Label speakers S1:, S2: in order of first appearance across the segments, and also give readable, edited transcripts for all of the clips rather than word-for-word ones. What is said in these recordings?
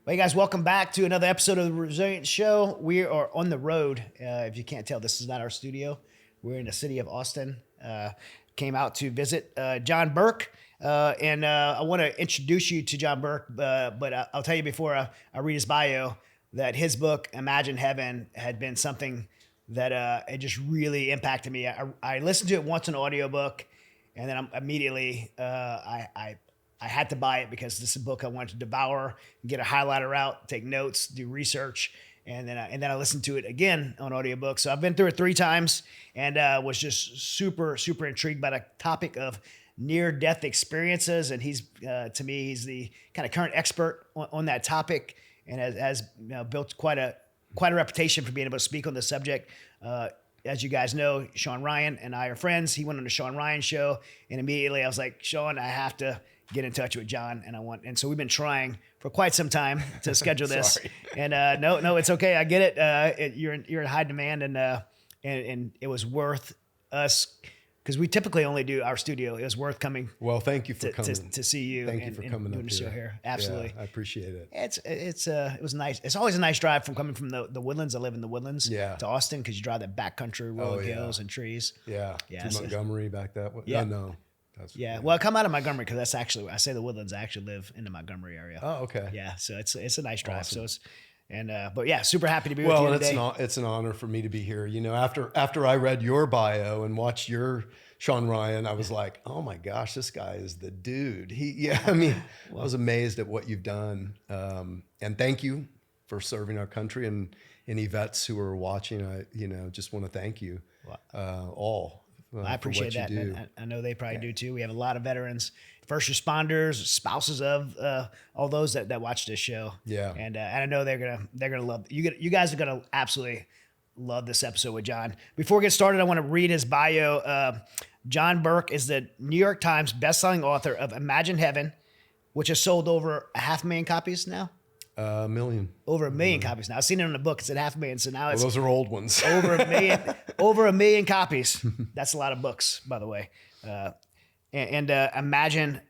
S1: Well, you guys, welcome back to another episode of the Resilient Show. We are on the road. If you can't tell, this is not our studio. We're in the city of Austin. Came out to visit John Burke. And I want to introduce you to John Burke, but I'll tell you before I read his bio that his book, Imagine Heaven, had been something that it just really impacted me. I listened to it once in an audiobook, and then immediately I had to buy it because this is a book I wanted to devour, get a highlighter out, take notes, do research, and then I listened to it again on audiobook. So I've been through it 3 times and was just super intrigued by the topic of near-death experiences. And he's to me, he's the kind of current expert on that topic, and has built quite a reputation for being able to speak on the subject. As you guys know, Sean Ryan and I are friends. He went on the Sean Ryan show, and immediately I was like, Sean, I have to get in touch with John, and so we've been trying for quite some time to schedule this. And no, it's okay. I get it. You're in high demand, and it was worth us, because we typically only do our studio. It was worth coming.
S2: Well, thank you for coming
S1: to see you.
S2: Thank you for coming
S1: doing
S2: up
S1: the show here. Absolutely,
S2: yeah, I appreciate it.
S1: It was nice. It's always a nice drive coming from the Woodlands. I live in the Woodlands. To Austin, because you drive that backcountry, rolling hills and trees.
S2: To Montgomery back that way.
S1: Yeah.
S2: No.
S1: Well, I come out of Montgomery because that's actually, I say the Woodlands, I actually live in the Montgomery area.
S2: Oh, okay.
S1: Yeah, so it's a nice drive. Awesome. But yeah, super happy to be
S2: with you
S1: today.
S2: Well, it's an honor for me to be here. You know, after I read your bio and watched your Sean Ryan, I was like, oh my gosh, this guy is the dude. I was amazed at what you've done. And thank you for serving our country, and any vets who are watching. I just want to thank you all.
S1: I appreciate that. And I know they probably do too. We have a lot of veterans, first responders, spouses of all those that watch this show.
S2: Yeah.
S1: And I know they're gonna love you guys are gonna absolutely love this episode with John. Before we get started, I want to read his bio. John Burke is the New York Times bestselling author of Imagine Heaven, which has sold over 500,000 copies now.
S2: A million.
S1: Over 1 million copies now. I've seen it in the book. It said 500,000. So now it's
S2: those are old ones.
S1: over 1 million. Over 1 million copies. That's a lot of books, by the way. Imagine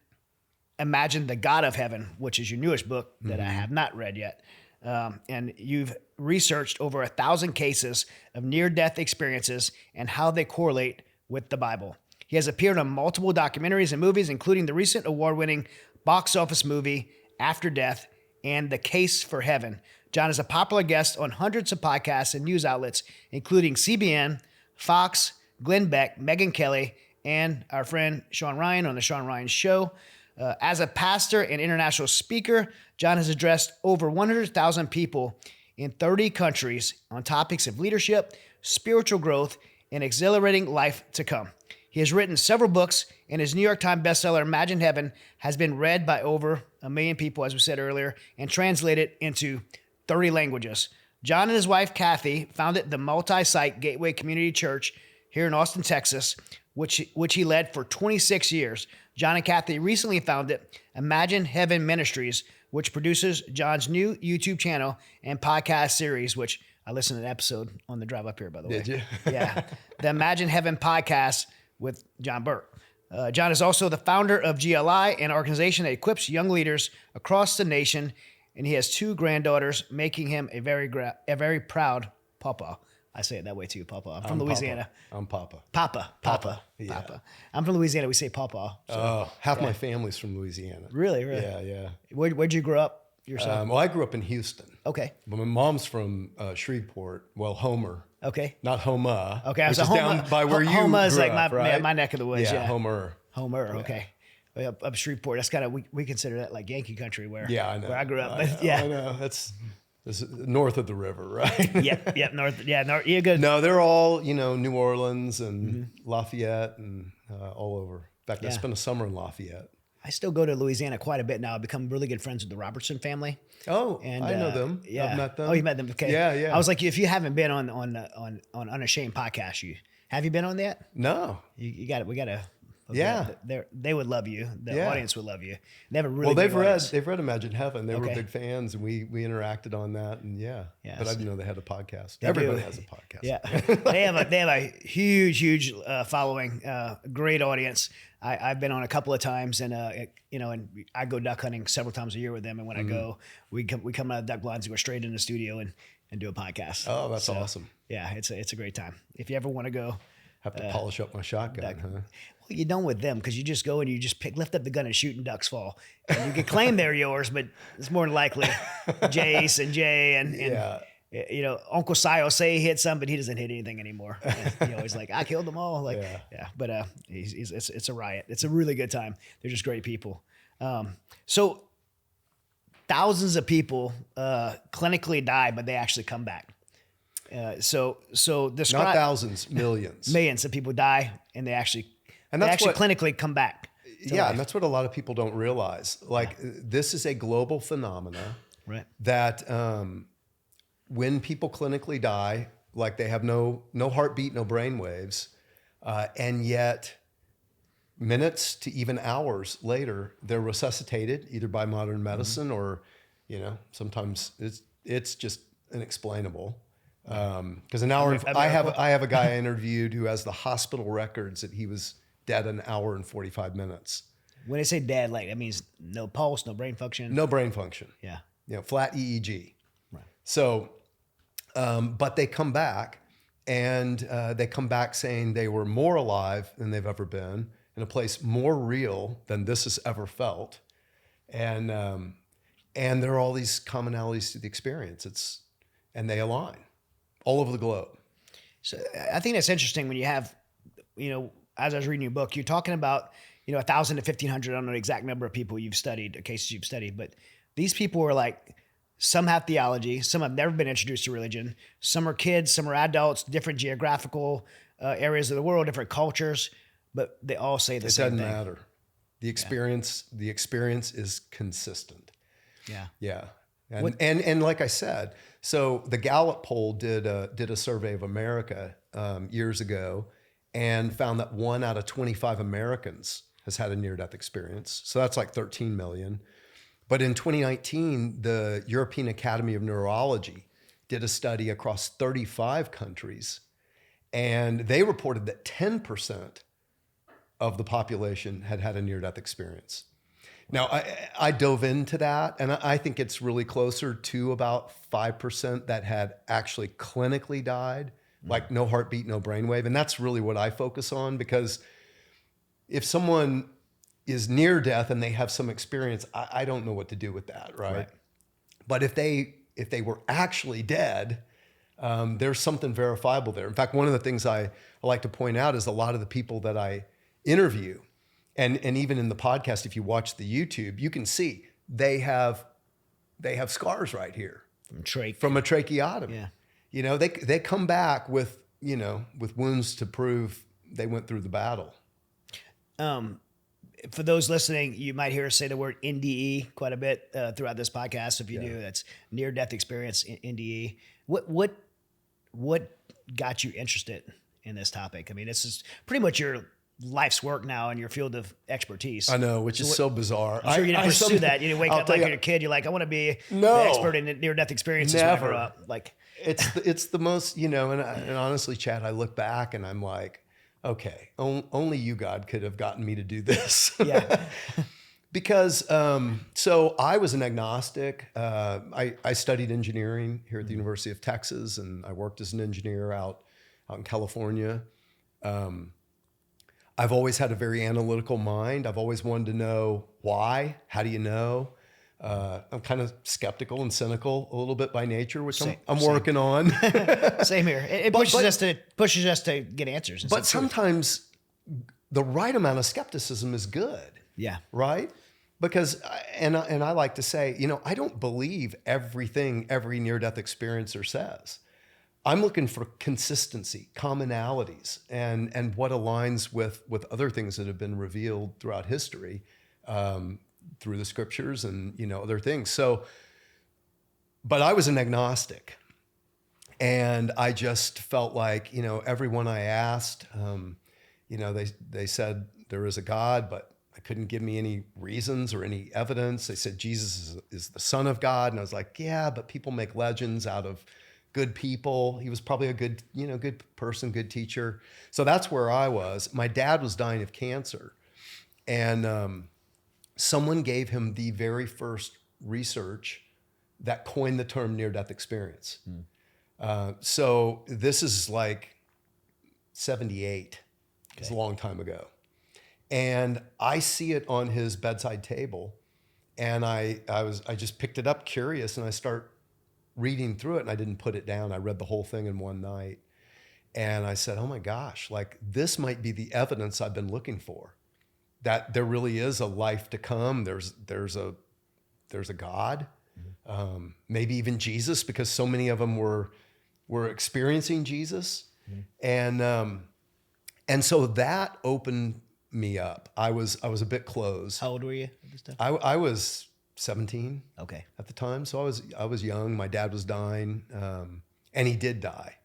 S1: the God of Heaven, which is your newest book that I have not read yet. And you've researched over 1,000 cases of near-death experiences and how they correlate with the Bible. He has appeared on multiple documentaries and movies, including the recent award-winning box office movie After Death and The Case for Heaven. John is a popular guest on hundreds of podcasts and news outlets, including CBN, Fox, Glenn Beck, Megyn Kelly, and our friend Sean Ryan on The Sean Ryan Show. As a pastor and international speaker, John has addressed over 100,000 people in 30 countries on topics of leadership, spiritual growth, and exhilarating life to come. He has written several books, and his New York Times bestseller, Imagine Heaven, has been read by over 1 million people, as we said earlier, and translated into 30 languages. John and his wife, Kathy, founded the multi-site Gateway Community Church here in Austin, Texas, which he led for 26 years. John and Kathy recently founded Imagine Heaven Ministries, which produces John's new YouTube channel and podcast series, which I listened to an episode on the drive up here, by the way.
S2: Did you?
S1: Yeah. The Imagine Heaven podcast with John Burke. John is also the founder of GLI, an organization that equips young leaders across the nation, and he has 2 granddaughters, making him a very proud papa. I say it that way too, papa. I'm from Louisiana.
S2: I'm Papa.
S1: Papa.
S2: Yeah.
S1: Papa. I'm from Louisiana. We say papa. So,
S2: half my family's from Louisiana.
S1: Really?
S2: Yeah.
S1: Where'd you grow up yourself?
S2: Well, I grew up in Houston.
S1: Okay.
S2: But my mom's from Shreveport. Well, Homer.
S1: Okay.
S2: Not Homa.
S1: Okay.
S2: Which is down by where you
S1: Homa is
S2: grew
S1: like
S2: up, right?
S1: my neck of the woods. Yeah.
S2: Homer.
S1: Okay. Up Shreveport. That's kind of, we consider that like Yankee country where
S2: I know.
S1: Where I grew up.
S2: I know. That's north of the river, right?
S1: Yep. North. Yeah. North. You're good.
S2: No, they're all, New Orleans and Lafayette and all over. In fact, I spent a summer in Lafayette.
S1: I still go to Louisiana quite a bit now. I've become really good friends with the Robertson family.
S2: Oh,
S1: and
S2: I know them.
S1: Yeah.
S2: I've met them.
S1: Oh, you met them? Okay.
S2: Yeah.
S1: I was like, if you haven't been on Unashamed podcast, have you been on that?
S2: No.
S1: We got to
S2: Yeah.
S1: They would love you. The
S2: Yeah.
S1: audience would love you. They have a really
S2: Well,
S1: big audience.
S2: they've read Imagine Heaven. They were
S1: Okay.
S2: big fans, and we interacted on that, and yeah. But I didn't know they had a podcast. Everybody has a podcast.
S1: Yeah, they have a huge following, great audience. I've been on a couple of times, and and I go duck hunting several times a year with them. And when I go, we come out of duck blinds and go straight in the studio and do a podcast.
S2: Oh, that's awesome.
S1: Yeah, it's a great time. If you ever want to go,
S2: Have to polish up my shotgun, huh?
S1: well, you don't with them because you just go and you just lift up the gun and shoot and ducks fall. And you can claim they're yours, but it's more than likely Jace and Jay and
S2: Yeah.
S1: Uncle Si will say he hit some, but he doesn't hit anything anymore. He always like, I killed them all. Like, yeah. But it's a riot. It's a really good time. They're just great people. So thousands of people clinically die, but they actually come back. So describe
S2: Not thousands, millions.
S1: millions of people die, and they actually
S2: that's what-
S1: clinically come back.
S2: Yeah, and that's what a lot of people don't realize. Like, this is a global phenomena
S1: Right.
S2: that when people clinically die, like they have no heartbeat, no brain waves, and yet minutes to even hours later, they're resuscitated either by modern medicine or, sometimes it's just inexplainable. Because an hour, I have a guy I interviewed who has the hospital records that he was dead an hour and 45 minutes.
S1: When they say dead, like that means no pulse, no brain function.
S2: No brain function.
S1: Yeah.
S2: Flat EEG.
S1: Right.
S2: So, but they come back, and they come back saying they were more alive than they've ever been, in a place more real than this has ever felt, and there are all these commonalities to the experience. And they align all over the globe.
S1: So I think that's interesting when you have, as I was reading your book, you're talking about, 1,000 to 1,500. I don't know the exact number of people you've studied, cases you've studied, but these people are like, some have theology, some have never been introduced to religion, some are kids, some are adults, different geographical areas of the world, different cultures, but they all say the same thing.
S2: It doesn't matter. The experience is consistent.
S1: Yeah.
S2: Yeah. And like I said, so the Gallup poll did a survey of America years ago and found that 1 out of 25 Americans has had a near-death experience. So that's like 13 million. But in 2019, the European Academy of Neurology did a study across 35 countries, and they reported that 10% of the population had had a near-death experience. Now, I dove into that, and I think it's really closer to about 5% that had actually clinically died, like no heartbeat, no brainwave. And that's really what I focus on, because if someone is near death and they have some experience, I don't know what to do with that, right? But if they were actually dead, there's something verifiable there. In fact, one of the things I like to point out is a lot of the people that I interview, and even in the podcast, if you watch the YouTube, you can see they have scars right here from a tracheotomy.
S1: Yeah.
S2: They come back with wounds to prove they went through the battle.
S1: For those listening, you might hear us say the word NDE quite a bit throughout this podcast. If you do, that's near-death experience, NDE. What got you interested in this topic? I mean, this is pretty much your life's work now in your field of expertise.
S2: I know, which is so bizarre.
S1: I'm sure you didn't pursue that. You didn't wake up like you're a kid. You're like, I want to be the expert in near-death experiences when I grow up. Like,
S2: it's the most, and honestly, Chad, I look back and I'm like, okay, only you, God, could have gotten me to do this.
S1: Yeah.
S2: Because, so I was an agnostic. I studied engineering here at the University of Texas, and I worked as an engineer out in California. I've always had a very analytical mind. I've always wanted to know why. How do you know? I'm kind of skeptical and cynical a little bit by nature, which I'm working on.
S1: Same here. It pushes us to get answers.
S2: But sometimes the right amount of skepticism is good.
S1: Yeah.
S2: Right? Because, and I like to say, I don't believe everything every near-death experiencer says. I'm looking for consistency, commonalities, and what aligns with other things that have been revealed throughout history, through the scriptures and, other things. So, but I was an agnostic, and I just felt like, everyone I asked, they said there is a God, but I couldn't give me any reasons or any evidence. They said Jesus is the Son of God. And I was like, yeah, but people make legends out of good people. He was probably a good, good person, good teacher. So that's where I was. My dad was dying of cancer. And someone gave him the very first research that coined the term near-death experience. So this is like 78. Okay. It's a long time ago. And I see it on his bedside table. And I just picked it up curious, and I start reading through it, and I didn't put it down. I read the whole thing in one night. And I said, oh my gosh, like this might be the evidence I've been looking for, that there really is a life to come. There's a God, maybe even Jesus, because so many of them were experiencing Jesus. And so that opened me up. I was a bit closed.
S1: How old were you at this time?
S2: I was 17.
S1: Okay.
S2: At the time. So I was young. My dad was dying, and he did die.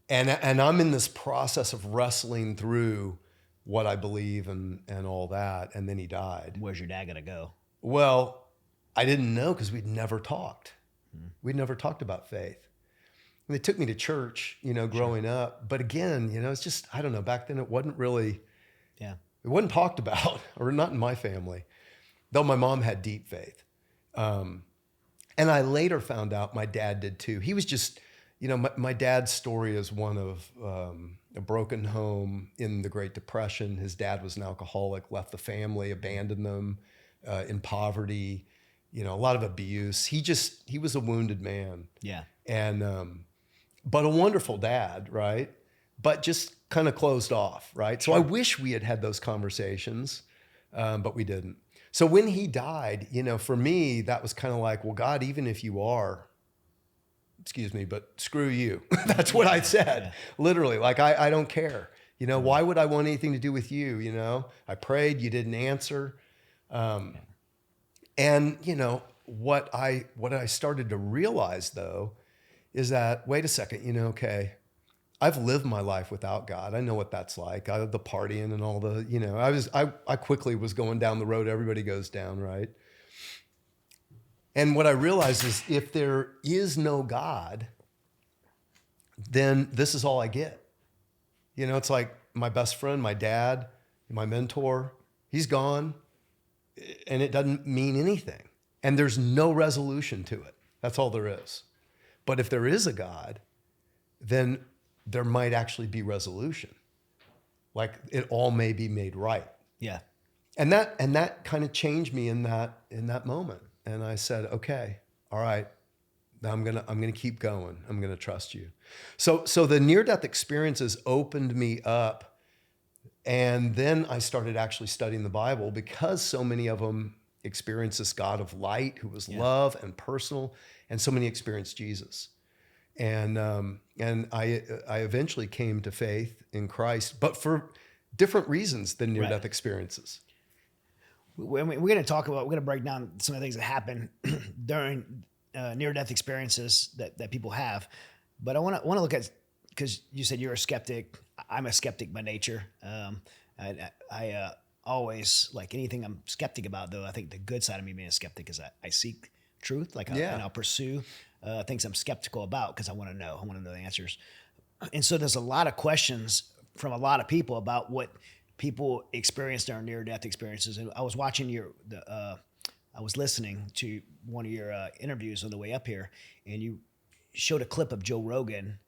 S2: And I'm in this process of wrestling through what I believe and all that. And then he died.
S1: Where's your dad gonna go?
S2: Well, I didn't know, because we'd never talked. We'd never talked about faith. And they took me to church, growing up. But again, it's just, I don't know, back then it wasn't really, it wasn't talked about, or not in my family, though my mom had deep faith. And I later found out my dad did too. He was just, my dad's story is one of a broken home in the Great Depression. His dad was an alcoholic, left the family, abandoned them in poverty, a lot of abuse. He was a wounded man.
S1: Yeah.
S2: And, but a wonderful dad, right? But just kind of closed off, right? So I wish we had had those conversations, but we didn't. So when he died, for me, that was kind of like, well, God, even if you are, excuse me, but screw you. That's what I said, literally. Like, I don't care. Why would I want anything to do with you? I prayed, you didn't answer. And, what I started to realize, though, is that, wait a second, okay, I've lived my life without God. I know what that's like. The partying and all the, I quickly was going down the road everybody goes down, right? And what I realized is, if there is no God, then this is all I get. It's like my best friend, my dad, my mentor, he's gone, and it doesn't mean anything. And there's no resolution to it. That's all there is. But if there is a God, then there might actually be resolution. Like, it all may be made right.
S1: Yeah.
S2: And that kind of changed me in that moment. And I said, okay, all right, I'm gonna keep going. I'm gonna trust you. So the near-death experiences opened me up, and then I started actually studying the Bible, because so many of them experienced this God of light who was love and personal, and so many experienced Jesus. And I eventually came to faith in Christ, but for different reasons than near-death experiences.
S1: We're going to break down some of the things that happen during near-death experiences that people have. But I want to look at, because you said you're a skeptic. I'm a skeptic by nature. I always, like anything I'm skeptic about, though, I think the good side of me being a skeptic is I seek truth, and I'll pursue things I'm skeptical about, because I want to know the answers. And so there's a lot of questions from a lot of people about what people experience during near-death experiences. And I was watching I was listening to one of your interviews on the way up here, and you showed a clip of Joe Rogan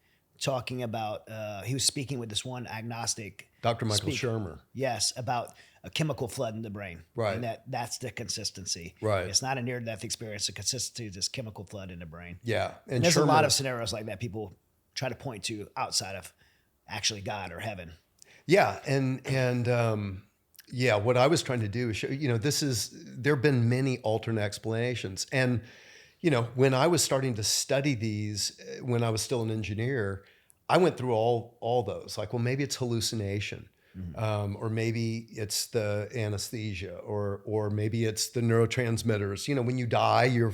S1: talking about, he was speaking with this one agnostic.
S2: Dr. Michael Shermer.
S1: Yes, about a chemical flood in the brain.
S2: Right.
S1: And that's the consistency.
S2: Right.
S1: It's not a near-death experience. The consistency is this chemical flood in the brain.
S2: Yeah.
S1: And there's a lot of scenarios like that people try to point to outside of actually God or heaven.
S2: Yeah. And what I was trying to do is show, there have been many alternate explanations. And, when I was starting to study these, when I was still an engineer, I went through all those. Like, well, maybe it's hallucination, or maybe it's the anesthesia, or maybe it's the neurotransmitters. When you die, your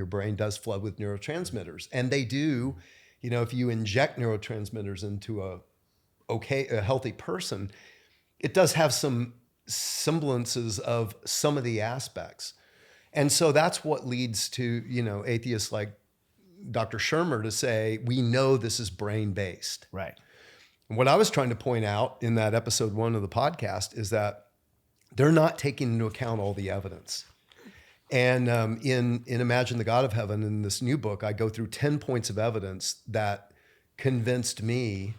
S2: brain does flood with neurotransmitters, and they do. If you inject neurotransmitters into okay, a healthy person, it does have some semblances of some of the aspects. And so that's what leads to, you know, atheists like Dr. Shermer to say, we know this is brain-based.
S1: Right.
S2: And what I was trying to point out in that episode 1 of the podcast is that they're not taking into account all the evidence. And in Imagine the God of Heaven, in this new book, I go through 10 points of evidence that convinced me,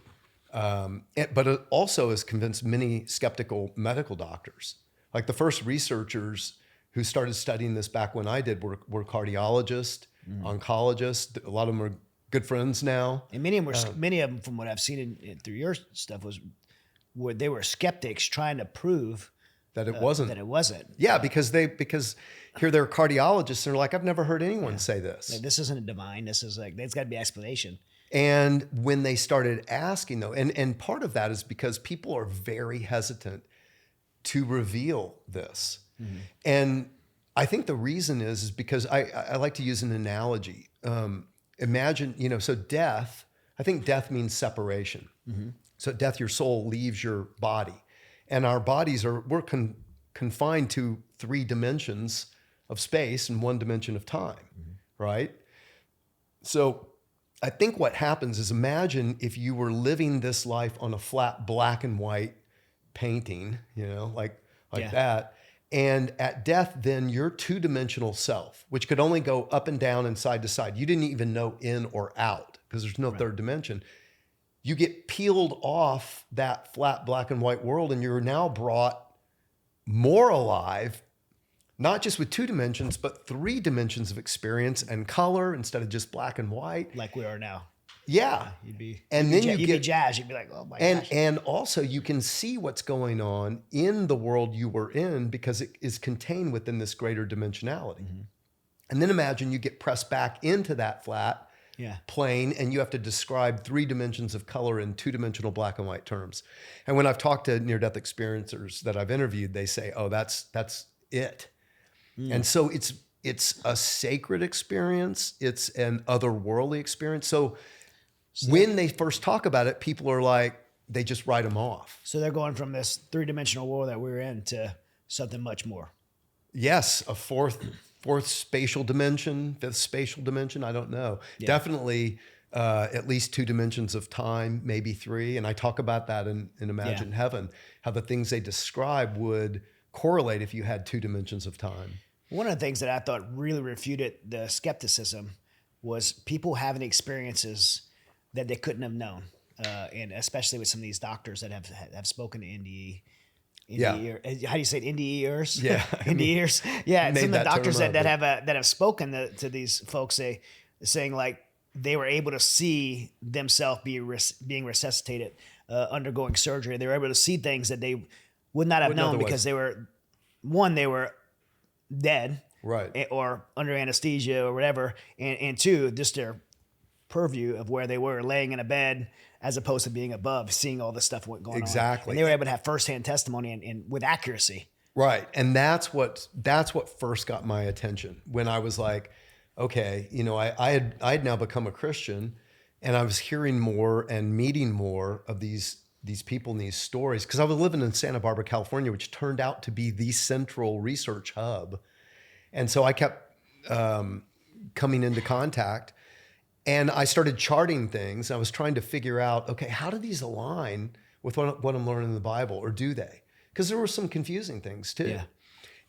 S2: but it also has convinced many skeptical medical doctors. Like the first researchers who started studying this back when I did were cardiologists, oncologists. A lot of them are good friends now.
S1: And many of them, from what I've seen through your stuff, they were skeptics trying to prove
S2: that it wasn't.
S1: That it wasn't.
S2: Yeah, because here they're cardiologists and they're like, I've never heard anyone say this.
S1: Like, this isn't a divine. This is like, there's got to be explanation.
S2: And when they started asking though, and part of that is because people are very hesitant to reveal this. Mm-hmm. And I think the reason is because I like to use an analogy. Imagine, you know, so death, I think death means separation. Mm-hmm. So death, your soul leaves your body. And our bodies we're confined to 3 dimensions of space and 1 dimension of time, right? So I think what happens is, imagine if you were living this life on a flat black and white painting, you know, like that. And at death, then your 2-dimensional self, which could only go up and down and side to side, you didn't even know in or out because there's no 3rd dimension. You get peeled off that flat black and white world, and you're now brought more alive, not just with 2 dimensions, but 3 dimensions of experience and color instead of just black and white.
S1: Like we are now.
S2: Yeah.
S1: You'd be jazzed. You'd be like, oh my gosh.
S2: And also you can see what's going on in the world you were in because it is contained within this greater dimensionality. Mm-hmm. And then imagine you get pressed back into that flat plane, and you have to describe 3 dimensions of color in 2-dimensional black and white terms. And when I've talked to near-death experiencers that I've interviewed, they say, "Oh, that's it." And so it's a sacred experience. It's an otherworldly experience. So when they first talk about it, people are like, they just write them off.
S1: So they're going from this 3-dimensional world that we're in to something much more.
S2: Yes, a fourth spatial dimension, 5th spatial dimension. I don't know. Yeah. Definitely at least 2 dimensions of time, maybe 3. And I talk about that in Imagine Heaven, how the things they describe would correlate if you had 2 dimensions of time.
S1: One of the things that I thought really refuted the skepticism was people having experiences that they couldn't have known. And especially with some of these doctors that have spoken to NDE. How do you say it? NDEs?
S2: Yeah.
S1: NDEs. Yeah. Some of the doctors that have spoken to these folks saying like they were able to see themselves being resuscitated, undergoing surgery. They were able to see things that they would not have known because they were dead,
S2: right,
S1: or under anesthesia or whatever, and 2, just their purview of where they were laying in a bed as opposed to being above, seeing all this stuff going on.
S2: Exactly.
S1: And they were able to have firsthand testimony and with accuracy.
S2: Right. And that's what first got my attention when I was like, okay, you know, I had now become a Christian, and I was hearing more and meeting more of these people and these stories, because I was living in Santa Barbara, California, which turned out to be the central research hub. And so I kept coming into contact, and I started charting things. I was trying to figure out, okay, how do these align with what I'm learning in the Bible, or do they? Because there were some confusing things too. Yeah.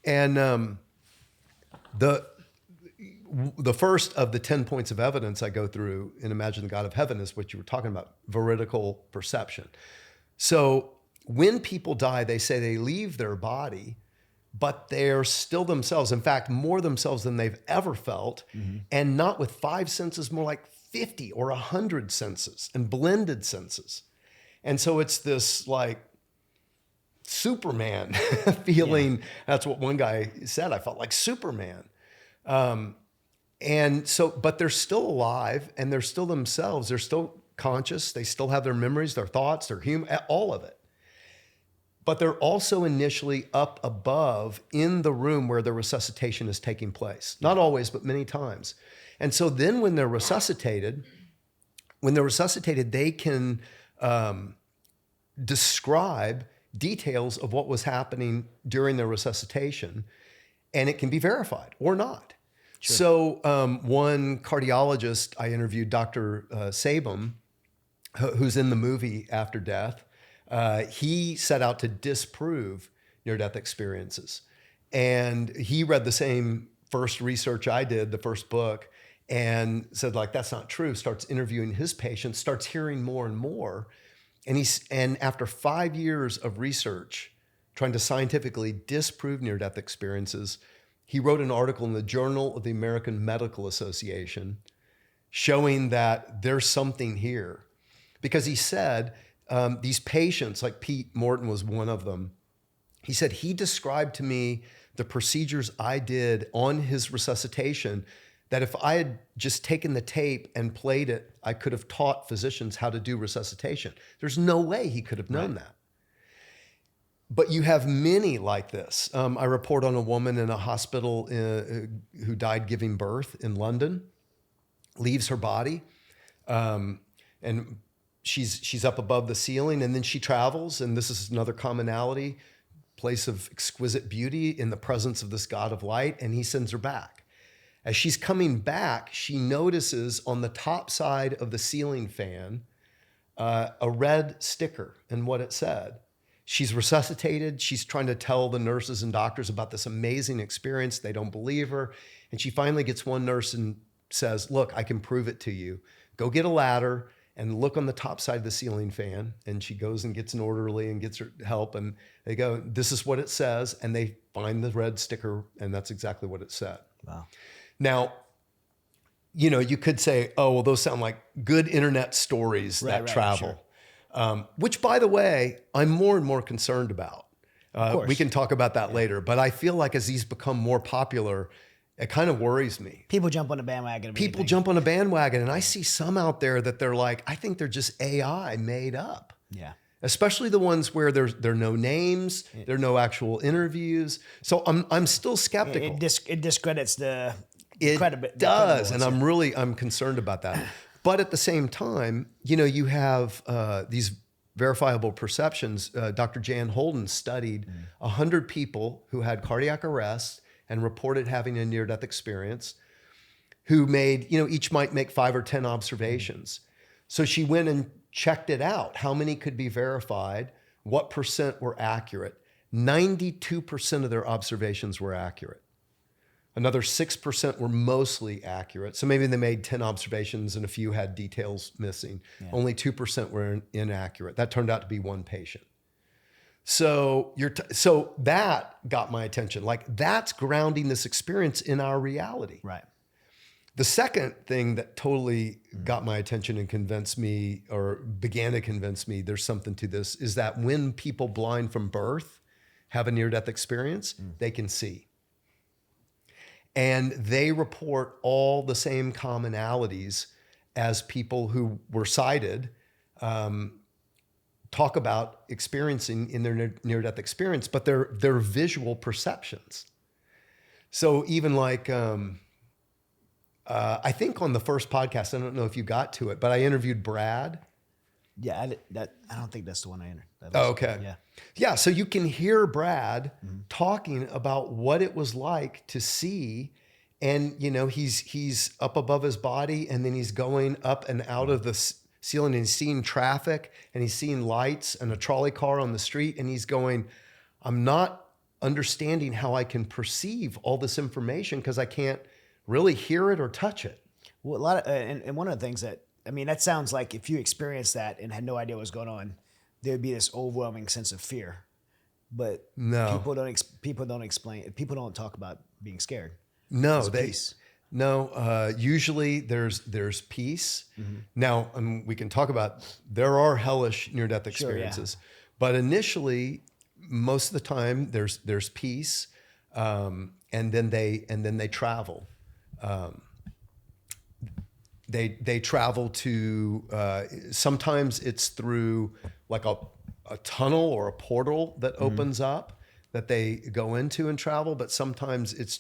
S2: And the first of the 10 points of evidence I go through in Imagine the God of Heaven is what you were talking about, veridical perception. So when people die, they say they leave their body, but they're still themselves. In fact, more themselves than they've ever felt, and not with 5 senses, more like 50 or 100 senses and blended senses. And so it's this like Superman feeling. Yeah. That's what one guy said. I felt like Superman. And so, but they're still alive, and they're still themselves. They're still conscious. They still have their memories, their thoughts, their human, all of it. But they're also initially up above in the room where the resuscitation is taking place. Not always, but many times. And so then when they're resuscitated, they can describe details of what was happening during their resuscitation, and it can be verified or not. Sure. So one cardiologist I interviewed, Dr. Sabum, who's in the movie After Death, he set out to disprove near-death experiences. And he read the same first research I did, the first book, and said, like, that's not true. Starts interviewing his patients, starts hearing more and more. And after 5 years of research, trying to scientifically disprove near-death experiences, he wrote an article in the Journal of the American Medical Association showing that there's something here. Because he said these patients, like Pete Morton was one of them, he said he described to me the procedures I did on his resuscitation, that if I had just taken the tape and played it, I could have taught physicians how to do resuscitation. There's no way he could have known that. But you have many like this. I report on a woman in a hospital who died giving birth in London, leaves her body, and she's up above the ceiling, and then she travels, and this is another commonality, place of exquisite beauty in the presence of this God of light, and he sends her back. As she's coming back, she notices on the top side of the ceiling fan a red sticker and what it said. She's resuscitated. She's trying to tell the nurses and doctors about this amazing experience. They don't believe her. And she finally gets one nurse and says, look, I can prove it to you. Go get a ladder and look on the top side of the ceiling fan. And she goes and gets an orderly and gets her help. And they go, this is what it says. And they find the red sticker, and that's exactly what it said.
S1: Wow.
S2: Now, you know, you could say, oh, well, those sound like good internet stories that travel. Sure. Which, by the way, I'm more and more concerned about. We can talk about that later. But I feel like as these become more popular, it kind of worries me.
S1: People jump on the bandwagon.
S2: People jump on a bandwagon. And I see some out there that they're like, I think they're just AI made up.
S1: Yeah.
S2: Especially the ones where there are no names, there are no actual interviews. So I'm still skeptical.
S1: It discredits the
S2: credibility. It does. And I'm concerned about that. But at the same time, you know, you have these verifiable perceptions. Dr. Jan Holden studied 100 people who had cardiac arrest and reported having a near-death experience, who made, you know, each might make 5 or 10 observations. So she went and checked it out. How many could be verified? What percent were accurate? 92% of their observations were accurate. Another 6% were mostly accurate. So maybe they made 10 observations and a few had details missing. Yeah. Only 2% were inaccurate. That turned out to be one patient. So so that got my attention. Like, that's grounding this experience in our reality.
S1: Right.
S2: The second thing that totally got my attention and convinced me, or began to convince me there's something to this, is that when people blind from birth have a near-death experience, they can see. And they report all the same commonalities as people who were sighted talk about experiencing in their near-death experience, but they're visual perceptions. So even like, I think on the first podcast, I don't know if you got to it, but I interviewed Brad.
S1: Yeah, I don't think that's the one I entered.
S2: Oh, okay. Yeah. Yeah, so you can hear Brad talking about what it was like to see, and you know, he's up above his body, and then he's going up and out of the ceiling, and he's seeing traffic, and he's seeing lights and a trolley car on the street, and he's going, I'm not understanding how I can perceive all this information because I can't really hear it or touch it.
S1: Well, a lot of, and one of the things that, I mean, that sounds like if you experienced that and had no idea what was going on, there would be this overwhelming sense of fear. But
S2: no,
S1: people don't explain. People don't talk about being scared.
S2: No, usually there's peace. Now, we can talk about, there are hellish near-death experiences, sure, yeah. But initially, most of the time there's peace, and then they travel. They travel to, sometimes it's through like a tunnel or a portal that opens up that they go into and travel, but sometimes it's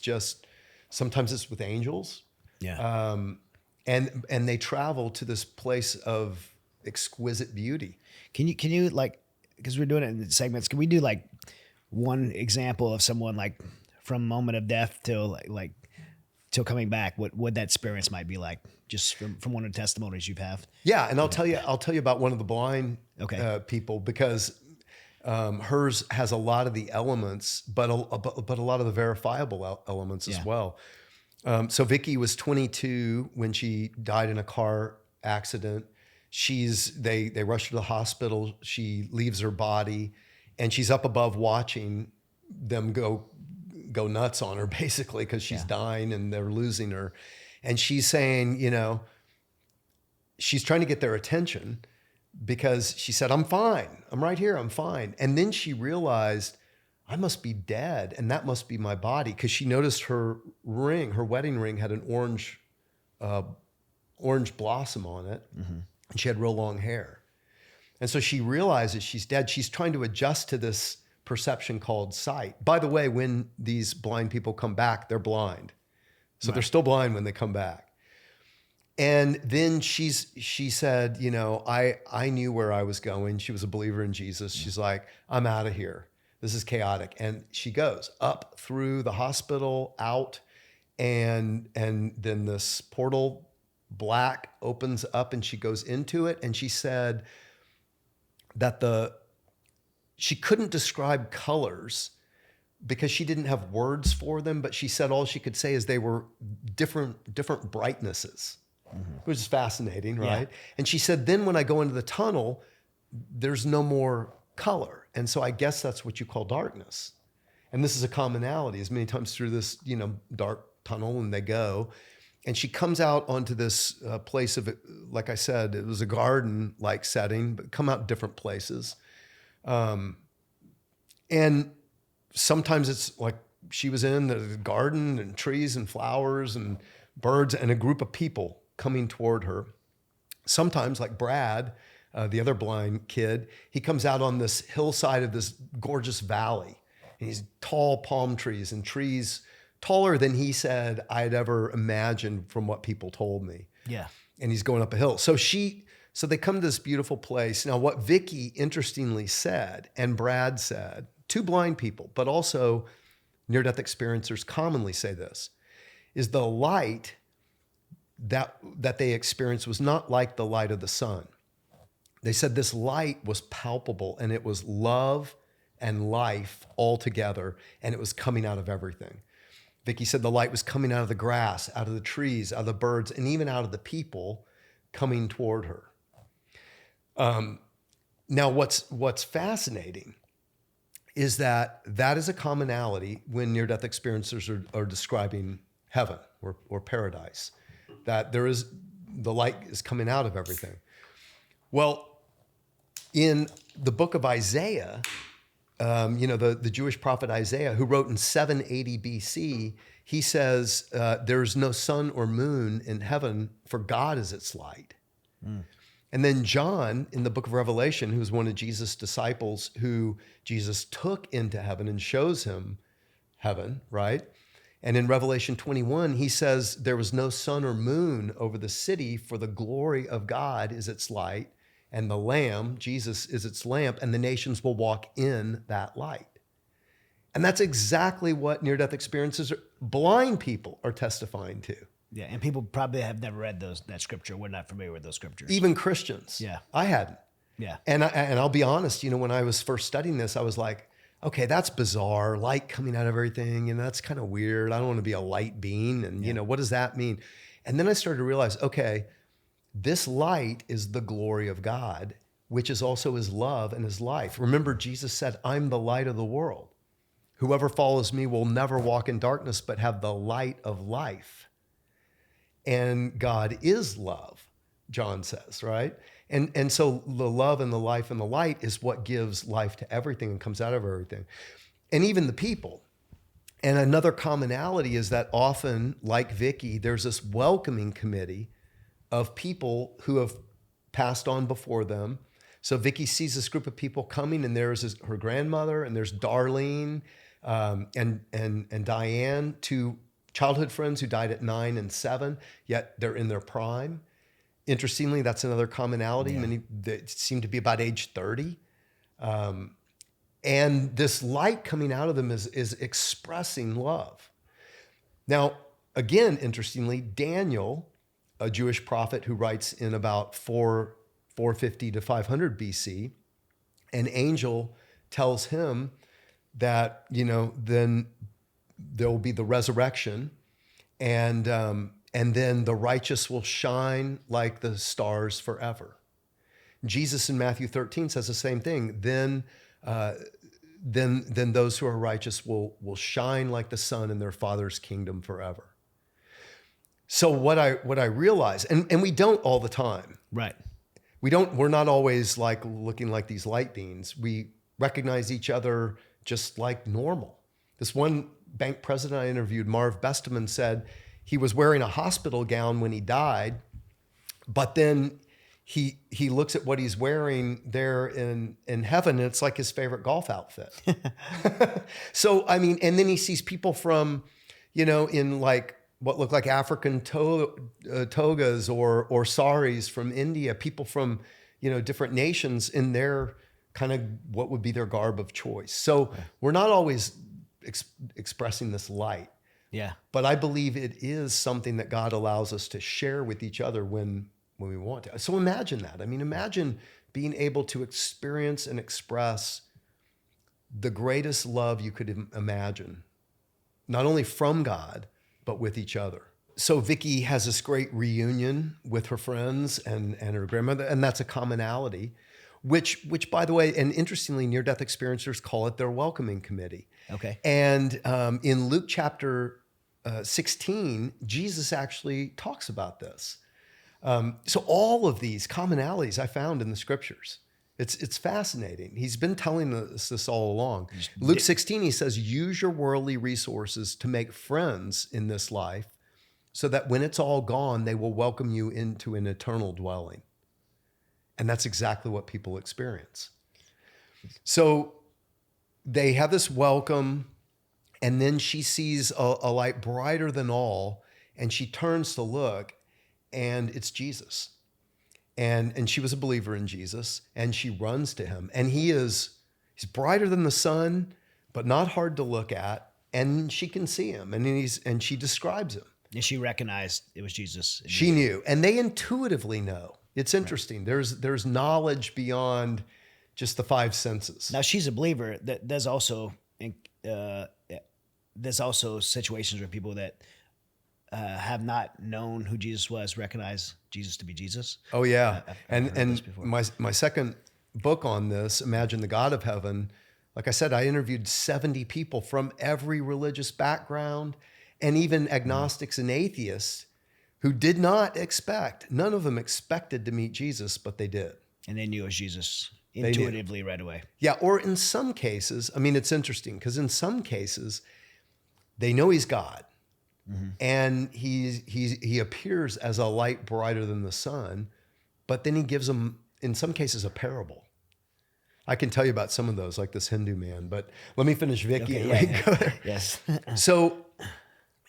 S2: with angels. Yeah. And they travel to this place of exquisite beauty.
S1: Can you like because we're doing it in segments, can we do like one example of someone like from moment of death till like till coming back, what that experience might be like, just from one of the testimonies you've had?
S2: Yeah, and I'll tell you about one of the blind
S1: Okay.
S2: people, because hers has a lot of the elements, but a lot of the verifiable elements as well. So Vicky was 22 when she died in a car accident. They rushed her to the hospital. She leaves her body, and she's up above watching them go nuts on her, basically, because she's dying and they're losing her. And she's saying, she's trying to get their attention, because she said, I'm fine. I'm right here. I'm fine. And then she realized, I must be dead, and that must be my body, because she noticed her wedding ring had an orange blossom on it, and she had real long hair. And so she realizes she's dead. She's trying to adjust to this perception called sight. By the way, when these blind people come back, they're blind. So they're still blind when they come back. And then she said, I knew where I was going. She was a believer in Jesus. She's like, I'm out of here. This is chaotic. And she goes up through the hospital, out, and then this portal, black, opens up, and she goes into it. And she said that she couldn't describe colors because she didn't have words for them, but she said all she could say is they were different brightnesses, which is fascinating, right? Yeah. And she said, then when I go into the tunnel, there's no more color. And so I guess that's what you call darkness. And this is a commonality, as many times through this, dark tunnel, and they go. And she comes out onto this place of, like I said, it was a garden-like setting, but come out different places. And sometimes it's like she was in the garden and trees and flowers and birds and a group of people coming toward her. Sometimes, like Brad, the other blind kid, he comes out on this hillside of this gorgeous valley. And he's tall palm trees and trees taller than he said I'd ever imagined from what people told me.
S1: Yeah.
S2: And he's going up a hill. So they come to this beautiful place. Now, what Vicky interestingly said, and Brad said, two blind people, but also near-death experiencers commonly say this, is the light that they experienced was not like the light of the sun. They said this light was palpable, and it was love and life all together, and it was coming out of everything. Vicky said the light was coming out of the grass, out of the trees, out of the birds, and even out of the people coming toward her. Now, what's fascinating is that is a commonality when near-death experiencers are describing heaven or paradise, that the light is coming out of everything. Well, in the book of Isaiah, the Jewish prophet Isaiah, who wrote in 780 BC, he says, there's no sun or moon in heaven, for God is its light. Mm. And then John, in the book of Revelation, who's one of Jesus' disciples who Jesus took into heaven and shows him heaven, right? And in Revelation 21, he says, there was no sun or moon over the city, for the glory of God is its light, and the Lamb, Jesus, is its lamp, and the nations will walk in that light. And that's exactly what near-death experiences blind people are testifying to.
S1: Yeah, and people probably have never read that scripture. We're not familiar with those scriptures.
S2: Even Christians.
S1: Yeah.
S2: I hadn't.
S1: Yeah.
S2: And I'll be honest, when I was first studying this, I was like, okay, that's bizarre. Light coming out of everything, and that's kind of weird. I don't want to be a light being, and what does that mean? And then I started to realize, okay, this light is the glory of God, which is also his love and his life. Remember, Jesus said, I'm the light of the world. Whoever follows me will never walk in darkness, but have the light of life. And God is love, John says, right? And so the love and the life and the light is what gives life to everything and comes out of everything. And even the people. And another commonality is that often, like Vicky, there's this welcoming committee of people who have passed on before them. So Vicky sees this group of people coming, and there's her grandmother, and there's Darlene and Diane, two childhood friends who died at 9 and 7, yet they're in their prime. Interestingly, that's another commonality.
S1: Yeah.
S2: Many that seem to be about age 30. And this light coming out of them is expressing love. Now, again, interestingly, Daniel, a Jewish prophet who writes in about 450 to 500 BC, an angel tells him that, then there will be the resurrection, and then the righteous will shine like the stars forever. Jesus in Matthew 13 says the same thing. Then those who are righteous will shine like the sun in their Father's kingdom forever. So what I realize, and we don't all the time.
S1: Right.
S2: We're not always like looking like these light beings. We recognize each other just like normal. This one bank president I interviewed, Marv Besteman, said he was wearing a hospital gown when he died, but then he looks at what he's wearing there in heaven, and it's like his favorite golf outfit. So, I mean, and then he sees people from, in like what look like African togas or saris from India, people from, different nations in their kind of what would be their garb of choice. So we're not always expressing this light.
S1: Yeah.
S2: But I believe it is something that God allows us to share with each other when we want to. So imagine that. I mean, imagine being able to experience and express the greatest love you could imagine, not only from God, but with each other. So Vicky has this great reunion with her friends and her grandmother, and that's a commonality, which by the way, and interestingly, near-death experiencers call it their welcoming committee.
S1: Okay.
S2: And in Luke chapter 16, Jesus actually talks about this. So all of these commonalities I found in the scriptures. It's fascinating. He's been telling us this all along. Luke 16, he says, use your worldly resources to make friends in this life so that when it's all gone, they will welcome you into an eternal dwelling. And that's exactly what people experience. So they have this welcome, and then she sees a light brighter than all, and she turns to look, and it's Jesus. And she was a believer in Jesus, and she runs to him. And he's brighter than the sun, but not hard to look at, and she can see him, and she describes him.
S1: And she recognized it was Jesus.
S2: She knew, and they intuitively know. It's interesting. Right. There's knowledge beyond just the five senses.
S1: Now she's a believer. There's also situations where people that have not known who Jesus was recognize Jesus to be Jesus.
S2: Oh yeah, and my second book on this, Imagine the God of Heaven. Like I said, I interviewed 70 people from every religious background, and even agnostics and atheists who did not expect. None of them expected to meet Jesus, but they did.
S1: And they knew it was Jesus intuitively right away.
S2: Yeah, or in some cases, I mean, it's interesting because in some cases, they know he's God. Mm-hmm. And he appears as a light brighter than the sun, but then he gives them, in some cases, a parable. I can tell you about some of those, like this Hindu man, but let me finish Vicky.
S1: Okay, yes.
S2: So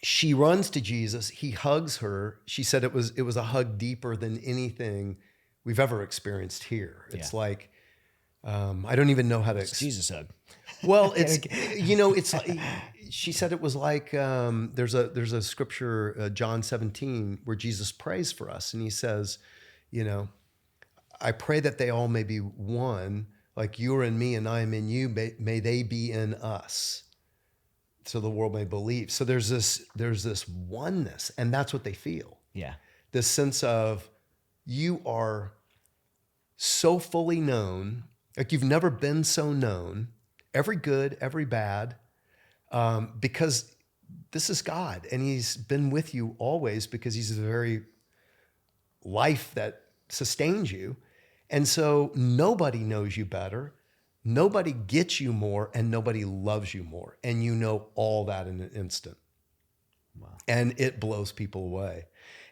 S2: she runs to Jesus. He hugs her. She said it was a hug deeper than anything we've ever experienced here. It's like, I don't even know how to.
S1: It's Jesus hug.
S2: Well, it's like, she said it was like, there's a scripture, John 17, where Jesus prays for us. And he says, I pray that they all may be one, like you are in me and I am in you. May they be in us, so the world may believe. So there's this oneness, and that's what they feel.
S1: Yeah.
S2: This sense of you are so fully known, like you've never been so known, every good, every bad, because this is God, and he's been with you always because he's the very life that sustains you. And so nobody knows you better, nobody gets you more, and nobody loves you more. And you know all that in an instant. Wow. And it blows people away.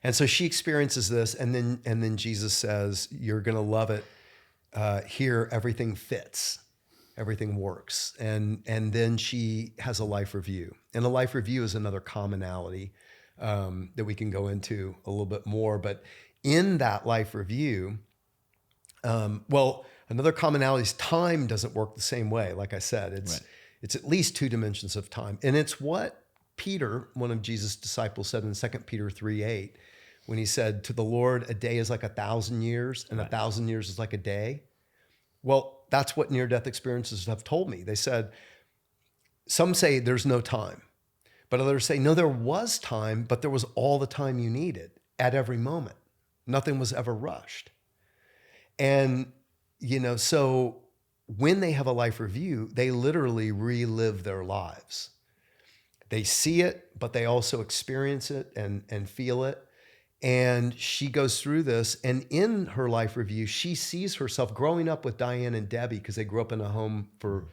S2: And so she experiences this, and then Jesus says, you're going to love it. Here, everything fits. Everything works. And then she has a life review. And a life review is another commonality that we can go into a little bit more. But in that life review, well, Another commonality is time doesn't work the same way. Like I said, it's at least 2 dimensions of time. And it's what Peter, one of Jesus' disciples, said in 2 Peter 3:8, when he said, to the Lord, a day is like 1,000 years, and 1,000 years is like a day. Well, that's what near-death experiences have told me. They said, some say there's no time, but others say, no, there was time, but there was all the time you needed at every moment. Nothing was ever rushed. And, so when they have a life review, they literally relive their lives. They see it, but they also experience it and feel it. And she goes through this, and in her life review, she sees herself growing up with Diane and Debbie because they grew up in a home for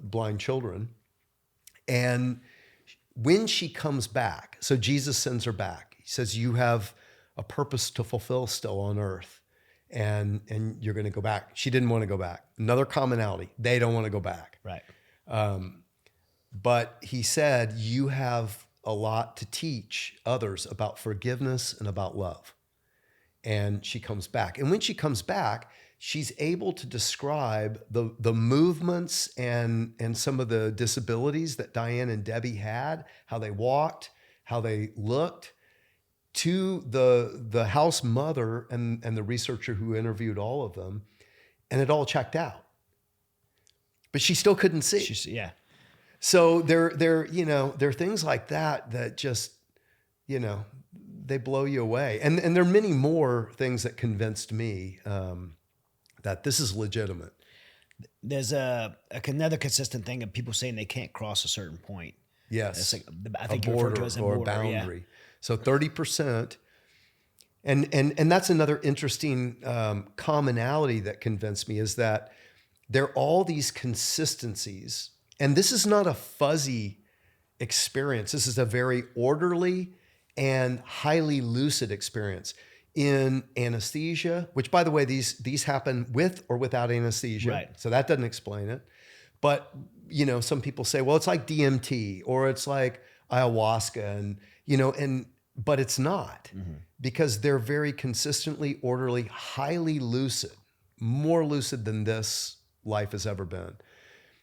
S2: blind children. And when she comes back, so Jesus sends her back. He says, you have a purpose to fulfill still on earth, and you're going to go back. She didn't want to go back. Another commonality, they don't want to go back.
S1: Right.
S2: But he said, you have a lot to teach others about forgiveness and about love. And she comes back. And when she comes back, she's able to describe the movements and some of the disabilities that Diane and Debbie had, how they walked, how they looked, to the house mother and the researcher who interviewed all of them. And it all checked out. But she still couldn't see.
S1: Yeah.
S2: So there are things like that just, they blow you away. And there are many more things that convinced me that this is legitimate.
S1: There's another consistent thing of people saying they can't cross a certain point.
S2: Yes.
S1: It's like, I think
S2: a border or a boundary. Yeah. So 30%. And that's another interesting commonality that convinced me, is that there are all these consistencies. And this is not a fuzzy experience. This is a very orderly and highly lucid experience. In anesthesia, which, by the way, these happen with or without anesthesia.
S1: Right.
S2: So that doesn't explain it. But, some people say, well, it's like DMT or it's like ayahuasca, but it's not, because they're very consistently orderly, highly lucid, more lucid than this life has ever been.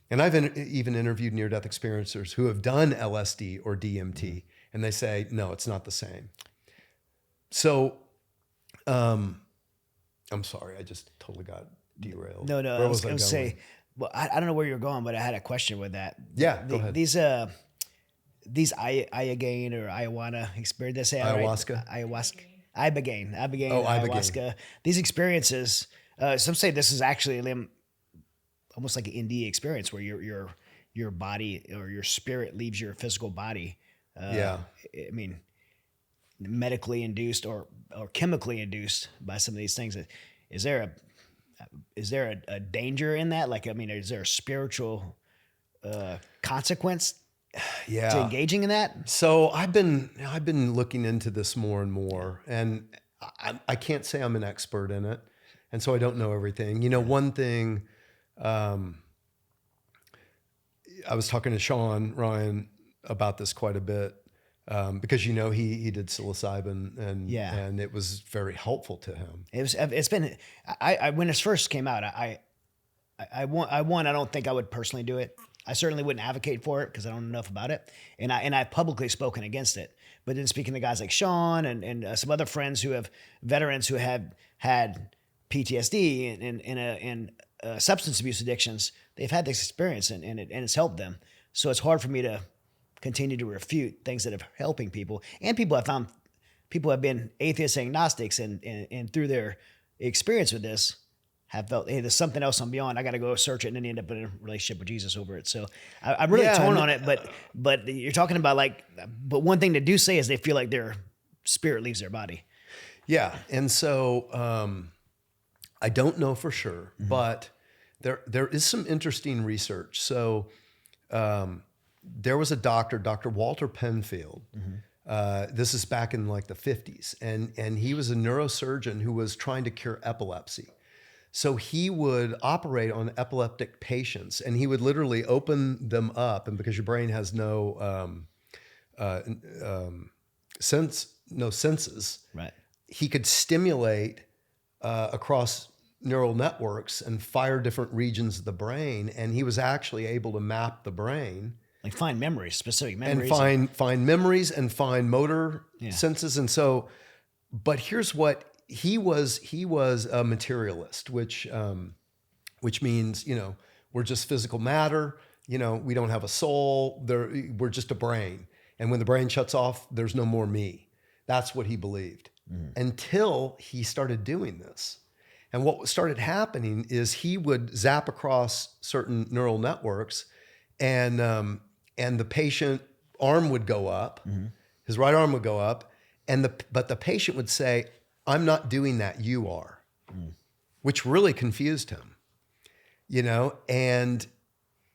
S2: And I've even interviewed near-death experiencers who have done LSD or DMT, and they say, no, it's not the same. So, I'm sorry, I just totally got derailed.
S1: No, I was going to say, well, I don't know where you're going, but I had a question with that.
S2: Yeah, go ahead.
S1: These ibogaine or ayahuasca experience, they say
S2: ayahuasca,
S1: right? Ibogaine,
S2: oh,
S1: ayahuasca. These experiences, some say this is actually almost like an NDE experience where your body or your spirit leaves your physical body. I mean, medically induced or chemically induced by some of these things. Is there a danger in that? Like, I mean, is there a spiritual consequence to engaging in that?
S2: So I've been looking into this more and more, and I can't say I'm an expert in it, and so I don't know everything. One thing, I was talking to Sean Ryan about this quite a bit, because he did psilocybin and it was very helpful to him.
S1: It's been when this first came out, I don't think I would personally do it. I certainly wouldn't advocate for it because I don't know enough about it, and I've publicly spoken against it. But then speaking to guys like Sean and some other friends who have veterans who have had PTSD and substance abuse addictions, they've had this experience and it's helped them. So it's hard for me to continue to refute things that are helping people. And people have found, people have been atheists, agnostics, and through their experience with this, have felt, hey, there's something else I'm beyond. I got to go search it, and then end up in a relationship with Jesus over it. So I'm really torn on it. But you're talking about but one thing they do say is they feel like their spirit leaves their body.
S2: Yeah, and so I don't know for sure, but there is some interesting research. So there was a doctor, Dr. Walter Penfield. This is back in like the 50s, and he was a neurosurgeon who was trying to cure epilepsy. So he would operate on epileptic patients, and he would literally open them up, and because your brain has no senses,
S1: right?
S2: He could stimulate across neural networks and fire different regions of the brain, and he was actually able to map the brain.
S1: Like find memories, specific memories.
S2: And find memories and find motor senses. And so, but here's what he was a materialist, which means, we're just physical matter, we don't have a soul, we're just a brain. And when the brain shuts off, there's no more me. That's what he believed until he started doing this. And what started happening is he would zap across certain neural networks, and the patient arm would go up, his right arm would go up, but the patient would say, "I'm not doing that, you are," which really confused him, and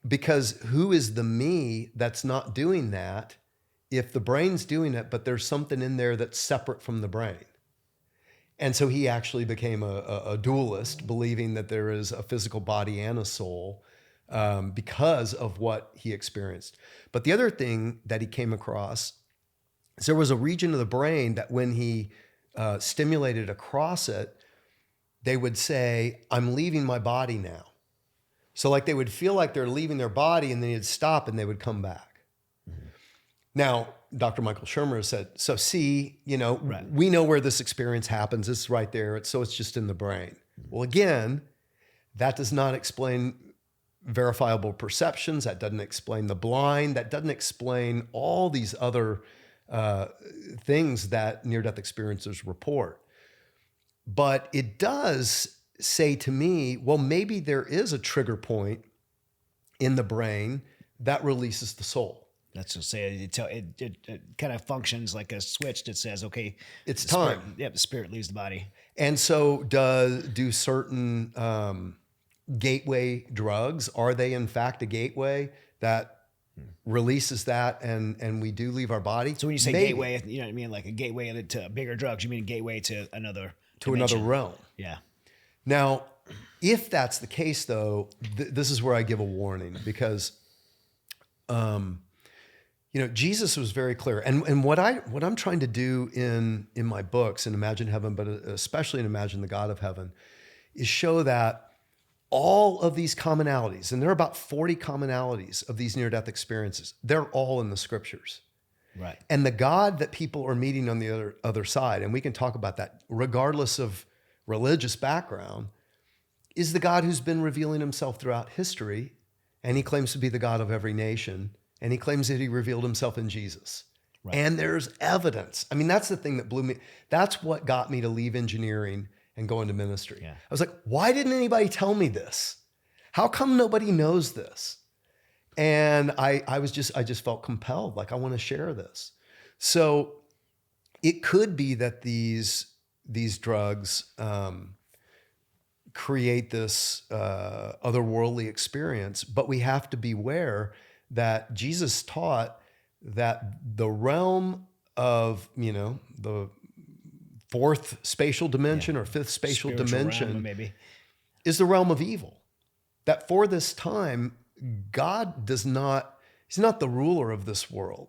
S2: because who is the me that's not doing that if the brain's doing it, but there's something in there that's separate from the brain? And so he actually became a dualist, believing that there is a physical body and a soul, because of what he experienced. But the other thing that he came across is there was a region of the brain that when he stimulated across it, they would say, "I'm leaving my body now." So like they would feel like they're leaving their body, and then he'd stop and they would come back. Now, Dr. Michael Shermer said, so see,
S1: Right.
S2: we know where this experience happens. It's right there. So it's just in the brain. Well, again, that does not explain verifiable perceptions. That doesn't explain the blind. That doesn't explain all these other things that near-death experiencers report. But it does say to me, well, maybe there is a trigger point in the brain that releases the soul.
S1: That's to say, it kind of functions like a switch that says, okay,
S2: It's
S1: the spirit-
S2: time.
S1: the spirit leaves the body.
S2: And so do certain gateway drugs, are they in fact a gateway that releases that and we do leave our body?
S1: So when you say
S2: Maybe.
S1: gateway, you know what I mean? Like a gateway to bigger drugs, you mean a gateway to another
S2: To
S1: dimension.
S2: another realm.
S1: Yeah.
S2: Now, if that's the case though, this is where I give a warning, because Jesus was very clear. And what I'm trying to do in my books, in Imagine Heaven, but especially in Imagine the God of Heaven, is show that all of these commonalities, and there are about 40 commonalities of these near-death experiences, they're all in the scriptures.
S1: Right.
S2: And the God that people are meeting on the other side, and we can talk about that regardless of religious background, is the God who's been revealing himself throughout history, and he claims to be the God of every nation. And he claims that he revealed himself in Jesus. Right. And there's evidence. I mean, that's the thing that blew me. That's what got me to leave engineering and go into ministry.
S1: Yeah.
S2: I was like, why didn't anybody tell me this? How come nobody knows this? And I just felt compelled, like I want to share this. So it could be that these drugs create this otherworldly experience, but we have to beware that Jesus taught that the realm of, the fourth spatial dimension or fifth spatial
S1: Spiritual
S2: dimension
S1: realm, maybe,
S2: is the realm of evil. That for this time, God he's not the ruler of this world.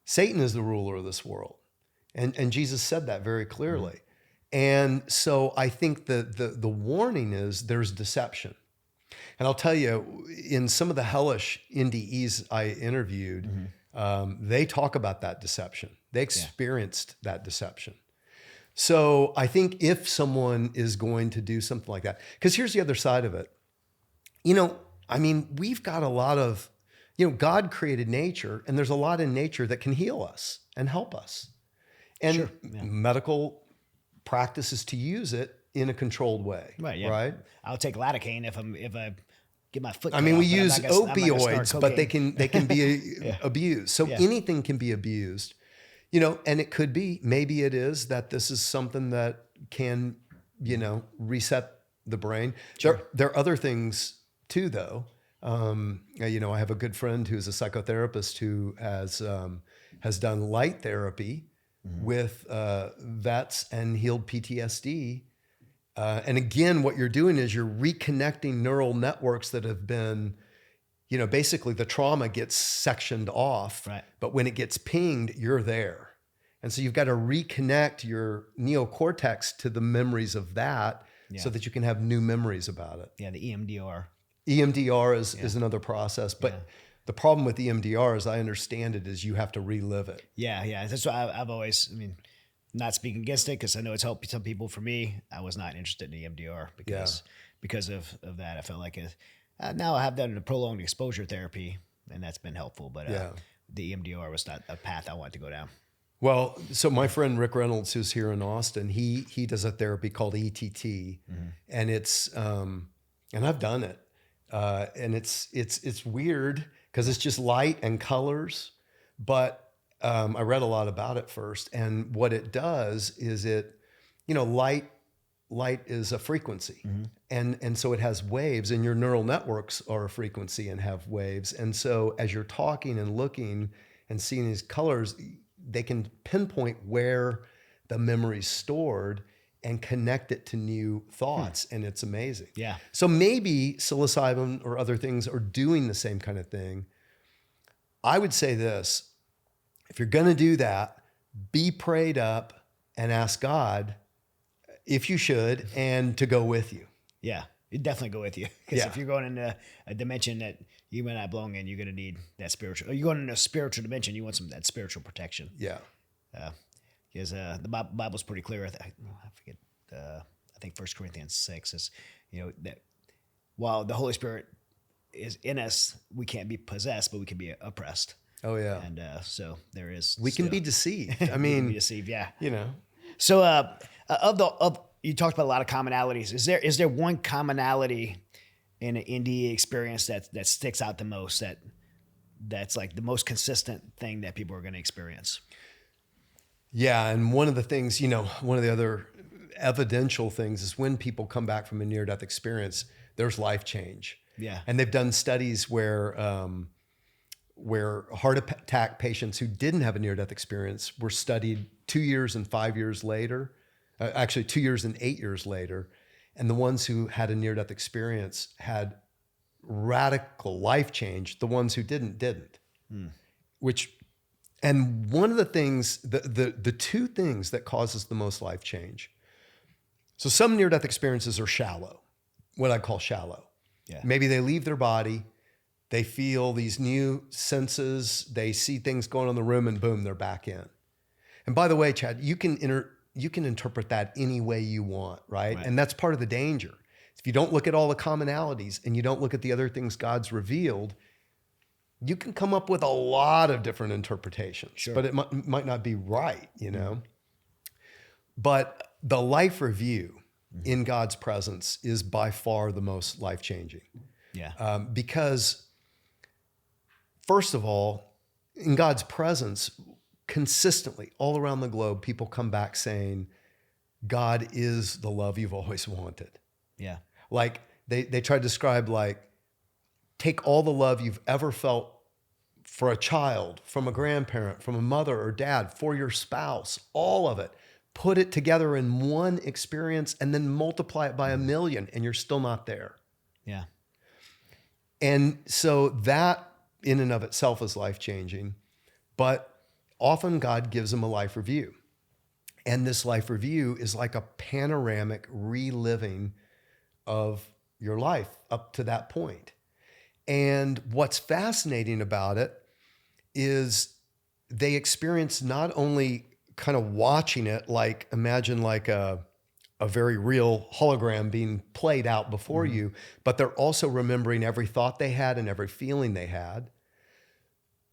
S2: Satan is the ruler of this world. And Jesus said that very clearly. Mm-hmm. And so I think the warning is there's deception. And I'll tell you, in some of the Hellish NDEs I interviewed, they talk about that deception. They experienced that deception. So I think if someone is going to do something like that, because here's the other side of it. We've got a lot of, God created nature, and there's a lot in nature that can heal us and help us. And medical practices to use it in a controlled way. Right. Yeah. Right.
S1: I'll take lidocaine if I get my foot.
S2: We use opioids, but they can be abused. So anything can be abused, and it could be, maybe it is that this is something that can, reset the brain.
S1: Sure.
S2: There are other things too, though. I have a good friend who's a psychotherapist who has done light therapy with vets and healed PTSD. And again, what you're doing is you're reconnecting neural networks that have been, basically the trauma gets sectioned off, right. But when it gets pinged, you're there. And so you've got to reconnect your neocortex to the memories of that so that you can have new memories about it.
S1: Yeah, the EMDR.
S2: EMDR is another process, but the problem with EMDR, as I understand it, is you have to relive it.
S1: Yeah. That's why I've always, I mean, not speaking against it because I know it's helped some people. For me, I was not interested in EMDR because of that. I felt like now I have done a prolonged exposure therapy, and that's been helpful. But the EMDR was not a path I wanted to go down.
S2: Well, so my friend Rick Reynolds, who's here in Austin, he does a therapy called ETT, and it's and I've done it, and it's weird because it's just light and colors, but I read a lot about it first, and what it does is light is a frequency, and so it has waves, and your neural networks are a frequency and have waves, and so as you're talking and looking and seeing these colors, they can pinpoint where the memory's stored and connect it to new thoughts, and it's amazing.
S1: Yeah.
S2: So maybe psilocybin or other things are doing the same kind of thing. I would say this: if you're going to do that, be prayed up and ask God if you should, and to go with you.
S1: Yeah, it'd definitely go with you. Because if you're going into a dimension that you may not belong in, you're going to need that spiritual. Or you're going into a spiritual dimension, you want that spiritual protection.
S2: Yeah.
S1: Because the Bible's pretty clear. I forget. I think 1 Corinthians 6 is, that while the Holy Spirit is in us, we can't be possessed, but we can be oppressed.
S2: Oh yeah.
S1: And so there is.
S2: We can be deceived. I mean,
S1: be deceived. Yeah.
S2: So
S1: you talked about a lot of commonalities. Is there one commonality in an NDE experience that sticks out the most, that's like the most consistent thing that people are going to experience?
S2: Yeah, and one of the things, one of the other evidential things is when people come back from a near-death experience, there's life change.
S1: Yeah,
S2: and they've done studies where heart attack patients who didn't have a near-death experience were studied 2 years and 5 years later. Actually 2 years and 8 years later. And the ones who had a near-death experience had radical life change. The ones who didn't. And one of the things, the two things that causes the most life change. So some near-death experiences are shallow, what I call shallow.
S1: Yeah.
S2: Maybe they leave their body, they feel these new senses, they see things going on in the room, and boom, they're back in. And by the way, Chad, you can interpret that any way you want, right? And that's part of the danger. If you don't look at all the commonalities and you don't look at the other things God's revealed, you can come up with a lot of different interpretations, but it might not be right, But the life review in God's presence is by far the most life-changing.
S1: Yeah.
S2: Because first of all, in God's presence, consistently all around the globe, people come back saying, God is the love you've always wanted.
S1: Yeah.
S2: Like they try to describe, like, take all the love you've ever felt for a child, from a grandparent, from a mother or dad, for your spouse, all of it, put it together in one experience and then multiply it by 1,000,000, and you're still not there.
S1: Yeah.
S2: And so that in and of itself is life-changing, but often God gives them a life review. And this life review is like a panoramic reliving of your life up to that point. And what's fascinating about it is they experience not only kind of watching it, like imagine like a very real hologram being played out before you, but they're also remembering every thought they had and every feeling they had.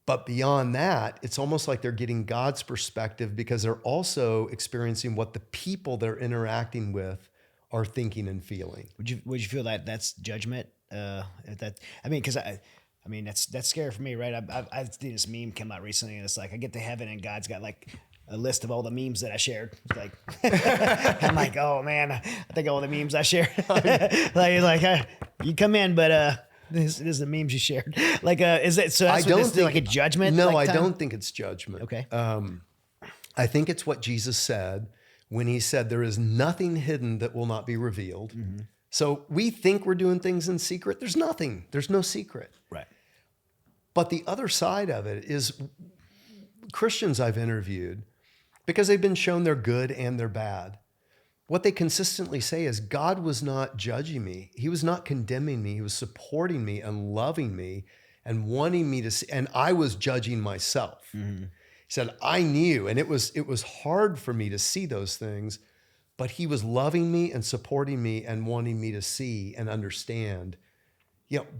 S2: But beyond that, it's almost like they're getting God's perspective because they're also experiencing what the people they're interacting with are thinking and feeling.
S1: Would you feel that that's judgment? Because that's scary for me, right? I've seen this meme come out recently, and it's like I get to heaven and God's got like a list of all the memes that I shared. It's like I'm like, oh man, I think of all the memes I shared. like you come in, but this is the memes you shared. Like, is it so? That's like a judgment?
S2: No,
S1: like,
S2: I don't think it's judgment.
S1: Okay.
S2: I think it's what Jesus said when he said, there is nothing hidden that will not be revealed. Mm-hmm. So we think we're doing things in secret. There's nothing. There's no secret.
S1: Right.
S2: But the other side of it is Christians I've interviewed, because they've been shown they're good and they're bad. what they consistently say is God was not judging me. He was not condemning me. He was supporting me and loving me and wanting me to see, and I was judging myself.
S1: Mm-hmm.
S2: He said, I knew, and it was hard for me to see those things, but he was loving me and supporting me and wanting me to see and understand,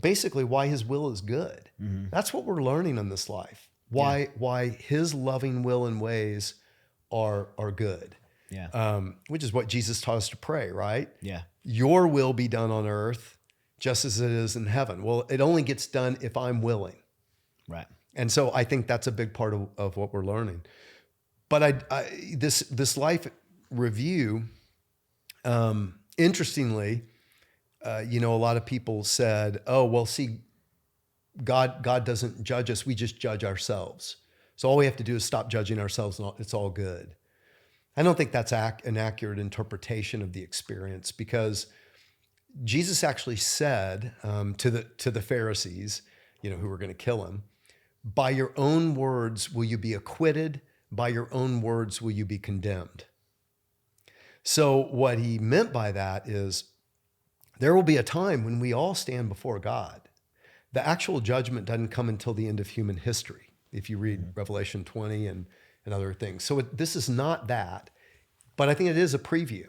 S2: basically why his will is good.
S1: Mm-hmm.
S2: That's what we're learning in this life. Why his loving will and ways are good.
S1: Yeah.
S2: Which is what Jesus taught us to pray, right?
S1: Yeah.
S2: Your will be done on earth just as it is in heaven. Well, it only gets done if I'm willing.
S1: Right.
S2: And so I think that's a big part of what we're learning. But this life review, interestingly, a lot of people said, oh, well, see, God doesn't judge us. We just judge ourselves. So all we have to do is stop judging ourselves and it's all good. I don't think that's an accurate interpretation of the experience, because Jesus actually said to the Pharisees, who were going to kill him, by your own words will you be acquitted, by your own words will you be condemned. So what he meant by that is there will be a time when we all stand before God. The actual judgment doesn't come until the end of human history, if you read Revelation 20 and other things. So this is not that, but I think it is a preview.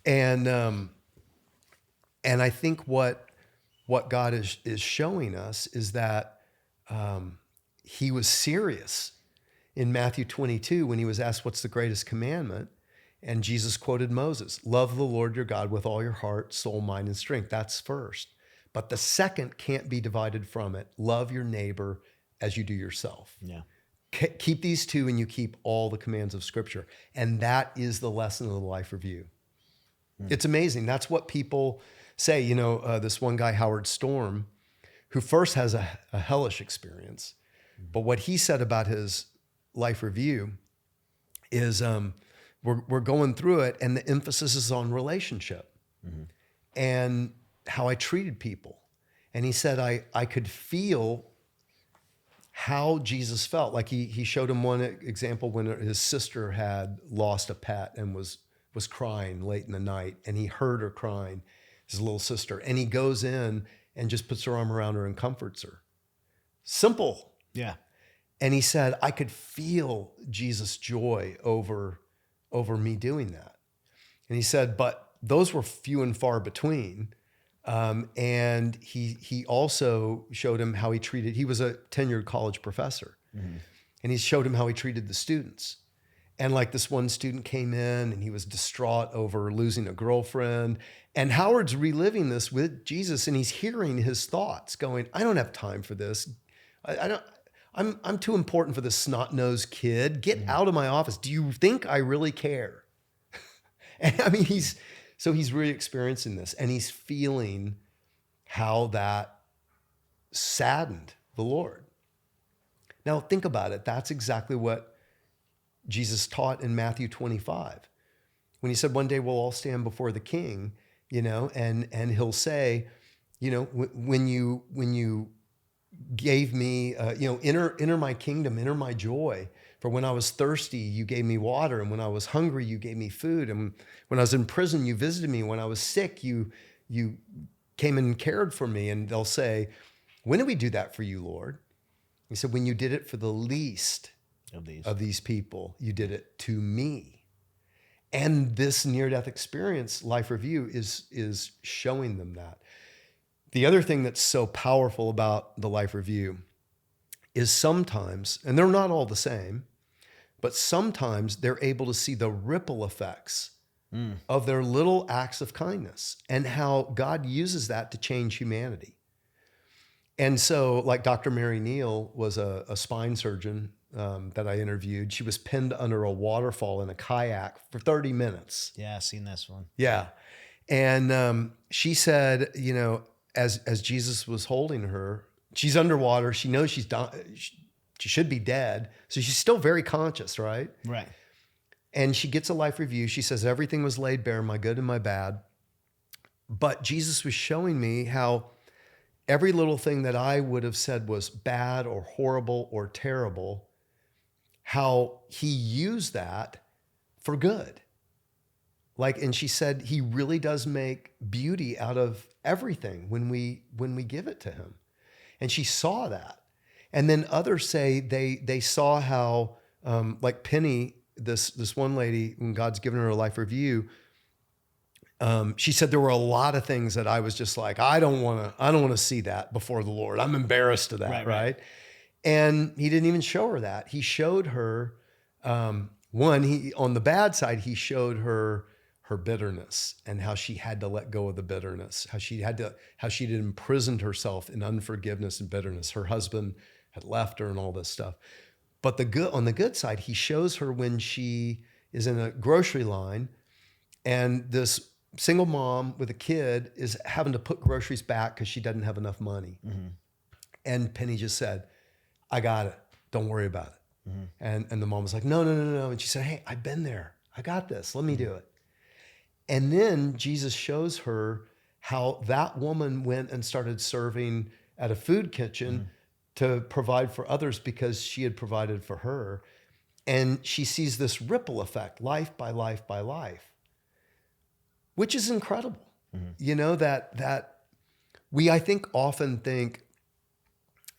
S2: And I think what God is showing us is that he was serious in Matthew 22 when he was asked, what's the greatest commandment? And Jesus quoted Moses, love the Lord your God with all your heart, soul, mind, and strength. That's first. But the second can't be divided from it. Love your neighbor as you do yourself.
S1: Yeah.
S2: Keep these two and you keep all the commands of Scripture. And that is the lesson of the life review. It's amazing. That's what people say. This one guy, Howard Storm, who first has a hellish experience, but what he said about his life review is we're going through it and the emphasis is on relationship and how I treated people. And he said, I could feel how Jesus felt. Like he showed him one example when his sister had lost a pet and was crying late in the night, and he heard her crying, his little sister, and he goes in and just puts her arm around her and comforts her. Simple.
S1: Yeah.
S2: And he said, I could feel Jesus' joy over me doing that. And he said, but those were few and far between. And he also showed him how he was a tenured college professor. And he showed him how he treated the students. And like this one student came in and he was distraught over losing a girlfriend. And Howard's reliving this with Jesus, and he's hearing his thoughts going, I don't have time for this. I'm too important for this snot-nosed kid. Get out of my office. Do you think I really care? And I mean, he's really experiencing this, and he's feeling how that saddened the Lord. Now think about it. That's exactly what Jesus taught in Matthew 25. When he said, one day we'll all stand before the King, and he'll say, when you gave me, enter my kingdom, enter my joy. For when I was thirsty, you gave me water. And when I was hungry, you gave me food. And when I was in prison, you visited me. When I was sick, you came and cared for me. And they'll say, when did we do that for you, Lord? He said, when you did it for the least of these people, you did it to me. And this near-death experience, life review, is showing them that. The other thing that's so powerful about the life review is sometimes, and they're not all the same, but sometimes they're able to see the ripple effects of their little acts of kindness and how God uses that to change humanity. And so, like Dr. Mary Neal was a spine surgeon that I interviewed. She was pinned under a waterfall in a kayak for 30 minutes.
S1: Yeah, I've seen this one.
S2: Yeah. And she said, as Jesus was holding her, she's underwater. She knows she should be dead. So she's still very conscious, right?
S1: Right.
S2: And she gets a life review. She says, everything was laid bare, my good and my bad. But Jesus was showing me how every little thing that I would have said was bad or horrible or terrible, how he used that for good. and she said, he really does make beauty out of everything when we give it to him. And she saw that. And then others say they saw how, like Penny, this one lady, when God's given her a life review, she said there were a lot of things that I was just like, I don't want to see that before the Lord. I'm embarrassed of that, right? And he didn't even show her that. He showed her, on the bad side, he showed her bitterness and how she had to let go of the bitterness, how she'd imprisoned herself in unforgiveness and bitterness. Her husband had left her and all this stuff. But on the good side, he shows her when she is in a grocery line and this single mom with a kid is having to put groceries back because she doesn't have enough money. Mm-hmm. And Penny just said, I got it. Don't worry about it. Mm-hmm. And the mom was like, no. And she said, hey, I've been there. I got this. Let me do it. And then Jesus shows her how that woman went and started serving at a food kitchen to provide for others because she had provided for her. And she sees this ripple effect, life by life by life, which is incredible. Mm-hmm. You know, that we, I think, often think,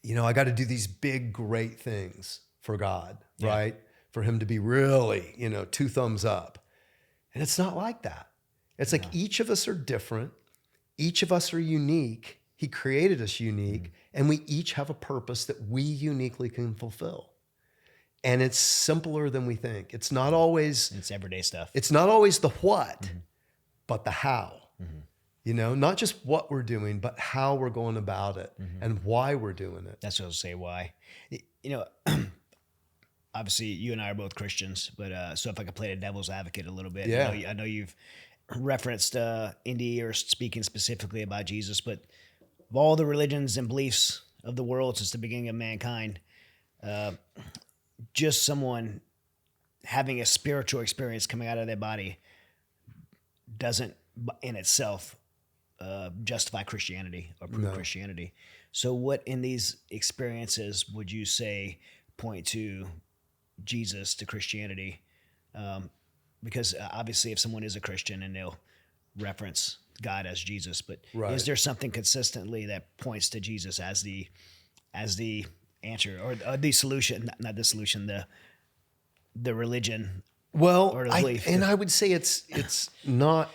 S2: you know, I got to do these big, great things for God, right? For him to be really, you know, 2 thumbs up. And it's not like that. It's like each of us are different. Each of us are unique. He created us unique, and we each have a purpose that we uniquely can fulfill. And it's simpler than we think. It's not always...
S1: It's everyday stuff.
S2: It's not always the what, but the how. Mm-hmm. You know, not just what we're doing, but how we're going about it and why we're doing it.
S1: That's what I'll say, why. You know, obviously you and I are both Christians, but so if I could play the devil's advocate a little bit.
S2: Yeah.
S1: I know you've referenced NDE or speaking specifically about Jesus, but of all the religions and beliefs of the world since the beginning of mankind, just someone having a spiritual experience coming out of their body doesn't in itself justify Christianity or prove Christianity. So what in these experiences would you say point to Jesus, to Christianity? Because obviously if someone is a Christian and they'll reference God as Jesus, but is there something consistently that points to Jesus as the answer or the solution, not the solution, the religion?
S2: Well,
S1: or the belief?
S2: I would say it's not,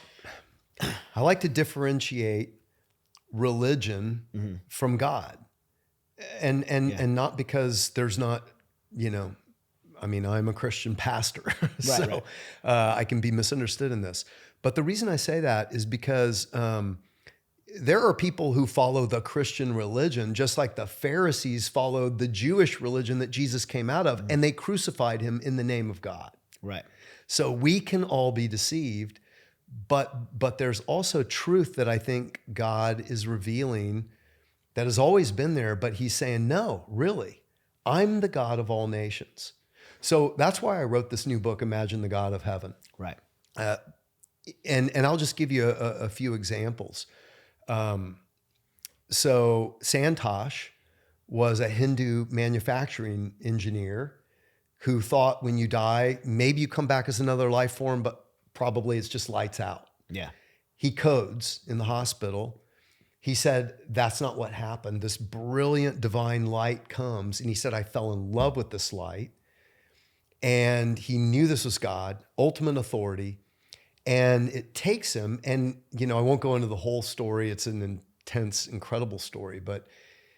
S2: I like to differentiate religion from God and not because there's not, you know, I mean, I'm a Christian pastor, so I can be misunderstood in this. But the reason I say that is because there are people who follow the Christian religion, just like the Pharisees followed the Jewish religion that Jesus came out of, and they crucified him in the name of God.
S1: Right.
S2: So we can all be deceived, but there's also truth that I think God is revealing that has always been there, but he's saying, no, really, I'm the God of all nations. So that's why I wrote this new book, Imagine the God of Heaven.
S1: Right.
S2: And I'll just give you a few examples. So Santosh was a Hindu manufacturing engineer who thought when you die, maybe you come back as another life form, but probably it's just lights out.
S1: Yeah.
S2: He codes in the hospital. He said, that's not what happened. This brilliant divine light comes. And he said, I fell in love with this light. And he knew this was God, ultimate authority. And it takes him, and, you know, I won't go into the whole story. It's an intense, incredible story, but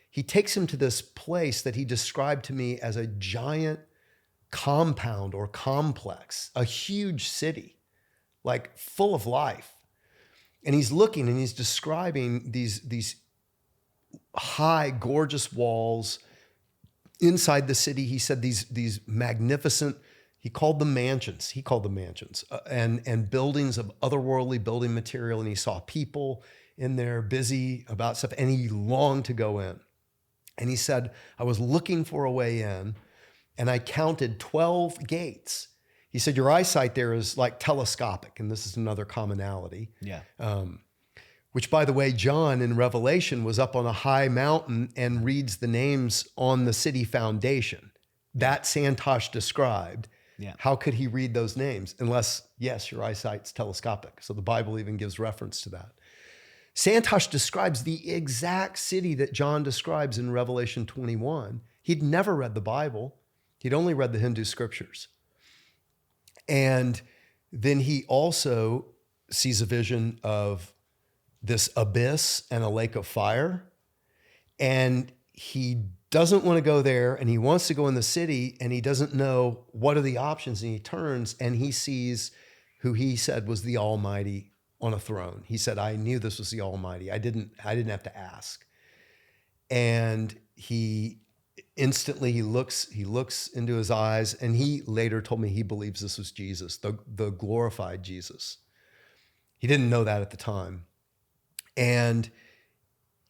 S2: he takes him to this place that he described to me as a giant compound or complex, a huge city, like full of life. And he's looking and he's describing these high, gorgeous walls inside the city. He said these magnificent, he called them mansions, and buildings of otherworldly building material. And he saw people in there busy about stuff, and he longed to go in. And he said, I was looking for a way in, and I counted 12 gates. He said, your eyesight there is like telescopic, and this is another commonality.
S1: Yeah.
S2: Which, by the way, John in Revelation was up on a high mountain and reads the names on the city foundation that Santosh described.
S1: Yeah.
S2: How could he read those names? Unless, yes, your eyesight's telescopic. So the Bible even gives reference to that. Santosh describes the exact city that John describes in Revelation 21. He'd never read the Bible. He'd only read the Hindu scriptures. And then he also sees a vision of this abyss and a lake of fire. And he doesn't want to go there, and he wants to go in the city, and he doesn't know what are the options. And he turns and he sees who he said was the Almighty on a throne. He said, I knew this was the Almighty. I didn't have to ask. And he instantly he looks into his eyes, and he later told me he believes this was Jesus, the glorified Jesus. He didn't know that at the time. And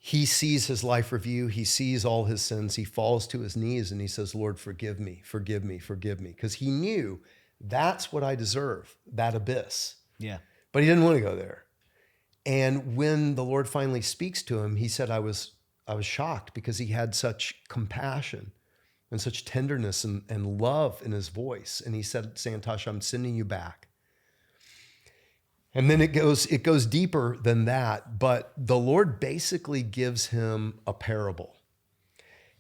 S2: he sees his life review. He sees all his sins. He falls to his knees and he says, Lord, forgive me, forgive me, forgive me. Because he knew that's what I deserve, that abyss.
S1: Yeah.
S2: But he didn't want to go there. And when the Lord finally speaks to him, he said, I was shocked because he had such compassion and such tenderness and love in his voice. And he said, Santosh, I'm sending you back. And then it goes deeper than that, but the Lord basically gives him a parable.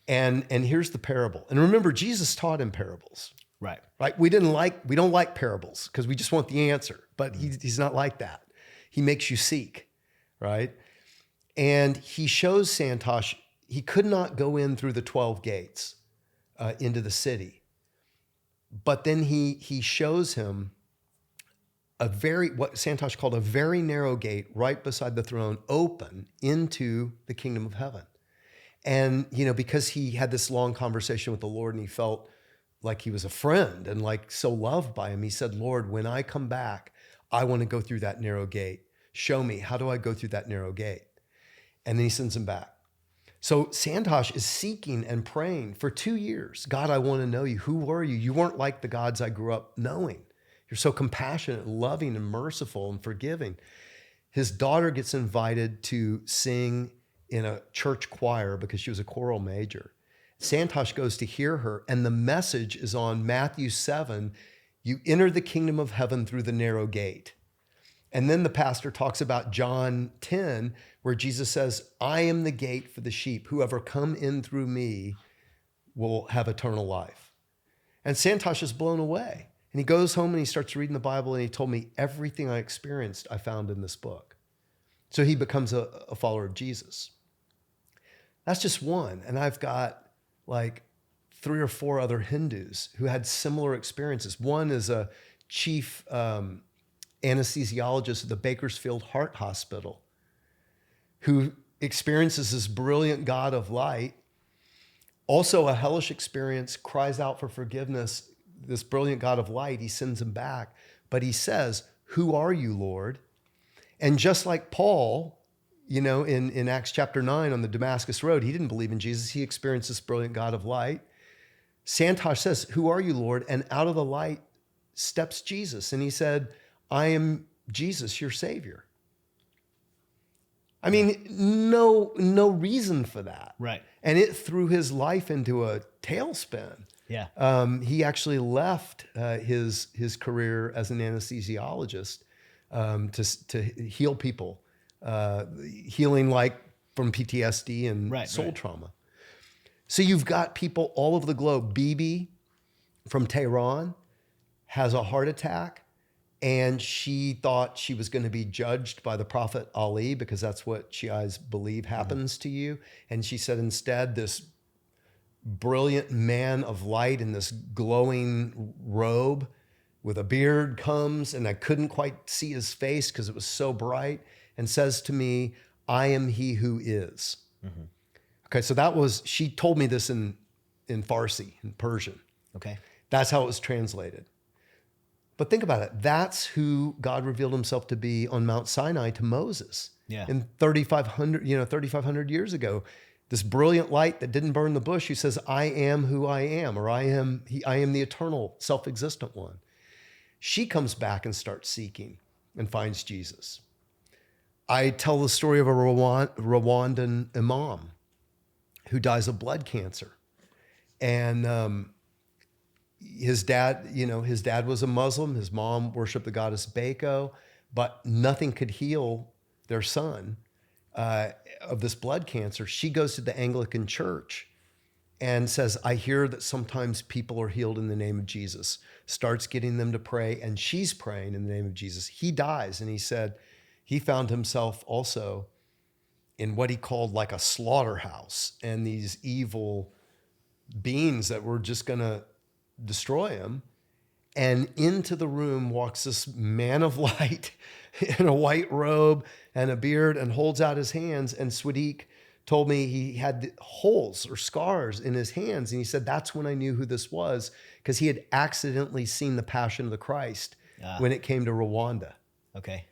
S2: And here's the parable. And remember, Jesus taught in parables.
S1: Right.
S2: Right? We don't like parables because we just want the answer, but he's not like that. He makes you seek, right? And he shows Santosh, he could not go in through the 12 gates into the city. But then he shows him what Santosh called a very narrow gate right beside the throne, open into the kingdom of heaven. And, because he had this long conversation with the Lord and he felt like he was a friend and like so loved by him, he said, Lord, when I come back, I want to go through that narrow gate. Show me, how do I go through that narrow gate? And then he sends him back. So Santosh is seeking and praying for 2 years. God, I want to know you. Who were you? You weren't like the gods I grew up knowing. You're so compassionate, loving, and merciful and forgiving. His daughter gets invited to sing in a church choir because she was a choral major. Santosh goes to hear her, and the message is on Matthew 7. You enter the kingdom of heaven through the narrow gate. And then the pastor talks about John 10, where Jesus says, I am the gate for the sheep. Whoever come in through me will have eternal life. And Santosh is blown away. And he goes home and he starts reading the Bible, and he told me everything I experienced, I found in this book. So he becomes a follower of Jesus. That's just one. And I've got like 3 or 4 other Hindus who had similar experiences. One is a chief anesthesiologist at the Bakersfield Heart Hospital who experiences this brilliant God of light. Also a hellish experience, cries out for forgiveness. This brilliant God of light, he sends him back. But he says, who are you, Lord? And just like Paul, in Acts chapter 9 on the Damascus Road, he didn't believe in Jesus. He experienced this brilliant God of light. Santosh says, who are you, Lord? And out of the light steps Jesus. And he said, I am Jesus, your Savior. I mean, no reason for that.
S1: Right.
S2: And it threw his life into a tailspin.
S1: Yeah.
S2: He actually left his career as an anesthesiologist to heal people, healing like from PTSD and soul trauma. So you've got people all over the globe. Bibi from Tehran has a heart attack, and she thought she was going to be judged by the Prophet Ali because that's what Shiites believe happens to you. And she said instead, this brilliant man of light in this glowing robe with a beard comes, and I couldn't quite see his face because it was so bright, and says to me, I am he who is. Mm-hmm. Okay, so she told me this in Farsi, in Persian.
S1: Okay.
S2: That's how it was translated. But think about it. That's who God revealed himself to be on Mount Sinai to Moses.
S1: Yeah.
S2: In 3,500 years ago. This brilliant light that didn't burn the bush, who says, I am who I am, or I am the eternal, self-existent one. She comes back and starts seeking and finds Jesus. I tell the story of a Rwandan imam who dies of blood cancer. And, his dad was a Muslim. His mom worshiped the goddess Bako, but nothing could heal their son of this blood cancer. She goes to the Anglican church and says, I hear that sometimes people are healed in the name of Jesus. Starts getting them to pray, and she's praying in the name of Jesus. He dies, and he said he found himself also in what he called like a slaughterhouse, and these evil beings that were just going to destroy him. And into the room walks this man of light in a white robe and a beard, and holds out his hands. And Swadik told me he had holes or scars in his hands. And he said, that's when I knew who this was, because he had accidentally seen the Passion of the Christ when it came to Rwanda.
S1: Okay.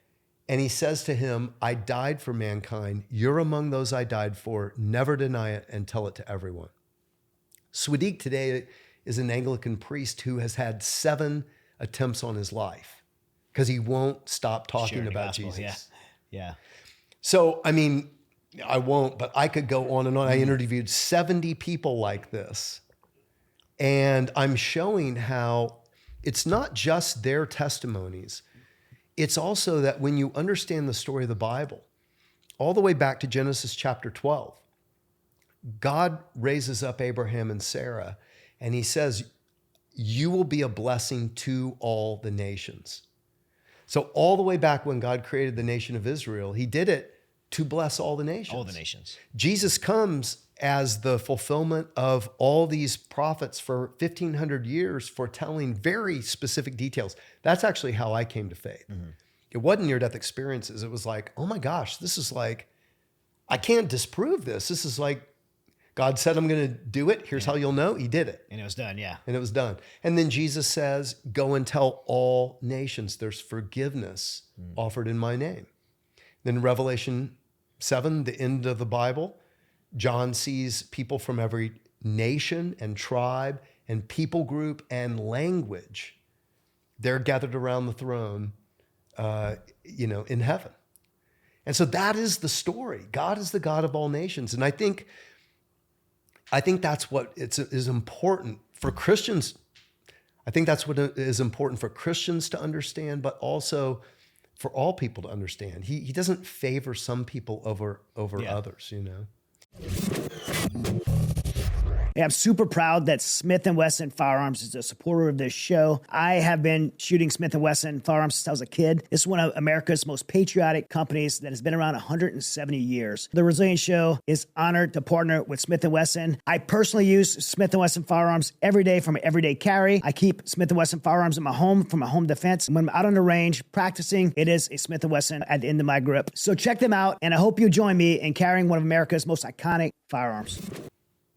S2: And he says to him, I died for mankind. You're among those I died for. Never deny it and tell it to everyone. Swadik today is an Anglican priest who has had 7 attempts on his life because he won't stop talking about
S1: gospel,
S2: Jesus.
S1: Yeah.
S2: So, I mean, I won't, but I could go on and on. I interviewed 70 people like this. And I'm showing how it's not just their testimonies. It's also that when you understand the story of the Bible, all the way back to Genesis chapter 12, God raises up Abraham and Sarah, and he says, you will be a blessing to all the nations. So all the way back when God created the nation of Israel, he did it to bless all the nations.
S1: All the nations.
S2: Jesus comes as the fulfillment of all these prophets for 1,500 years, foretelling very specific details. That's actually how I came to faith. Mm-hmm. It wasn't near-death experiences. It was like, oh my gosh, this is like, I can't disprove this. This is like, God said, I'm going to do it. Here's how you'll know. He did it.
S1: And it was done, yeah.
S2: And it was done. And then Jesus says, go and tell all nations there's forgiveness offered in my name. Then Revelation 7, the end of the Bible, John sees people from every nation and tribe and people group and language. They're gathered around the throne, in heaven. And so that is the story. God is the God of all nations. And I think that's what is important for Christians. I think that's what is important for Christians to understand, but also for all people to understand. He doesn't favor some people over others,
S1: Yeah, I'm super proud that Smith & Wesson Firearms is a supporter of this show. I have been shooting Smith & Wesson Firearms since I was a kid. This is one of America's most patriotic companies that has been around 170 years. The Resilient Show is honored to partner with Smith & Wesson. I personally use Smith & Wesson Firearms every day for my everyday carry. I keep Smith & Wesson Firearms in my home for my home defense. When I'm out on the range practicing, it is a Smith & Wesson at the end of my grip. So check them out, and I hope you join me in carrying one of America's most iconic firearms.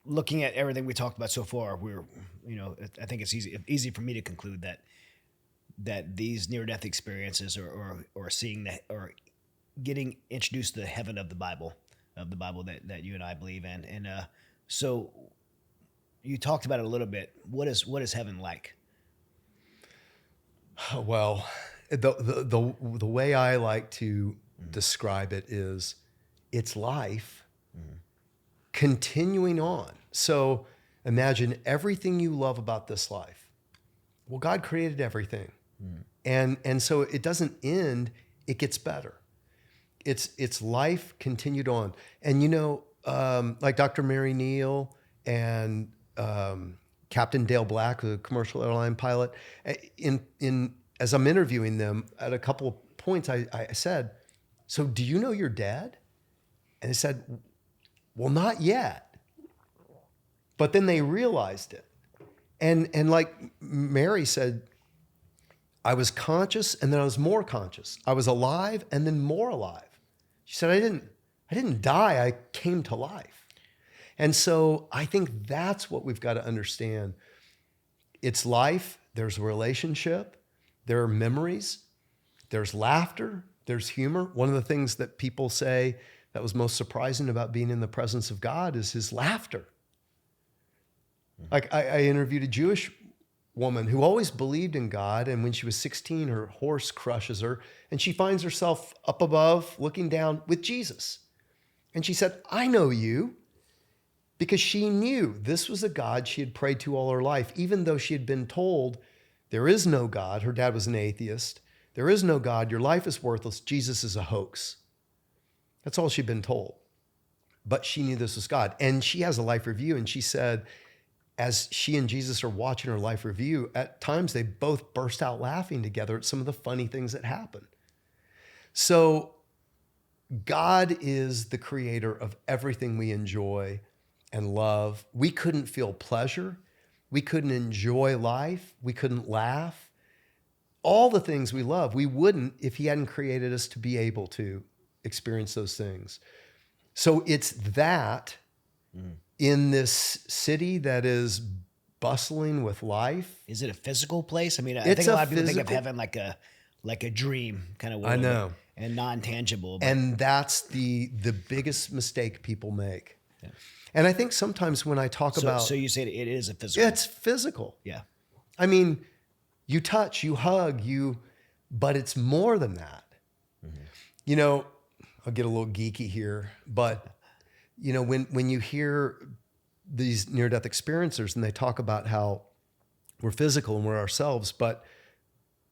S1: Looking at everything we talked about so far, I think it's easy for me to conclude that these near-death experiences or seeing that or getting introduced to the heaven of the Bible that you and I believe in. And so you talked about it a little bit. What is heaven like?
S2: Well, the way I like to describe it is it's life continuing on. So imagine everything you love about this life. Well, God created everything. And so it doesn't end, it gets better. It's life continued on. And like Dr. Mary Neal and Captain Dale Black, the commercial airline pilot, as I'm interviewing them, at a couple of points I said, so do you know you're dead? And they said, well, not yet. But then they realized it. And like Mary said, I was conscious and then I was more conscious. I was alive and then more alive. She said, I didn't die, I came to life. And so I think that's what we've got to understand. It's life, there's a relationship, there are memories, there's laughter, there's humor. One of the things that people say that was most surprising about being in the presence of God is his laughter. Like I interviewed a Jewish woman who always believed in God, and when she was 16, her horse crushes her, and she finds herself up above looking down with Jesus. And she said, I know you because she knew this was a God she had prayed to all her life, even though she had been told there is no God. Her dad was an atheist. There is no God. Your life is worthless. Jesus is a hoax. That's all she'd been told. But she knew this was God. And she has a life review. And she said, as she and Jesus are watching her life review, at times they both burst out laughing together at some of the funny things that happen. So God is the creator of everything we enjoy and love. We couldn't feel pleasure. We couldn't enjoy life. We couldn't laugh. All the things we love, we wouldn't if he hadn't created us to be able to experience those things. So it's that in this city that is bustling with life.
S1: Is it a physical place? I mean, I think a lot of people think of heaven like a dream kind of world.
S2: I know.
S1: And non-tangible. But.
S2: And that's the biggest mistake people make. Yeah. And I think sometimes when I talk about...
S1: So you say it is a physical.
S2: It's physical.
S1: Yeah.
S2: I mean, you touch, you hug, but it's more than that. Mm-hmm. You know, I'll get a little geeky here, but you know, when you hear these near-death experiencers and they talk about how we're physical and we're ourselves, but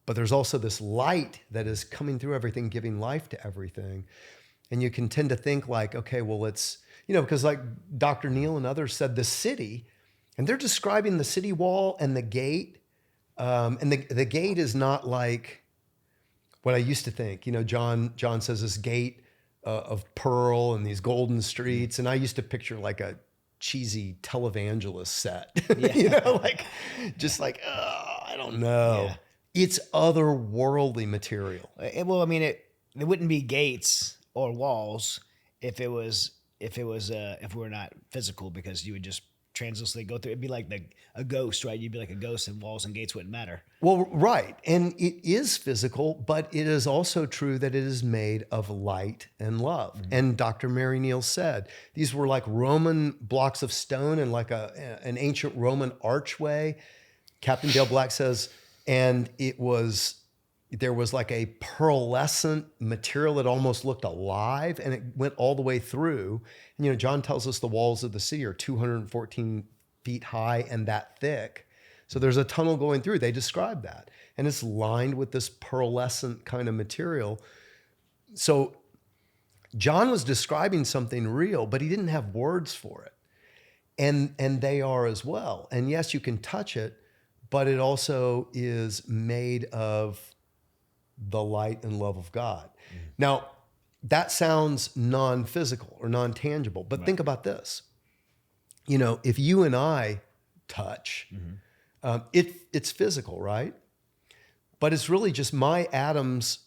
S2: there's also this light that is coming through everything, giving life to everything. And you can tend to think like, okay, well, it's, you know, because like Dr. Neal and others said the city, and they're describing the city wall and the gate. And the gate is not like what I used to think. You know, John says this gate of pearl and these golden streets. And I used to picture like a cheesy televangelist set, yeah. You know, like, just like, I don't know. Yeah. It's otherworldly material.
S1: Well, I mean, it wouldn't be gates or walls if we're not physical, because you would just transiently go through. It'd be like a ghost, right? You'd be like a ghost, and walls and gates wouldn't matter.
S2: Well, right. And it is physical, but it is also true that it is made of light and love. Mm-hmm. And Dr. Mary Neal said these were like Roman blocks of stone and like an ancient Roman archway. Captain Dale Black says, and there was like a pearlescent material that almost looked alive, and it went all the way through. And, you know, John tells us the walls of the city are 214 feet high and that thick. So there's a tunnel going through. They describe that. And it's lined with this pearlescent kind of material. So John was describing something real, but he didn't have words for it. And they are as well. And yes, you can touch it, but it also is made of the light and love of God. Mm-hmm. Now, that sounds non-physical or non-tangible, but right. Think about this. You know, if you and I touch, mm-hmm. It's physical, right? But it's really just my atoms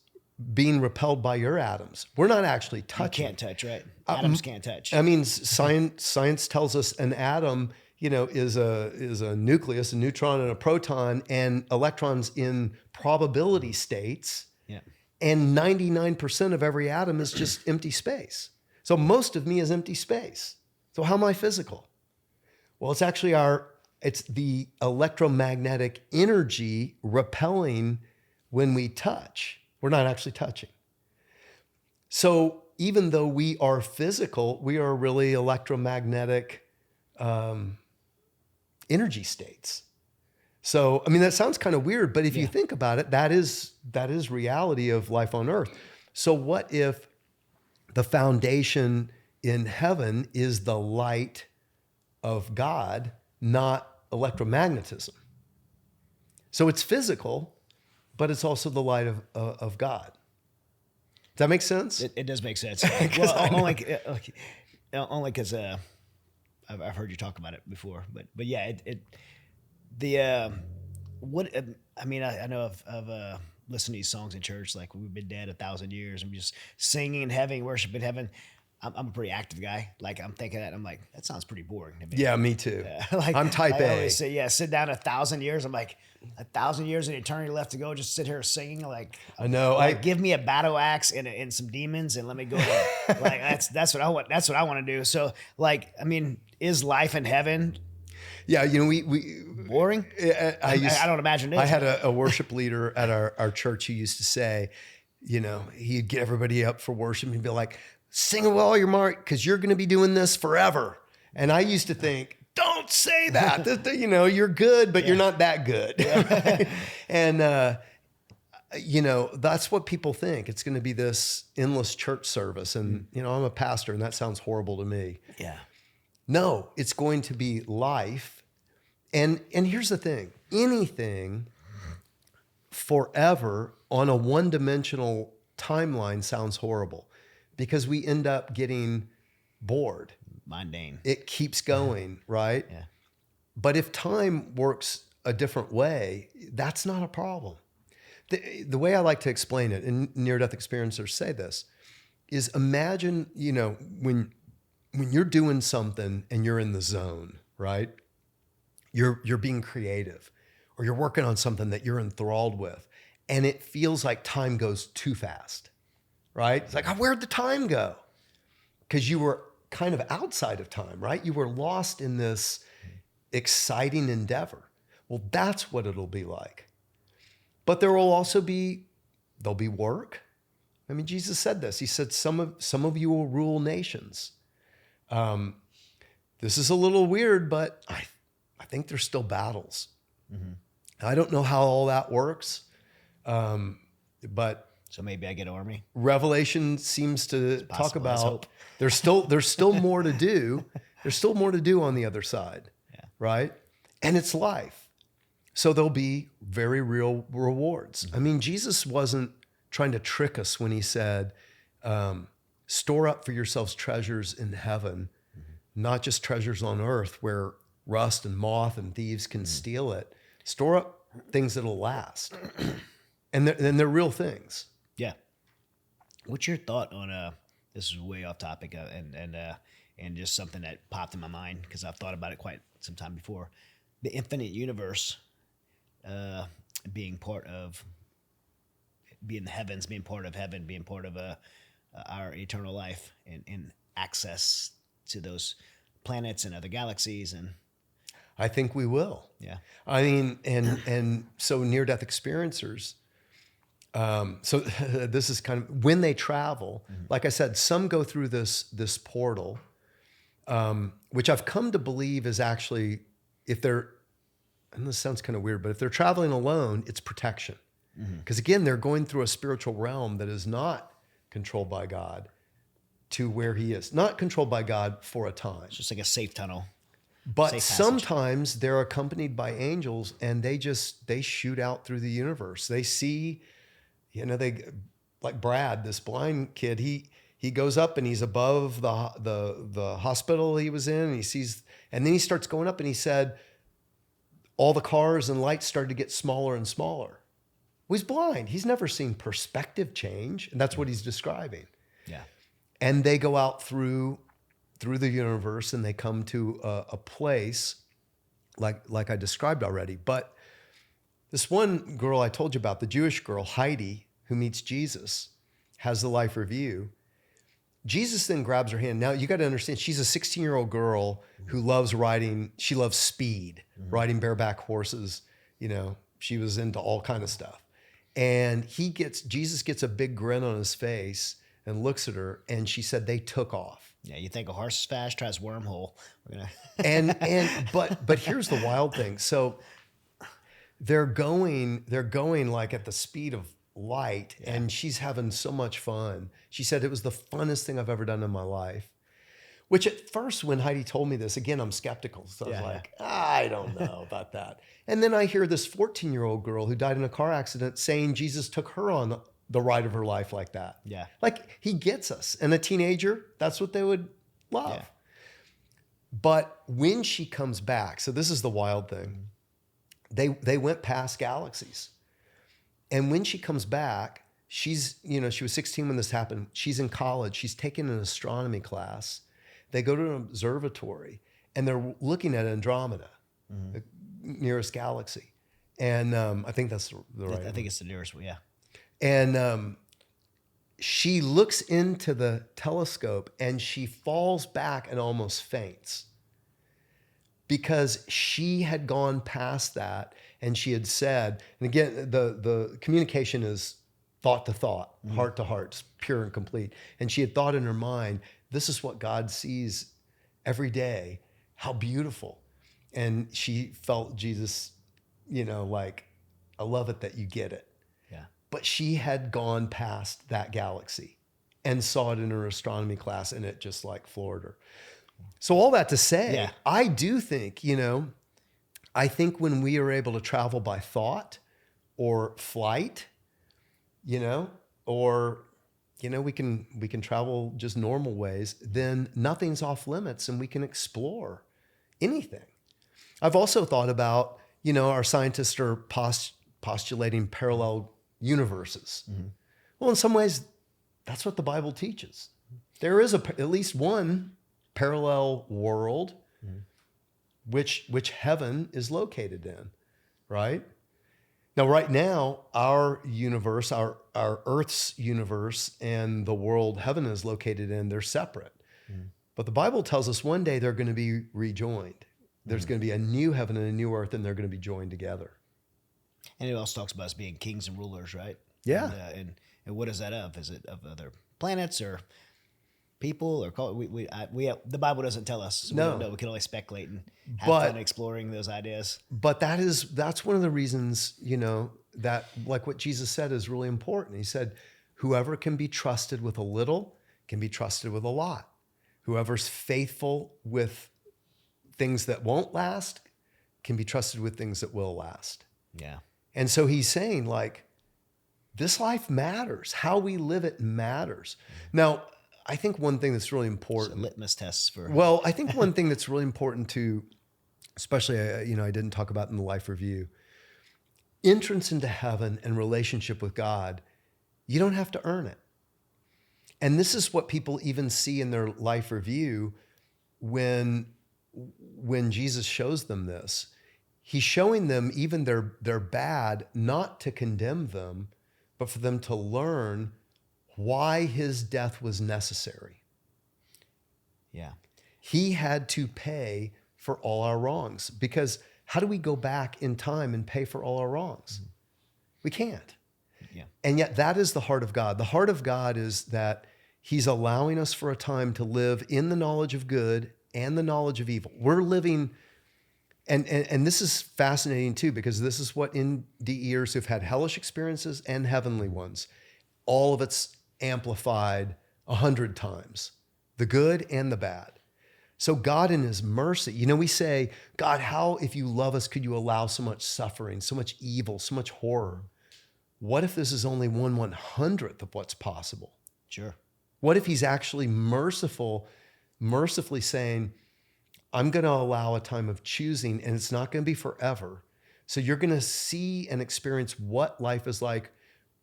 S2: being repelled by your atoms. We're not actually touching.
S1: You can't touch, right? Atoms can't touch.
S2: I mean, science tells us an atom, you know, is a nucleus, a neutron, and a proton, and electrons in probability states. Yeah. And 99% of every atom is just empty space. So most of me is empty space. So how am I physical? Well, it's actually it's the electromagnetic energy repelling when we touch. We're not actually touching. So even though we are physical, we are really electromagnetic energy states. So, I mean, that sounds kind of weird, but if you think about it, that is reality of life on earth. So what if the foundation in heaven is the light of God, not electromagnetism? So it's physical, but it's also the light of God. Does that make sense?
S1: It does make sense. Well, only because I've heard you talk about it before, but yeah, I know of listening to these songs in church, like we've been dead 1,000 years. I'm just singing in heaven, worship in heaven. I'm a pretty active guy. Like I'm thinking that, I'm like, that sounds pretty boring to me.
S2: Yeah, me too.
S1: Like
S2: I'm type A.
S1: I always say, sit down 1,000 years. I'm like, 1,000 years in eternity left to go. Just sit here singing. Like
S2: I know.
S1: Like give me a battle axe and some demons and let me go. Like that's what I want. That's what I want to do. So like, I mean, is life in heaven?
S2: Yeah, you know, we
S1: boring. I don't imagine it.
S2: I had a worship leader at our church who used to say, you know, he'd get everybody up for worship and be like, sing with all your might because you're going to be doing this forever. And I used to think, don't say that. You know, you're good, but you're not that good. Right? And, you know, that's what people think. It's going to be this endless church service. And, you know, I'm a pastor and that sounds horrible to me.
S1: Yeah.
S2: No, it's going to be life. And here's the thing, anything forever on a one-dimensional timeline sounds horrible because we end up getting bored.
S1: Mundane.
S2: It keeps going, right?
S1: Yeah.
S2: But if time works a different way, that's not a problem. The way I like to explain it, and near-death experiencers say this, is imagine, you know, when you're doing something and you're in the zone, right? You're being creative, or you're working on something that you're enthralled with, and it feels like time goes too fast, right? It's like, oh, where'd the time go? Because you were kind of outside of time, right? You were lost in this exciting endeavor. Well, that's what it'll be like. But there will also there'll be work. I mean, Jesus said this. He said, some of you will rule nations. This is a little weird, but I think there's still battles. Mm-hmm. I don't know how all that works, but
S1: So maybe I get an army.
S2: Revelation seems to
S1: possible,
S2: talk
S1: let's
S2: about
S1: hope.
S2: there's still more to do. There's still more to do on the other side, right? And it's life. So there'll be very real rewards. I mean, Jesus wasn't trying to trick us when he said, store up for yourselves treasures in heaven, not just treasures on earth where rust and moth and thieves can steal it. Store up things that'll last. And they're real things.
S1: Yeah. What's your thought on this is way off topic and just something that popped in my mind because I've thought about it quite some time before. The infinite universe being part of being the heavens, being part of heaven, being part of our eternal life and access to those planets and other galaxies. And
S2: I think we will.
S1: yeah,
S2: I mean, and so near-death experiencers, so this is kind of when they travel, like I said, some go through this portal, which I've come to believe is actually, if they're, and this sounds kind of weird, but if they're traveling alone, it's protection. Because again, they're going through a spiritual realm that is not controlled by God to where he is, not controlled by God for a time.
S1: it's just like a safe tunnel.
S2: But
S1: Safe passage.
S2: sometimes they're accompanied by angels and they shoot out through the universe. They see, you know, like Brad, this blind kid, he goes up and he's above the hospital he was in and he sees, and then he starts going up and he said, all the cars and lights started to get smaller and smaller. Well, he's blind. He's never seen perspective change. And that's what he's describing.
S1: Yeah.
S2: And they go out through the universe and they come to a place like I described already. But this one girl I told you about, the Jewish girl, Heidi, who meets Jesus, has the life review. Jesus then grabs her hand. Now you got to understand, she's a 16-year-old girl who loves riding. She loves speed, riding bareback horses. You know, she was into all kind of stuff. And Jesus gets a big grin on his face and looks at her. And she said, they took off.
S1: Yeah. You think a horse is fast, tries wormhole. We're gonna
S2: But here's the wild thing. So they're going like at the speed of light, and she's having so much fun. She said it was the funnest thing I've ever done in my life. Which at first, when Heidi told me this, again, I'm skeptical. So I was like, I don't know about that. And then I hear this 14-year-old girl who died in a car accident saying Jesus took her on the ride of her life like that.
S1: Yeah.
S2: Like he gets us. And a teenager, that's what they would love.
S1: Yeah.
S2: But when she comes back, so this is the wild thing. They went past galaxies. And when she comes back, she's, you know, she was 16 when this happened. She's in college. She's taking an astronomy class. They go to an observatory and they're looking at Andromeda, the nearest galaxy. And I think that's the right
S1: I think it's the nearest one. Yeah.
S2: And she looks into the telescope and she falls back and almost faints because she had gone past that and she had said, and again, the communication is thought to thought, heart to heart, it's pure and complete. And she had thought in her mind, this is what God sees every day. How beautiful. And she felt Jesus, like, I love it that you get it.
S1: Yeah.
S2: But she had gone past that galaxy and saw it in her astronomy class, and it just like floored her. So all that to say,
S1: Yeah.
S2: I do think, I think when we are able to travel by thought or flight, or we can travel just normal ways, then nothing's off limits and we can explore anything. I've also thought about, our scientists are postulating parallel universes. Mm-hmm. Well, in some ways, that's what the Bible teaches. There is at least one parallel world, mm-hmm. which heaven is located in, right? Now, right now, our universe, our Earth's universe, and the world heaven is located in, they're separate. Mm-hmm. But the Bible tells us one day they're going to be rejoined. There's going to be a new heaven and a new earth, and they're going to be joined together. And
S1: it also talks about us being kings and rulers, right?
S2: Yeah.
S1: And what is that of? Is it of other planets or people, or the Bible doesn't tell us. So
S2: no,
S1: we can only speculate and have fun exploring those ideas.
S2: But that's one of the reasons, that like what Jesus said is really important. He said, whoever can be trusted with a little can be trusted with a lot. Whoever's faithful with things that won't last can be trusted with things that will last.
S1: Yeah.
S2: And so he's saying, like, this life matters. How we live it matters. Now, I think one thing that's really important.
S1: So litmus tests for.
S2: Well, I think one thing that's really important to, especially, I didn't talk about in the life review, entrance into heaven and relationship with God, you don't have to earn it. And this is what people even see in their life review when Jesus shows them this. He's showing them even their bad, not to condemn them, but for them to learn why his death was necessary.
S1: Yeah.
S2: He had to pay for all our wrongs, because how do we go back in time and pay for all our wrongs? Mm-hmm. We can't.
S1: Yeah.
S2: And yet that is the heart of God. The heart of God is that he's allowing us for a time to live in the knowledge of good and the knowledge of evil. We're living, and this is fascinating too, because this is what NDEs who've had hellish experiences and heavenly ones, all of it's amplified 100 times, the good and the bad. So God in his mercy, we say, God, how, if you love us, could you allow so much suffering, so much evil, so much horror? What if this is only 1/100th of what's possible?
S1: Sure.
S2: What if he's actually mercifully saying, I'm going to allow a time of choosing, and it's not going to be forever. So you're going to see and experience what life is like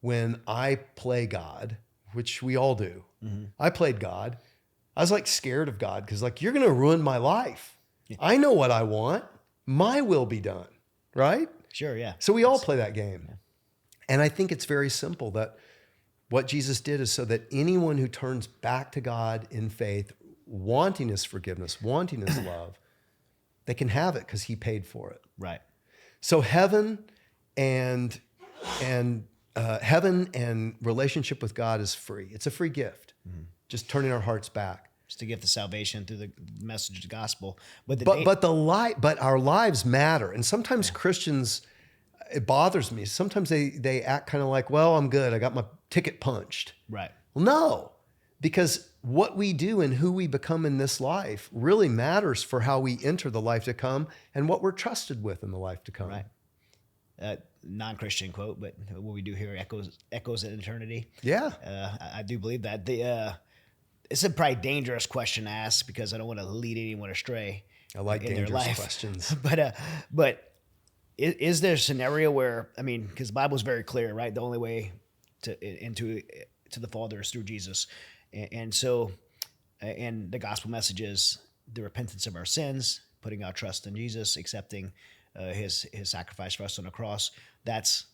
S2: when I play God, which we all do. Mm-hmm. I played God. I was like scared of God because like, you're going to ruin my life. Yeah. I know what I want. My will be done. Right?
S1: Sure. Yeah.
S2: So we all play that game. Yeah. And I think it's very simple that what Jesus did is so that anyone who turns back to God in faith, wanting his forgiveness, wanting his love, they can have it because he paid for it.
S1: Right.
S2: So heaven and relationship with God is free. It's a free gift. Mm-hmm. Just turning our hearts back.
S1: Just to give the salvation through the message of the gospel. But
S2: our lives matter. And sometimes Christians, it bothers me. Sometimes they act kind of like, well, I'm good. I got my ticket punched.
S1: Right.
S2: Well, no, because what we do and who we become in this life really matters for how we enter the life to come and what we're trusted with in the life to come.
S1: Right. Non-Christian quote, but what we do here echoes in eternity.
S2: Yeah.
S1: I do believe that. It's a probably dangerous question to ask because I don't want to lead anyone astray.
S2: I like dangerous questions.
S1: But is there a scenario where, because the Bible is very clear, right? The only way to the Father is through Jesus. And so the gospel message is the repentance of our sins, putting our trust in Jesus, accepting his sacrifice for us on the cross. That's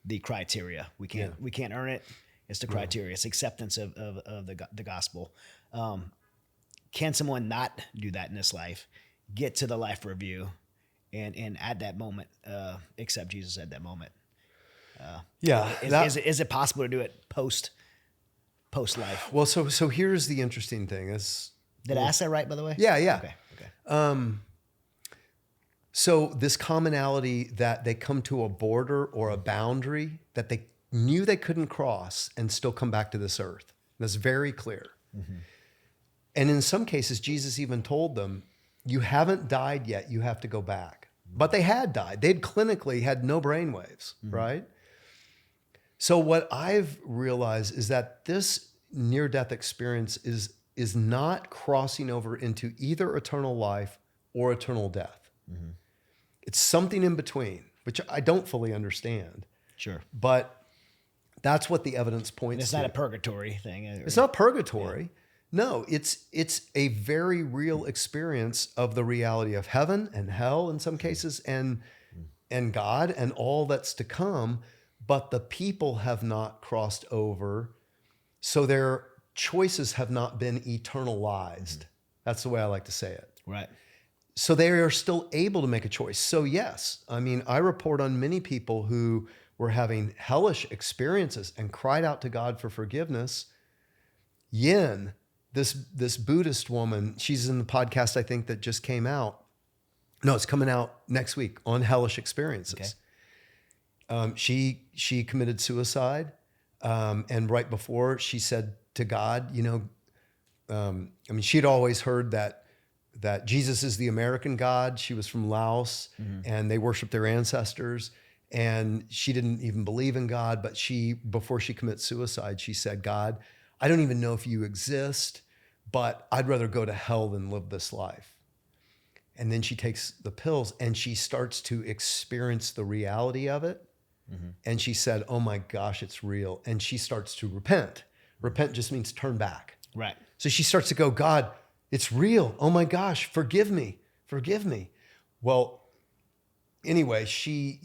S1: the criteria. We can't earn it. It's the criteria. It's acceptance of the gospel. Can someone not do that in this life? Get to the life review, and at that moment, accept Jesus at that moment. Is it possible to do it post life?
S2: Well, so here's the interesting thing is
S1: Did I ask that right, by the way?
S2: Yeah, yeah.
S1: Okay.
S2: So this commonality that they come to a border or a boundary that they knew they couldn't cross and still come back to this earth. That's very clear. And in some cases, Jesus even told them, you haven't died yet, you have to go back. But they had died. They'd clinically had no brainwaves, right? So what I've realized is that this near-death experience is not crossing over into either eternal life or eternal death. It's something in between, which I don't fully understand.
S1: Sure.
S2: But that's what the evidence points
S1: And it's
S2: to.
S1: not a purgatory thing.
S2: It's not purgatory. No, it's a very real experience of the reality of heaven and hell in some cases and God and all that's to come, but the people have not crossed over, so their choices have not been eternalized. That's the way I like to say it.
S1: Right.
S2: So they are still able to make a choice. So yes, I mean, I report on many people who were having hellish experiences and cried out to God for forgiveness. Yin, this Buddhist woman, she's in the podcast, I think, that just came out. No, it's coming out next week on hellish experiences. Okay. She committed suicide. And right before, she said to God, I mean, she'd always heard that Jesus is the American God. She was from Laos and they worshiped their ancestors. And she didn't even believe in God, but before she commits suicide, she said, God, I don't even know if you exist, but I'd rather go to hell than live this life. And then she takes the pills and she starts to experience the reality of it. And she said, oh my gosh, it's real. And she starts to repent. Repent just means turn back.
S1: Right.
S2: So she starts to go, God, it's real. Oh my gosh, forgive me. Forgive me. Well, anyway, she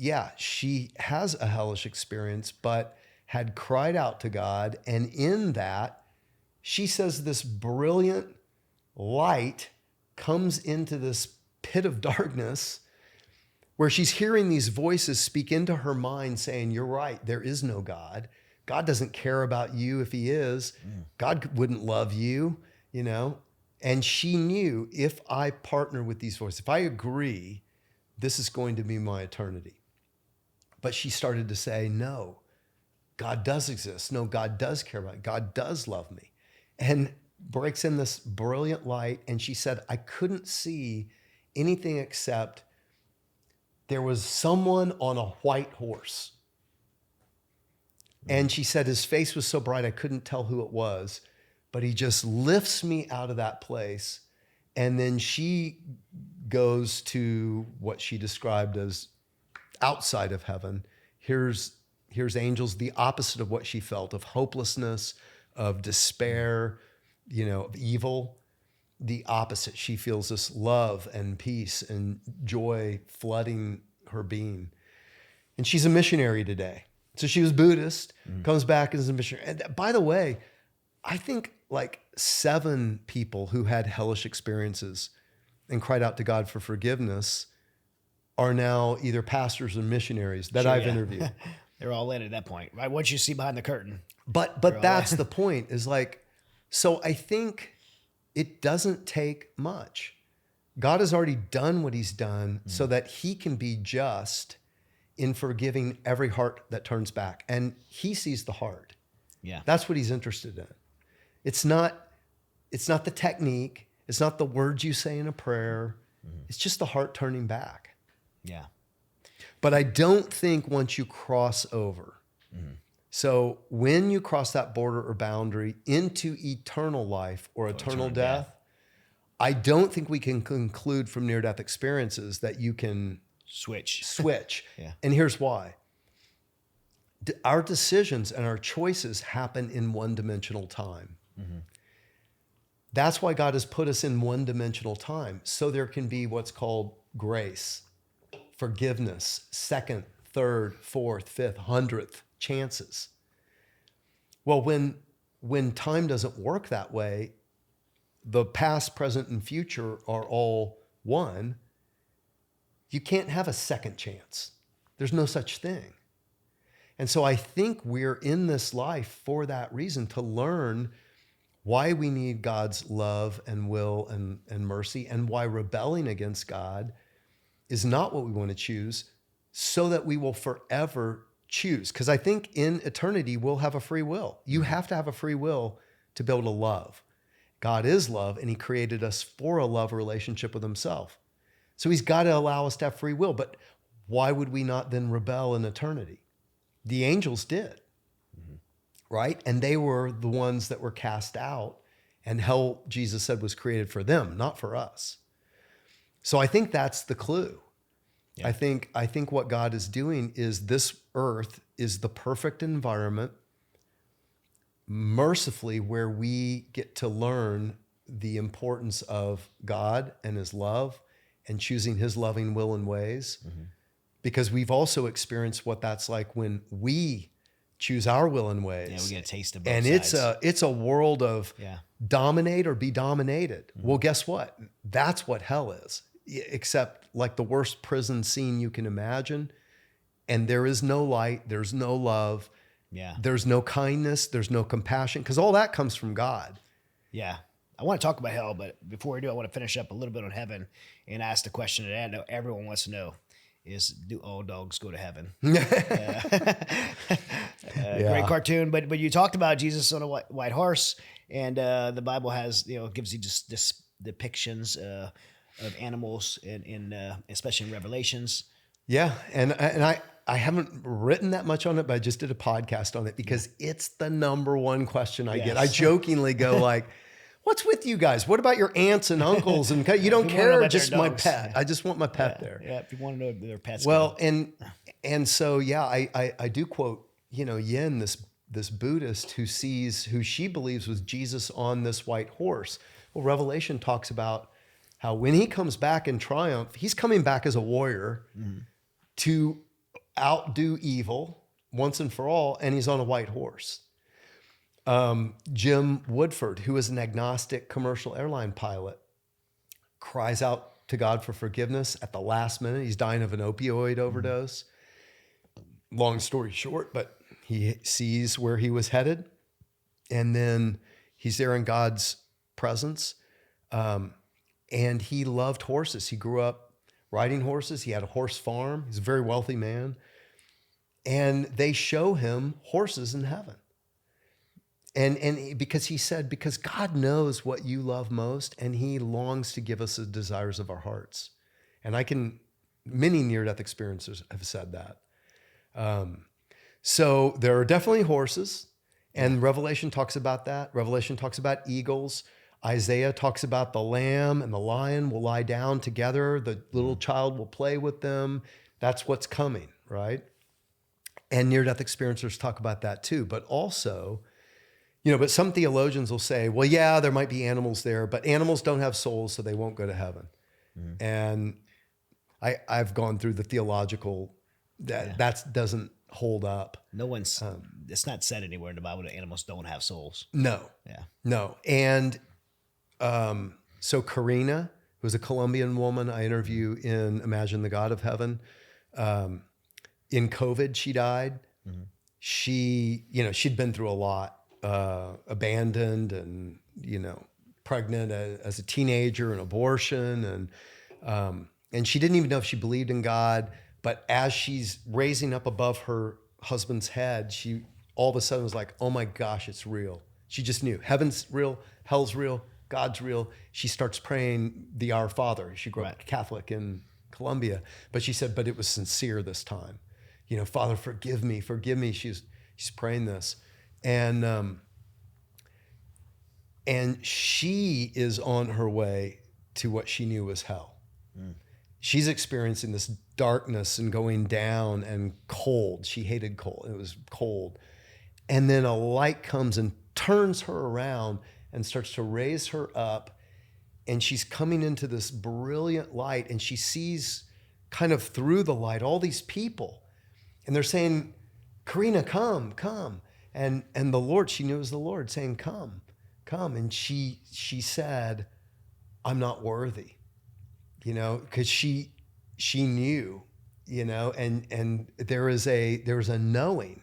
S2: has a hellish experience, but had cried out to God. And in that, she says this brilliant light comes into this pit of darkness where she's hearing these voices speak into her mind saying, you're right, there is no God. God doesn't care about you if he is. God wouldn't love you, And she knew, if I partner with these voices, if I agree, this is going to be my eternity. But she started to say, no, God does exist. No, God does care about me. God does love me. And breaks in this brilliant light. And she said, I couldn't see anything except there was someone on a white horse. And she said, his face was so bright, I couldn't tell who it was, but he just lifts me out of that place. And then she goes to what she described as outside of heaven. Here's angels, the opposite of what she felt, of hopelessness, of despair, of evil. The opposite. She feels this love and peace and joy flooding her being. And she's a missionary today. So she was Buddhist, comes back as a missionary. And by the way, I think like 7 people who had hellish experiences and cried out to God for forgiveness are now either pastors or missionaries that I've interviewed.
S1: They're all in at that point, right? Once you see behind the curtain.
S2: But that's the point, is like, so I think it doesn't take much. God has already done what he's done so that he can be just in forgiving every heart that turns back. And he sees the heart.
S1: Yeah.
S2: That's what he's interested in. It's not the technique. It's not the words you say in a prayer. It's just the heart turning back.
S1: Yeah.
S2: But I don't think once you cross over. So when you cross that border or boundary into eternal life or eternal death, I don't think we can conclude from near-death experiences that you can switch.
S1: Yeah.
S2: And here's why. Our decisions and our choices happen in one-dimensional time. That's why God has put us in one-dimensional time, so there can be what's called grace, forgiveness, second, third, fourth, fifth, 100th chances. Well, when time doesn't work that way, the past, present, and future are all one. You can't have a second chance. There's no such thing. And so I think we're in this life for that reason, to learn why we need God's love and will and mercy, and why rebelling against God is not what we want to choose, so that we will forever choose. Because I think in eternity, we'll have a free will. You have to have a free will to be able to love. God is love, and he created us for a love relationship with himself. So he's got to allow us to have free will. But why would we not then rebel in eternity? The angels did, right? And they were the ones that were cast out, and hell, Jesus said, was created for them, not for us. So I think that's the clue. Yeah. I think what God is doing is this earth is the perfect environment, mercifully, where we get to learn the importance of God and his love and choosing his loving will and ways. Because we've also experienced what that's like when we choose our will and ways.
S1: Yeah, we get a taste of both
S2: sides.
S1: And
S2: it's a world of dominate or be dominated. Well, guess what? That's what hell is, except like the worst prison scene you can imagine. And there is no light, there's no love, there's no kindness, there's no compassion, because all that comes from God.
S1: Yeah. I want to talk about hell, but before we do, I want to finish up a little bit on heaven and ask the question that I know everyone wants to know. Is, do all dogs go to heaven? Great cartoon, but you talked about Jesus on a white horse, and the Bible has, gives you just this depictions of animals in especially in Revelations.
S2: Yeah, and I haven't written that much on it, but I just did a podcast on it because it's the number one question I get. I jokingly go like, what's with you guys? What about your aunts and uncles? And you don't care, just my pet. I just want my pet there.
S1: Yeah, if you want to know their pets.
S2: Well, and so, I do quote, Yin, this Buddhist who she believes was Jesus on this white horse. Well, Revelation talks about how when he comes back in triumph, he's coming back as a warrior to outdo evil once and for all, and he's on a white horse. Jim Woodford, who is an agnostic commercial airline pilot, cries out to God for forgiveness at the last minute. He's dying of an opioid overdose. Long story short, but he sees where he was headed, and then he's there in God's presence. And he loved horses. He grew up riding horses. He had a horse farm. He's a very wealthy man. And they show him horses in heaven. And because he said, because God knows what you love most, and he longs to give us the desires of our hearts. And many near-death experiencers have said that. So there are definitely horses, and Revelation talks about that. Revelation talks about eagles. Isaiah talks about the lamb and the lion will lie down together. The little child will play with them. That's what's coming, right? And near-death experiencers talk about that too. But also, but some theologians will say, well, yeah, there might be animals there, but animals don't have souls, so they won't go to heaven. And I've gone through the theological, that doesn't hold up.
S1: No one's, it's not said anywhere in the Bible that animals don't have souls.
S2: No.
S1: Yeah.
S2: No. And so Karina, who's a Colombian woman I interview in Imagine the God of Heaven, in COVID, she died. She'd been through a lot. Abandoned and, pregnant as a teenager, and abortion. And she didn't even know if she believed in God. But as she's raising up above her husband's head, she all of a sudden was like, oh my gosh, it's real. She just knew heaven's real, hell's real, God's real. She starts praying the Our Father. She grew up Catholic in Colombia, but she said, but it was sincere this time. Father, forgive me. She's praying this. And she is on her way to what she knew was hell. She's experiencing this darkness and going down and cold. She hated cold. It was cold. And then a light comes and turns her around and starts to raise her up. And she's coming into this brilliant light, and she sees kind of through the light all these people. And they're saying, Karina, come. And the Lord, she knew it was the Lord saying, come. And she said, I'm not worthy, because she knew, and there was a knowing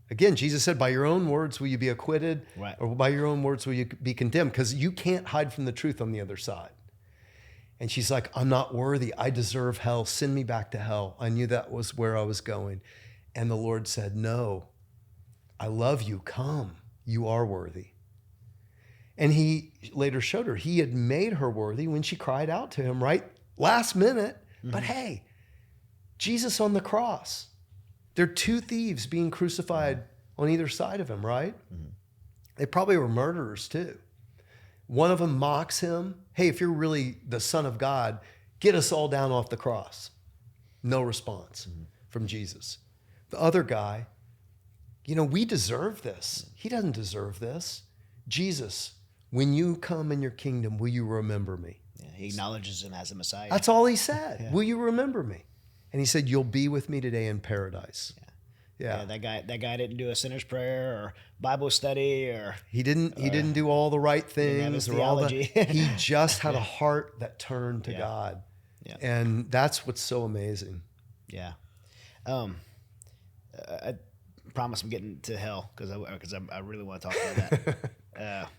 S2: Again, Jesus said, by your own words will you be acquitted,
S1: Right.
S2: or by your own words will you be condemned? Because you can't hide from the truth on the other side. And she's like, I'm not worthy. I deserve hell. Send me back to hell. I knew that was where I was going. And the Lord said, no, I love you. Come. You are worthy. And he later showed her he had made her worthy when she cried out to him, right? Last minute. Mm-hmm. But hey, Jesus on the cross. There are two thieves being crucified on either side of him, right? Mm-hmm. They probably were murderers too. One of them mocks him. Hey, if you're really the Son of God, get us all down off the cross. No response from Jesus. The other guy, we deserve this. He doesn't deserve this. Jesus, when you come in your kingdom, will you remember me?
S1: Yeah, he acknowledges him as a Messiah.
S2: That's all he said. Yeah. Will you remember me? And he said, you'll be with me today in paradise. Yeah.
S1: That guy didn't do a sinner's prayer or Bible study, or
S2: he didn't do all the right things or all
S1: theology.
S2: He just had a heart that turned to God. Yeah. And that's what's so amazing.
S1: Yeah. I promise I'm getting to hell because I really want to talk about that.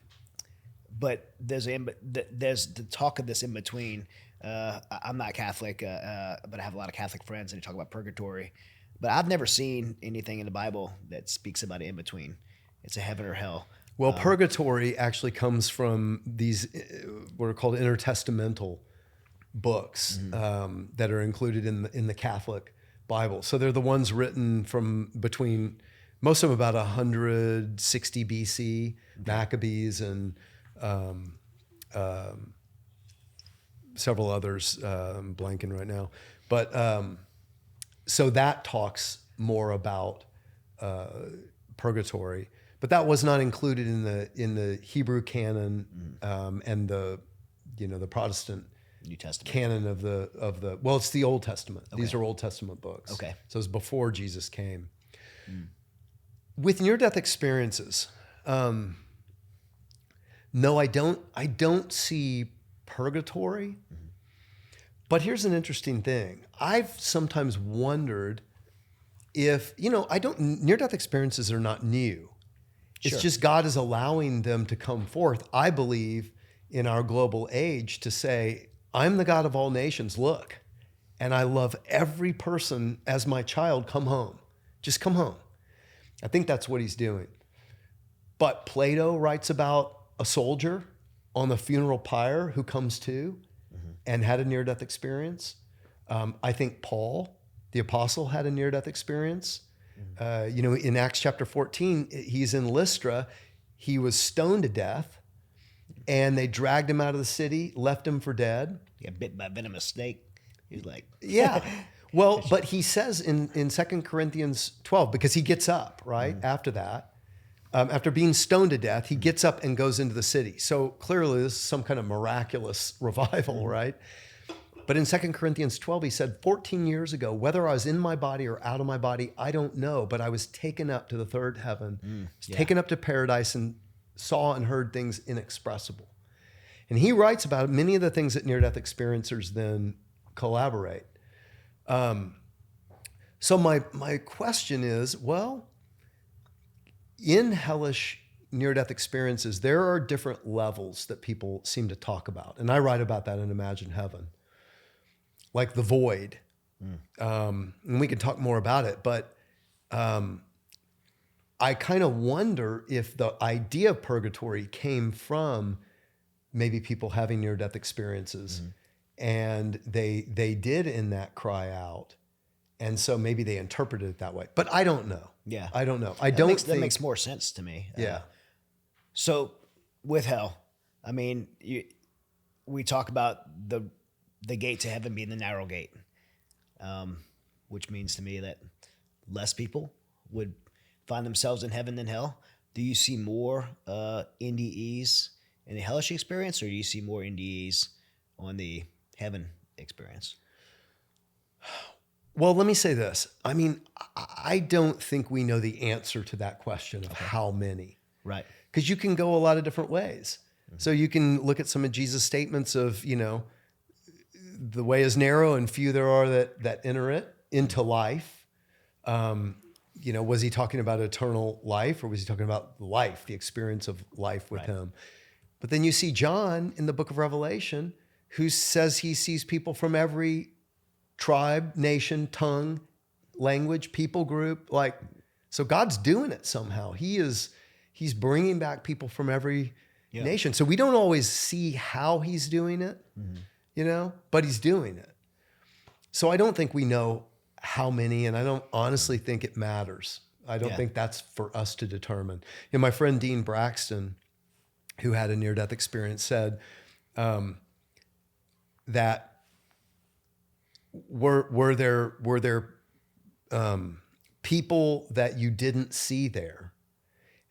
S1: But there's the talk of this in between. I'm not Catholic, but I have a lot of Catholic friends, and they talk about purgatory. But I've never seen anything in the Bible that speaks about it in between. It's a heaven or hell.
S2: Well, purgatory actually comes from these what are called intertestamental books that are included in the Catholic Bible. So they're the ones written from between, most of them about 160 BC, Maccabees, and several others. I'm blanking right now. But so that talks more about purgatory, but that was not included in the Hebrew canon and the Protestant
S1: New Testament
S2: canon of the well, it's the Old Testament. Okay. These are Old Testament books.
S1: Okay,
S2: so it's before Jesus came. With near-death experiences, no, I don't see purgatory. But here's an interesting thing. I've sometimes wondered if, near-death experiences are not new. It's just God is allowing them to come forth, I believe, in our global age to say, I'm the God of all nations, look, and I love every person as my child, come home. Just come home. I think that's what he's doing. But Plato writes about a soldier on the funeral pyre who comes to and had a near-death experience. I think Paul, the apostle, had a near-death experience. In Acts chapter 14, he's in Lystra. He was stoned to death, and they dragged him out of the city, left him for dead.
S1: He got bit by a venomous snake. He's like...
S2: Yeah. Well, but he says in 2 Corinthians 12, because he gets up, right, after that, after being stoned to death, he gets up and goes into the city. So clearly this is some kind of miraculous revival, right? But in 2 Corinthians 12, he said, 14 years ago, whether I was in my body or out of my body, I don't know, but I was taken up to the third heaven, taken up to paradise, and saw and heard things inexpressible. And he writes about many of the things that near-death experiencers then collaborate. So my question is, well, in hellish near-death experiences, there are different levels that people seem to talk about. And I write about that in Imagine Heaven. Like the void. And we can talk more about it, but I kind of wonder if the idea of purgatory came from maybe people having near-death experiences and they did in that cry out. And so maybe they interpreted it that way, but I don't know.
S1: Yeah.
S2: I don't know.
S1: That makes more sense to me.
S2: Yeah.
S1: So with hell, I mean, we talk about the gate to heaven being the narrow gate, which means to me that less people would find themselves in heaven than hell. Do you see more NDEs in the hellish experience, or do you see more NDEs on the heaven experience?
S2: Well, let me say this. I mean, I don't think we know the answer to that question of how many.
S1: Right.
S2: Because you can go a lot of different ways. So you can look at some of Jesus' statements of, the way is narrow and few there are that enter it into life. was he talking about eternal life, or was he talking about life, the experience of life with
S1: Right.
S2: him? But then you see John in the book of Revelation, who says he sees people from every tribe, nation, tongue, language, people group. So God's doing it somehow. He's bringing back people from every nation. So we don't always see how he's doing it, but he's doing it. So I don't think we know how many, and I don't honestly think it matters. I don't think that's for us to determine. My friend Dean Braxton, who had a near-death experience, said that were there people that you didn't see there?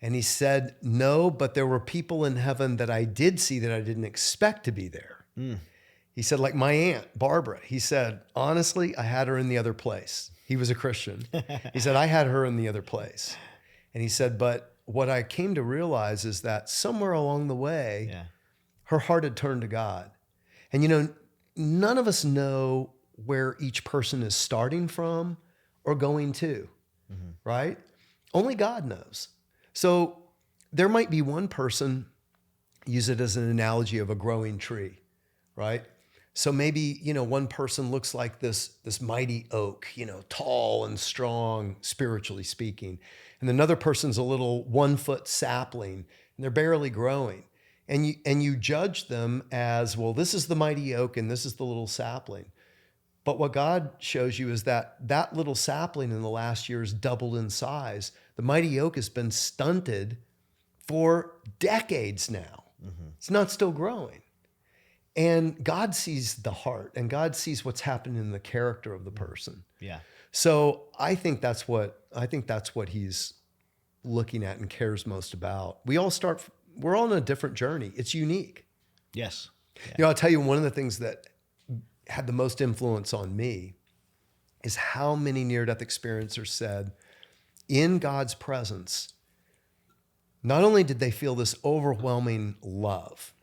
S2: And he said, no, but there were people in heaven that I did see that I didn't expect to be there. He said, like my aunt, Barbara, he said, honestly, I had her in the other place. He was a Christian. He said, I had her in the other place. And he said, but what I came to realize is that somewhere along the way, her heart had turned to God. And, none of us know where each person is starting from or going to, right? Only God knows. So there might be one person, use it as an analogy of a growing tree, right? So maybe, one person looks like this mighty oak, tall and strong, spiritually speaking. And another person's a little 1 foot sapling, and they're barely growing. And you judge them as, well, this is the mighty oak and this is the little sapling. But what God shows you is that little sapling in the last years doubled in size. The mighty oak has been stunted for decades now. It's not still growing. And God sees the heart, and God sees what's happening in the character of the person.
S1: Yeah.
S2: So I think that's what he's looking at and cares most about. We're all on a different journey. It's unique.
S1: Yes. Yeah.
S2: I'll tell you, one of the things that had the most influence on me is how many near-death experiencers said, in God's presence, not only did they feel this overwhelming love,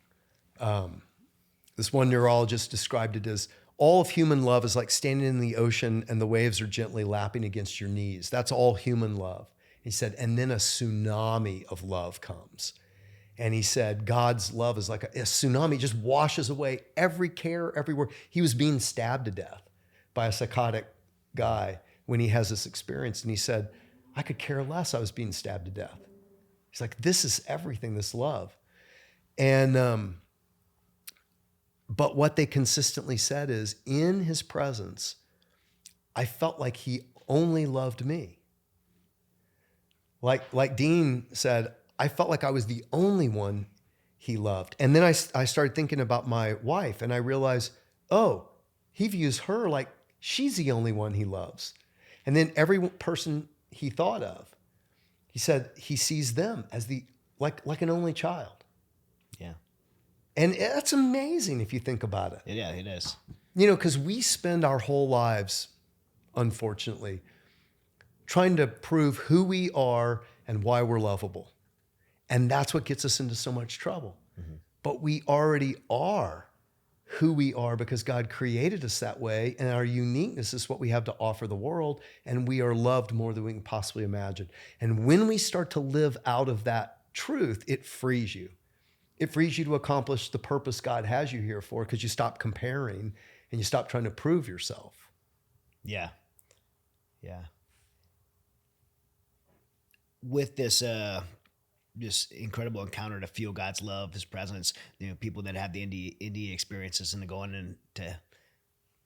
S2: this one neurologist described it as, all of human love is like standing in the ocean and the waves are gently lapping against your knees. That's all human love. He said, and then a tsunami of love comes. And he said, God's love is like a tsunami, just washes away every care, everywhere. He was being stabbed to death by a psychotic guy when he has this experience. And he said, I could care less. I was being stabbed to death. He's like, this is everything, this love. And, but what they consistently said is, in his presence, I felt like he only loved me. Like Dean said, I felt like I was the only one he loved. And then I started thinking about my wife, and I realized, oh, he views her like she's the only one he loves. And then every person he thought of, he said he sees them as like an only child.
S1: Yeah.
S2: And that's amazing if you think about it.
S1: Yeah, it is.
S2: Because we spend our whole lives, unfortunately, trying to prove who we are and why we're lovable. And that's what gets us into so much trouble. But we already are who we are because God created us that way. And our uniqueness is what we have to offer the world. And we are loved more than we can possibly imagine. And when we start to live out of that truth, it frees you. It frees you to accomplish the purpose God has you here for, because you stop comparing and you stop trying to prove yourself.
S1: Yeah. Yeah. With this incredible encounter to feel God's love, his presence, people that have the NDE experiences and they're going into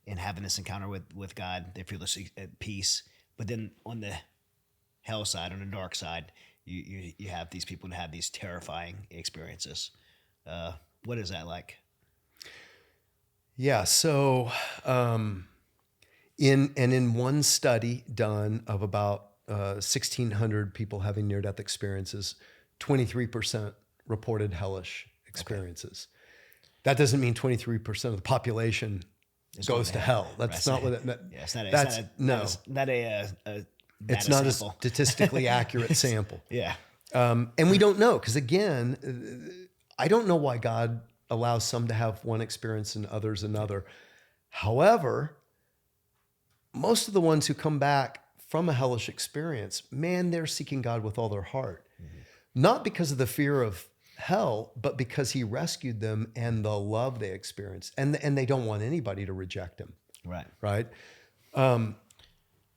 S1: and having this encounter with God, they feel this peace. But then on the hell side, on the dark side, you have these people that have these terrifying experiences. What is that like?
S2: Yeah. So, in one study done of about 1,600 people having near-death experiences, 23% reported hellish experiences. Okay. That doesn't mean 23% of the population goes to hell. That's not what it meant.
S1: Yeah, it's not
S2: it's not a statistically accurate sample.
S1: Yeah.
S2: And we don't know, because again, I don't know why God allows some to have one experience and others another. However, most of the ones who come back from a hellish experience, man, they're seeking God with all their heart. Not because of the fear of hell, but because he rescued them and the love they experienced. And they don't want anybody to reject him.
S1: Right.
S2: Right.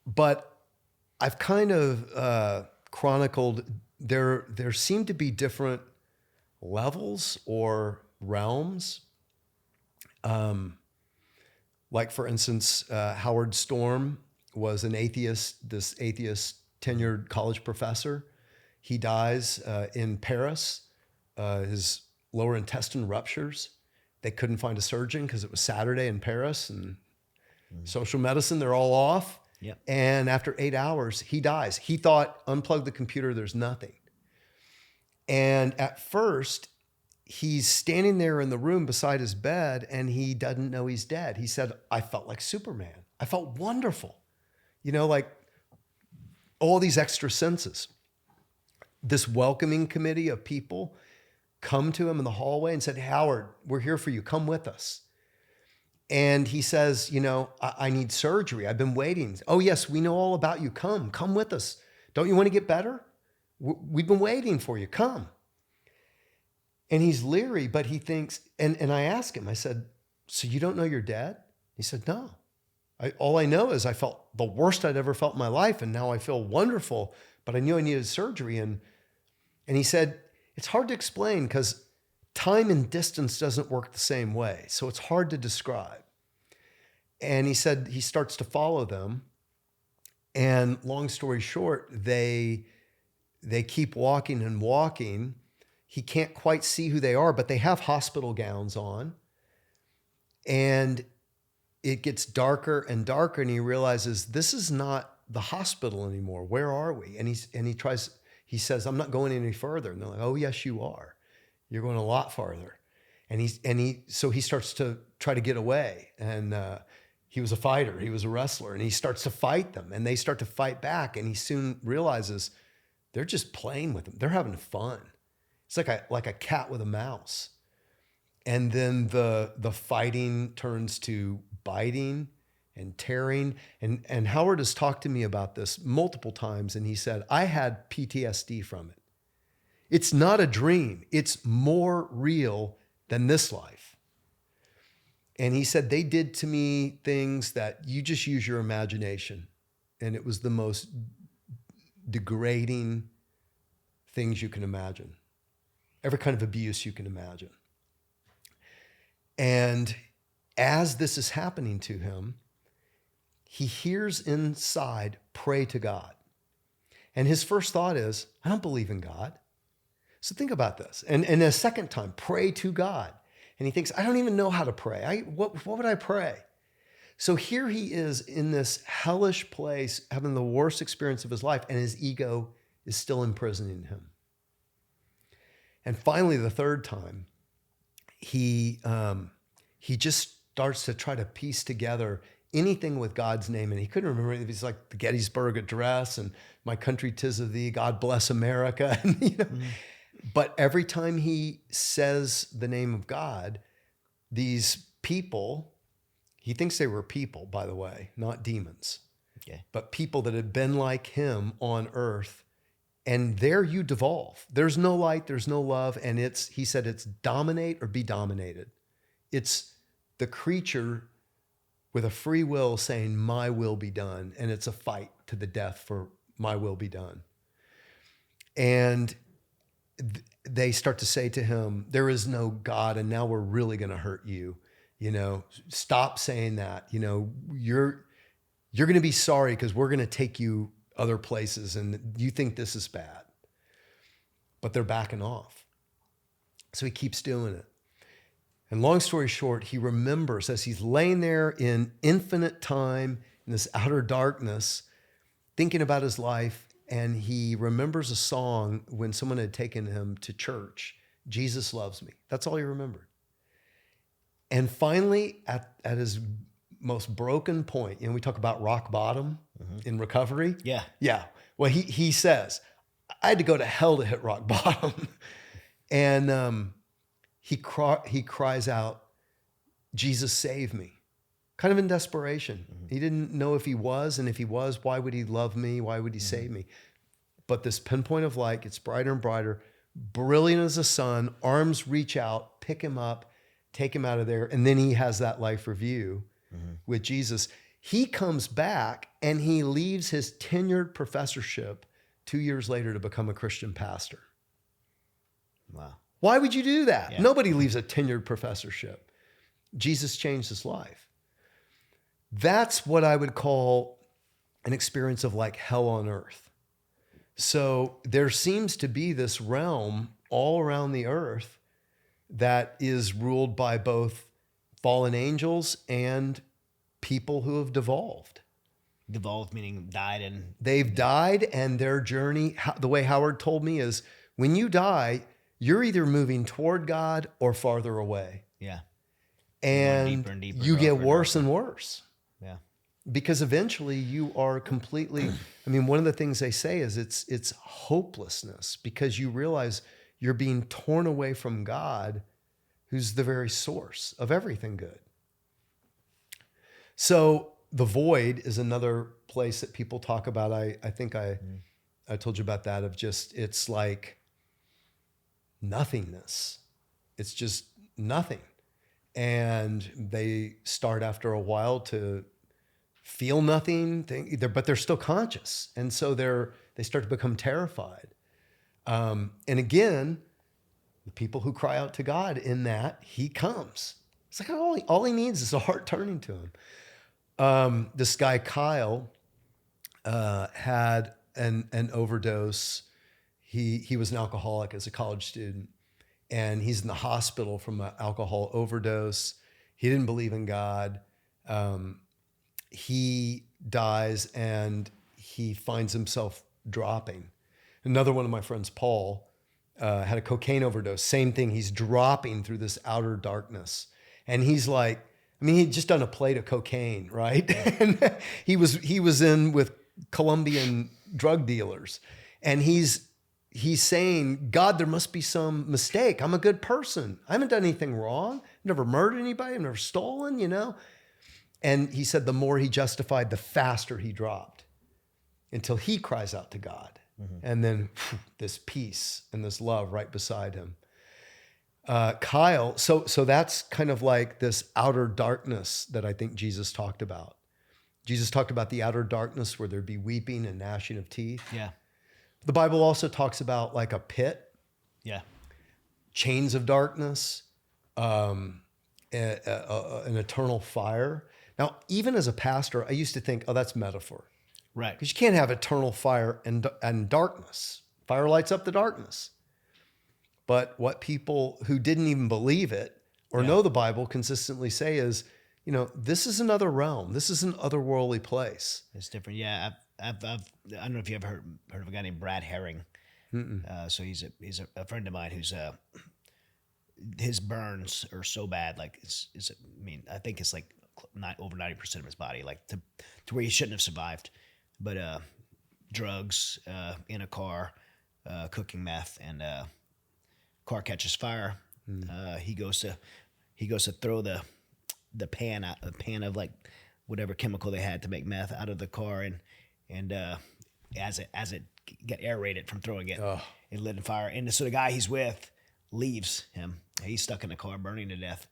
S2: But I've kind of chronicled there seem to be different levels or realms. Like for instance, Howard Storm was an atheist, this atheist tenured college professor. He dies in Paris. His lower intestine ruptures. They couldn't find a surgeon because it was Saturday in Paris, and social medicine, they're all off.
S1: Yep.
S2: And after 8 hours, he dies. He thought, unplug the computer, there's nothing. And at first, he's standing there in the room beside his bed and he doesn't know he's dead. He said, I felt like Superman. I felt wonderful. You know, like all these extra senses. This welcoming committee of people come to him in the hallway and said, Howard, we're here for you. Come with us. And he says, you know, I need surgery. I've been waiting. Oh, yes, we know all about you. Come with us. Don't you want to get better? We've been waiting for you. Come. And he's leery, but he thinks, and I asked him, I said, so you don't know you're dead? He said, no. All I know is I felt the worst I'd ever felt in my life, and now I feel wonderful, but I knew I needed surgery. And he said, it's hard to explain because time and distance doesn't work the same way. So it's hard to describe. And he said he starts to follow them. And long story short, they keep walking and walking. He can't quite see who they are, but they have hospital gowns on. And it gets darker and darker, and he realizes this is not the hospital anymore. Where are we? And he says, I'm not going any further. And they're like, oh, yes, you are. You're going a lot farther. So he starts to try to get away. And he was a fighter. He was a wrestler. And he starts to fight them. And they start to fight back. And he soon realizes they're just playing with him. They're having fun. It's like a cat with a mouse. And then the fighting turns to biting and tearing. And Howard has talked to me about this multiple times. And he said, I had PTSD from it. It's not a dream. It's more real than this life. And he said, they did to me things that you just use your imagination. And it was the most degrading things you can imagine. Every kind of abuse you can imagine. And as this is happening to him, he hears inside, pray to God. And his first thought is, I don't believe in God. So think about this. And a second time, pray to God. And he thinks, I don't even know how to pray. What would I pray? So here he is in this hellish place, having the worst experience of his life, and his ego is still imprisoning him. And finally, the third time, he just starts to try to piece together anything with God's name. And he couldn't remember anything. It's like the Gettysburg Address and My Country 'Tis of Thee, God Bless America. And, But every time he says the name of God, these people, he thinks they were people, by the way, not demons, okay, but people that had been like him on earth. And there you devolve. There's no light, there's no love. And he said it's dominate or be dominated. It's the creature with a free will saying, my will be done. And it's a fight to the death for my will be done. And they start to say to him, there is no God, and now we're really going to hurt you. Stop saying that. You're going to be sorry because we're going to take you other places, and you think this is bad. But they're backing off. So he keeps doing it. And long story short, he remembers as he's laying there in infinite time, in this outer darkness, thinking about his life, and he remembers a song when someone had taken him to church, Jesus Loves Me. That's all he remembered. And finally, at his most broken point, we talk about rock bottom in recovery. Yeah. Yeah. Well, he says, I had to go to hell to hit rock bottom. And he cries out, Jesus, save me. kind of in desperation. He didn't know if he was, and if he was, why would he love me? Why would he save me? But this pinpoint of light gets brighter and brighter, brilliant as the sun, arms reach out, pick him up, take him out of there. And then he has that life review with Jesus. He comes back and he leaves his tenured professorship 2 years later to become a Christian pastor.
S1: Wow.
S2: Why would you do that?
S1: Yeah.
S2: Nobody leaves a tenured professorship. Jesus changed his life. That's what I would call an experience of like hell on earth. So there seems to be this realm all around the earth that is ruled by both fallen angels and people who have devolved.
S1: Devolved meaning died and...
S2: They've died, and their journey, the way Howard told me, is when you die, you're either moving toward God or farther away.
S1: Yeah.
S2: And
S1: deeper and deeper,
S2: you get
S1: darker,
S2: worse
S1: darker.
S2: and worse.
S1: Yeah.
S2: Because eventually you are completely, I mean, one of the things they say is it's hopelessness, because you realize you're being torn away from God, who's the very source of everything good. So the void is another place that people talk about. I think I told you about that, of just, it's like nothingness. It's just nothing. And they start after a while to feel nothing, but they're still conscious. And so they start to become terrified. And again, the people who cry out to God in that, he comes. It's like all he needs is a heart turning to him. This guy, Kyle, had an overdose. He was an alcoholic as a college student, and he's in the hospital from an alcohol overdose. He didn't believe in God. He dies, and he finds himself dropping. Another one of my friends, Paul, had a cocaine overdose. Same thing. He's dropping through this outer darkness. And he's like, I mean, he'd just done a plate of cocaine, right? And he was in with Colombian drug dealers. And he's saying, God, there must be some mistake. I'm a good person. I haven't done anything wrong. I've never murdered anybody. I've never stolen, you know? And he said the more he justified, the faster he dropped, until he cries out to God. And then this peace and this love right beside him. Kyle, so that's kind of like this outer darkness that I think Jesus talked about. Jesus talked about the outer darkness where there'd be weeping and gnashing of teeth.
S1: Yeah.
S2: The Bible also talks about like a pit,
S1: Yeah.
S2: chains of darkness, an eternal fire. Now, even as a pastor, I used to think, oh, that's metaphor.
S1: Right.
S2: Because you can't have eternal fire and darkness. Fire lights up the darkness. But what people who didn't even believe it or know the Bible consistently say is, you know, this is another realm. This is an otherworldly place.
S1: It's different. Yeah. I don't know if you ever heard of a guy named Brad Herring. So he's a friend of mine who's his burns are so bad. Like I think it's like over 90% of his body, like to where he shouldn't have survived. But drugs in a car, cooking meth, and car catches fire. He goes to throw the pan of like whatever chemical they had to make meth out of the car, and as it got aerated from throwing it, it lit on fire. And so the guy he's with leaves him. He's stuck in the car, burning to death.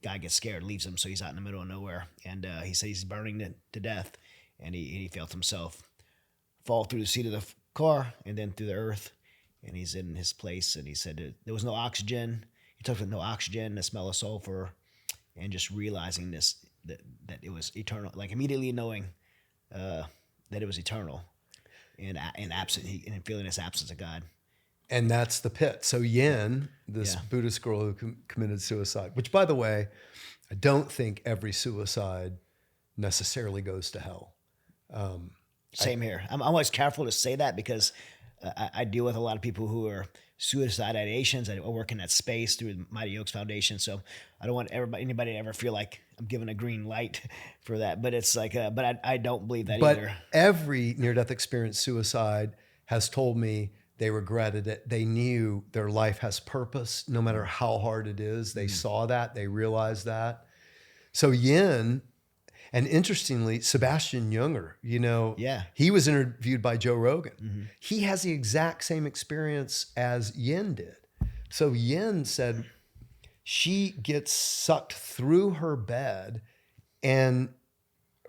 S1: Guy gets scared, leaves him, so he's out in the middle of nowhere. And he says he's burning to death, and he felt himself fall through the seat of the car and then through the earth. And he's in his place, and he said there was no oxygen. He talked about no oxygen, the smell of sulfur, and just realizing that it was eternal, like immediately knowing that it was eternal, and feeling this absence of God.
S2: And that's the pit. So Yin, this Buddhist girl who committed suicide, which, by the way, I don't think every suicide necessarily goes to hell.
S1: Same here. I'm always careful to say that because I deal with a lot of people who are suicide ideations. I work in that space through the Mighty Oaks Foundation, so I don't want anybody to ever feel like I'm giving a green light for that. But it's like, but I don't believe that either.
S2: But every near-death experience suicide has told me they regretted it. They knew their life has purpose, no matter how hard it is. They saw that. They realized that. So Yin, And interestingly, Sebastian Junger,
S1: Yeah.
S2: he was interviewed by Joe Rogan. He has the exact same experience as Yin did. So Yin said she gets sucked through her bed and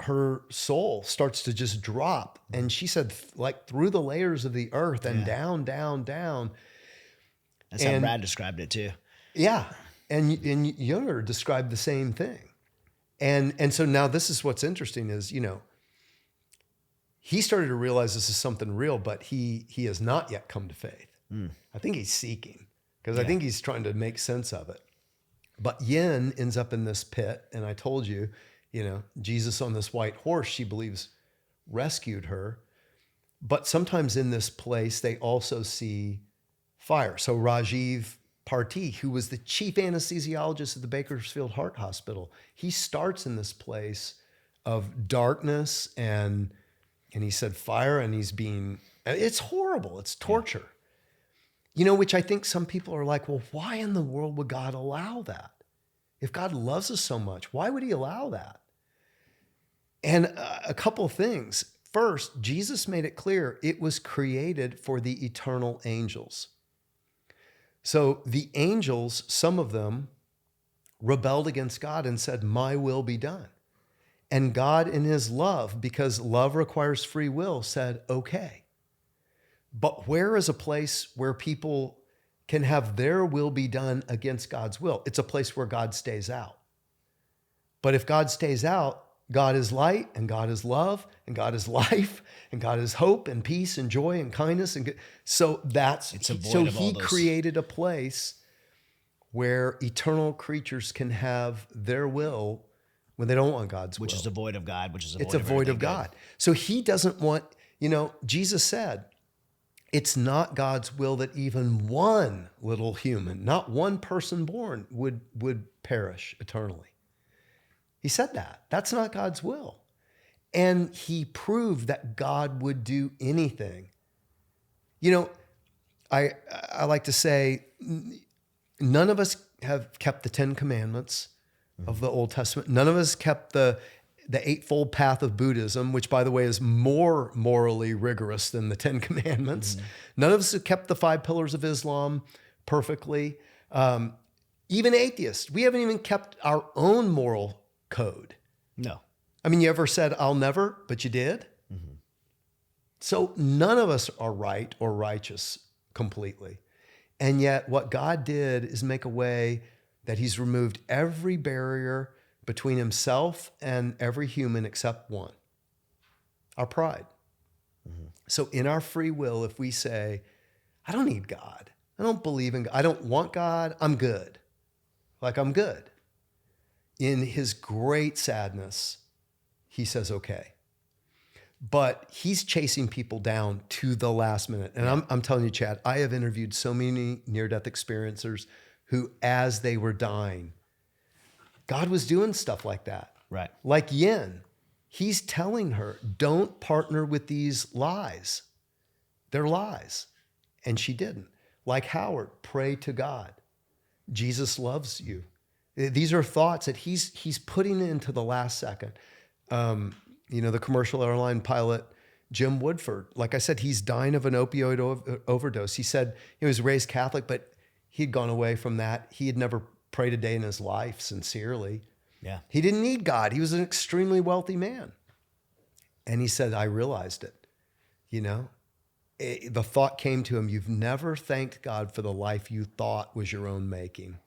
S2: her soul starts to just drop. And she said, like through the layers of the earth and down, down, down.
S1: That's how Brad described it too.
S2: Yeah. And Junger described the same thing. And so now this is what's interesting is, he started to realize this is something real, but he has not yet come to faith. I think he's seeking because I think he's trying to make sense of it. But Yin ends up in this pit. And I told you, Jesus on this white horse, she believes rescued her. But sometimes in this place, they also see fire. So Rajiv Parti, who was the chief anesthesiologist at the Bakersfield Heart Hospital, he starts in this place of darkness and he said fire, and it's horrible. It's torture. Which I think some people are like, well, why in the world would God allow that? If God loves us so much, why would he allow that? And a couple of things. First, Jesus made it clear it was created for the eternal angels. So the angels, some of them rebelled against God and said, my will be done. And God in his love, because love requires free will, said, okay. But where is a place where people can have their will be done against God's will? It's a place where God stays out. But if God stays out, God is light, and God is love, and God is life, and God is hope and peace and joy and kindness. And so he created a place where eternal creatures can have their will when they don't want God's will.
S1: Which is devoid of God,
S2: It's a void of God. So he doesn't want, Jesus said, it's not God's will that even one little human, not one person born, would perish eternally. He said that. That's not God's will. And he proved that God would do anything. I like to say, none of us have kept the 10 Commandments of the Old Testament. None of us kept the Eightfold Path of Buddhism, which, by the way, is more morally rigorous than the 10 Commandments. None of us have kept the 5 Pillars of Islam perfectly. Even atheists, we haven't even kept our own moral code.
S1: No.
S2: I mean, you ever said, I'll never, but you did? So none of us are right or righteous completely. And yet what God did is make a way that he's removed every barrier between himself and every human except one, our pride. So in our free will, if we say, I don't need God, I don't believe in God, I don't want God, I'm good. I'm good. In his great sadness, he says, okay. But he's chasing people down to the last minute. And I'm telling you, Chad, I have interviewed so many near-death experiencers who, as they were dying, God was doing stuff like that.
S1: Right.
S2: Like Yin, he's telling her, don't partner with these lies. They're lies. And she didn't. Like Howard, pray to God. Jesus loves you. These are thoughts that he's putting into the last second. The commercial airline pilot, Jim Woodford, like I said, he's dying of an opioid overdose. He said he was raised Catholic, but he'd gone away from that. He had never prayed a day in his life sincerely.
S1: Yeah.
S2: He didn't need God. He was an extremely wealthy man. And he said, I realized it. The thought came to him, you've never thanked God for the life you thought was your own making.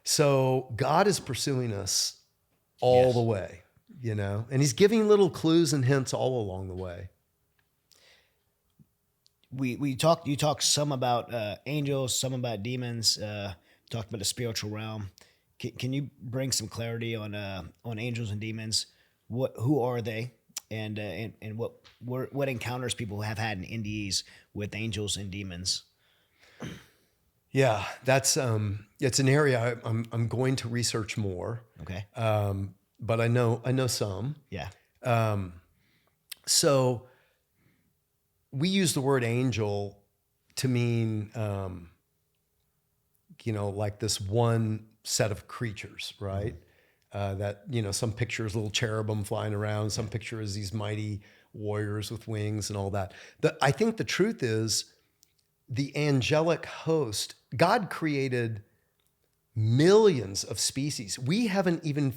S2: So God is pursuing us all the way, and he's giving little clues and hints all along the way.
S1: You talked some about angels, some about demons, talked about the spiritual realm. Can you bring some clarity on angels and demons? Who are they? And what encounters people have had in NDEs with angels and demons?
S2: Yeah, that's it's an area I'm going to research more.
S1: Okay.
S2: But I know some.
S1: Yeah.
S2: So we use the word angel to mean like this one set of creatures, right? that, some picture is little cherubim flying around. Some picture is these mighty warriors with wings and all that. I think the truth is the angelic host, God created millions of species. We haven't even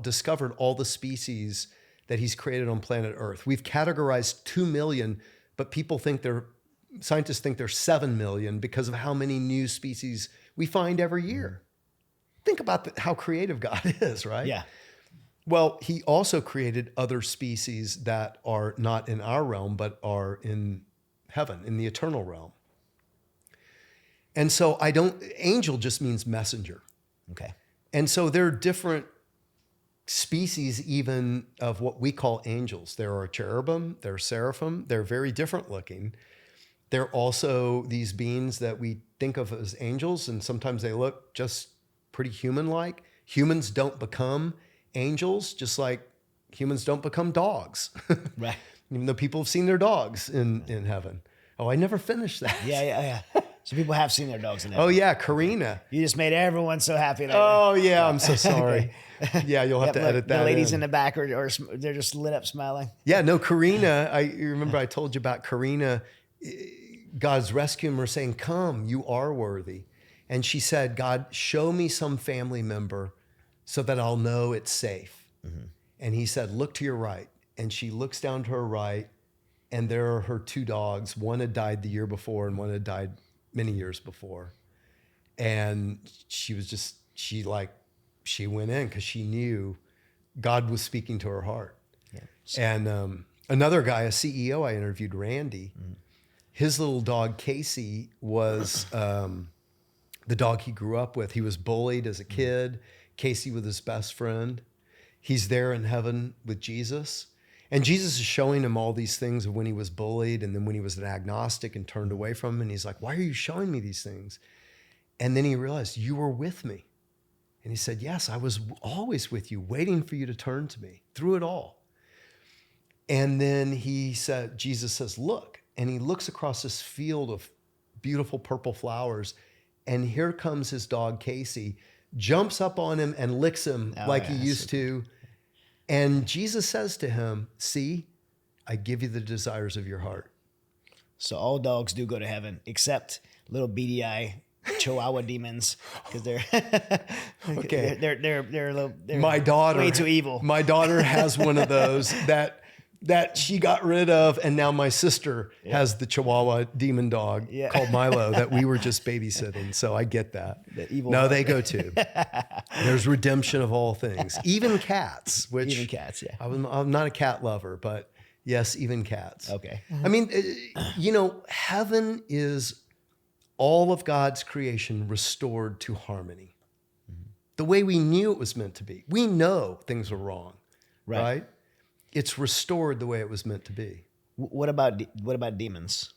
S2: discovered all the species that he's created on planet Earth. We've categorized 2 million, but scientists think there's 7 million because of how many new species we find every year. Think about how creative God is, right?
S1: Yeah.
S2: Well, he also created other species that are not in our realm, but are in heaven, in the eternal realm. And so angel just means messenger.
S1: Okay.
S2: And so there are different species even of what we call angels. There are cherubim, there are seraphim, they're very different looking. They're also these beings that we think of as angels, and sometimes they look just pretty human-like. Humans don't become angels, just like humans don't become dogs.
S1: Right.
S2: Even though people have seen their dogs in heaven. Oh, I never finished that.
S1: Yeah. So people have seen their dogs in heaven.
S2: Oh, yeah, Karina.
S1: You just made everyone so happy.
S2: Oh, yeah, I'm so sorry. Yeah, you'll have to edit that.
S1: The ladies in the back are they're just lit up smiling.
S2: Yeah, no, Karina, you remember I told you about Karina. God's rescuing her, saying, come, you are worthy. And she said, God, show me some family member so that I'll know it's safe. Mm-hmm. And he said, look to your right. And she looks down to her right, and there are her 2 dogs. One had died the year before, and one had died many years before. And she went in because she knew God was speaking to her heart. Yeah. And another guy, a CEO I interviewed, Randy, his little dog, Casey, was the dog he grew up with. He was bullied as a kid. Casey was his best friend. He's there in heaven with Jesus. And Jesus is showing him all these things of when he was bullied and then when he was an agnostic and turned away from him. And he's like, why are you showing me these things? And then he realized, you were with me. And he said, yes, I was always with you, waiting for you to turn to me through it all. And then Jesus says, look. And he looks across this field of beautiful purple flowers. And here comes his dog, Casey, jumps up on him and licks him he used to. And Jesus says to him, see, I give you the desires of your heart.
S1: So all dogs do go to heaven, except little beady eye Chihuahua demons, because they're
S2: okay.
S1: They're
S2: my daughter
S1: way too evil.
S2: My daughter has one of those that she got rid of, and now my sister has the Chihuahua demon dog called Milo that we were just babysitting. So I get that.
S1: The evil
S2: no, they go too. There's redemption of all things, even cats.
S1: Even cats, yeah.
S2: I'm not a cat lover, but yes, even cats.
S1: Okay.
S2: I mean, heaven is all of God's creation restored to harmony, the way we knew it was meant to be. We know things are wrong, right? It's restored the way it was meant to be.
S1: What about demons?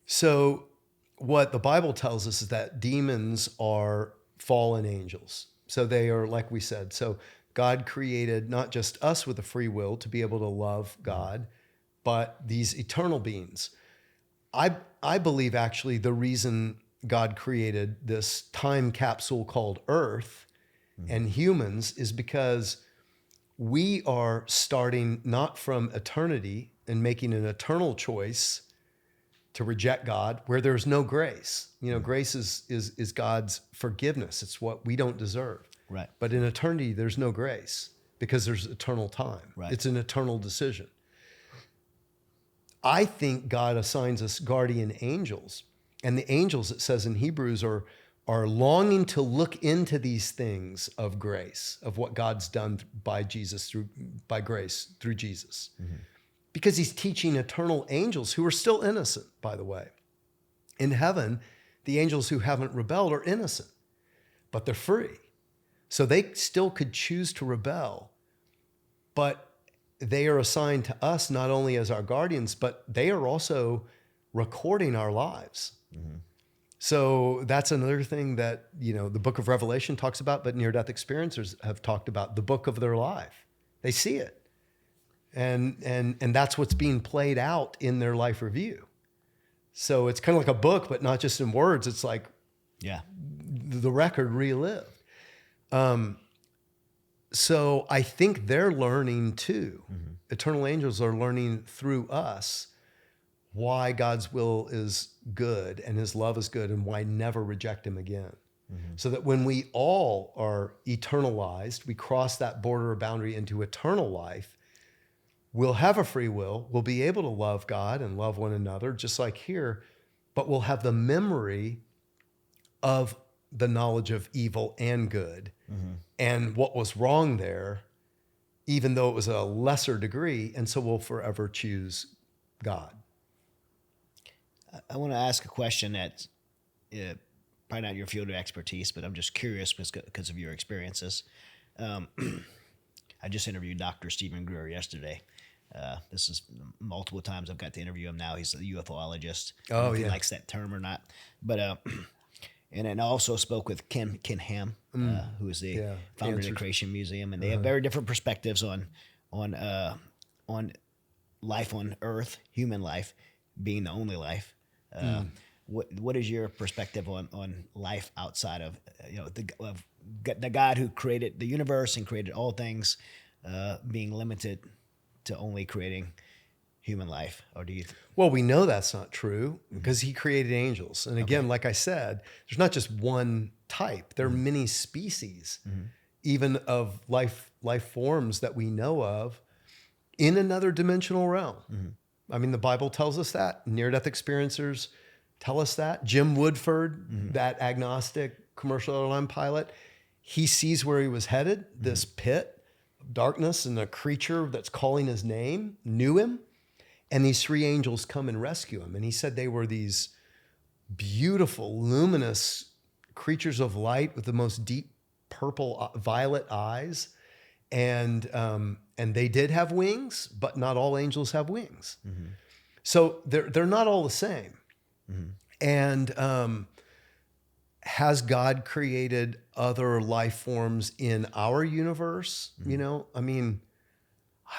S2: So what the Bible tells us is that demons are fallen angels. So they are, like we said, so God created not just us with a free will to be able to love God, but these eternal beings. I believe actually the reason God created this time capsule called Earth and humans is because we are starting not from eternity and making an eternal choice to reject God where there's no grace. Grace is God's forgiveness. It's what we don't deserve.
S1: Right.
S2: But in eternity, there's no grace because there's eternal time.
S1: Right.
S2: It's an eternal decision. I think God assigns us guardian angels. And the angels, it says in Hebrews, are longing to look into these things of grace, of what God's done by grace through Jesus. Mm-hmm. Because he's teaching eternal angels who are still innocent, by the way. In heaven, the angels who haven't rebelled are innocent, but they're free. So they still could choose to rebel, but they are assigned to us not only as our guardians, but they are also recording our lives. Mm-hmm. So that's another thing that, the book of Revelation talks about, but near-death experiencers have talked about the book of their life. They see it. And that's what's being played out in their life review. So it's kind of like a book, but not just in words. It's like the record relived. So I think they're learning too. Eternal angels are learning through us why God's will is good and his love is good and why never reject him again. So that when we all are eternalized, we cross that border or boundary into eternal life, we'll have a free will, we'll be able to love God and love one another, just like here, but we'll have the memory of the knowledge of evil and good and what was wrong there, even though it was a lesser degree. And so we'll forever choose God.
S1: I want to ask a question that's probably not your field of expertise, but I'm just curious because of your experiences. I just interviewed Dr. Stephen Greer yesterday. This is multiple times I've got to interview him now. He's a UFOologist. I don't know if he likes that term or not. But and then I also spoke with Ken Ham, who is the founder of the Creation Museum, and they have very different perspectives on life on Earth, human life being the only life. What is your perspective on life outside of the God who created the universe and created all things, being limited to only creating human life? Or do you?
S2: Well, we know that's not true because he created angels. And again, like I said, there's not just one type. There are many species, even of life forms that we know of in another dimensional realm. I mean, the Bible tells us that. Near-death experiencers tell us that. Jim Woodford, that agnostic commercial airline pilot, he sees where he was headed, this pit of darkness, and a creature that's calling his name knew him. And these three angels come and rescue him. And he said they were these beautiful, luminous creatures of light with the most deep purple, violet eyes. And they did have wings, but not all angels have wings. So they're not all the same. And has God created other life forms in our universe? You know, I mean,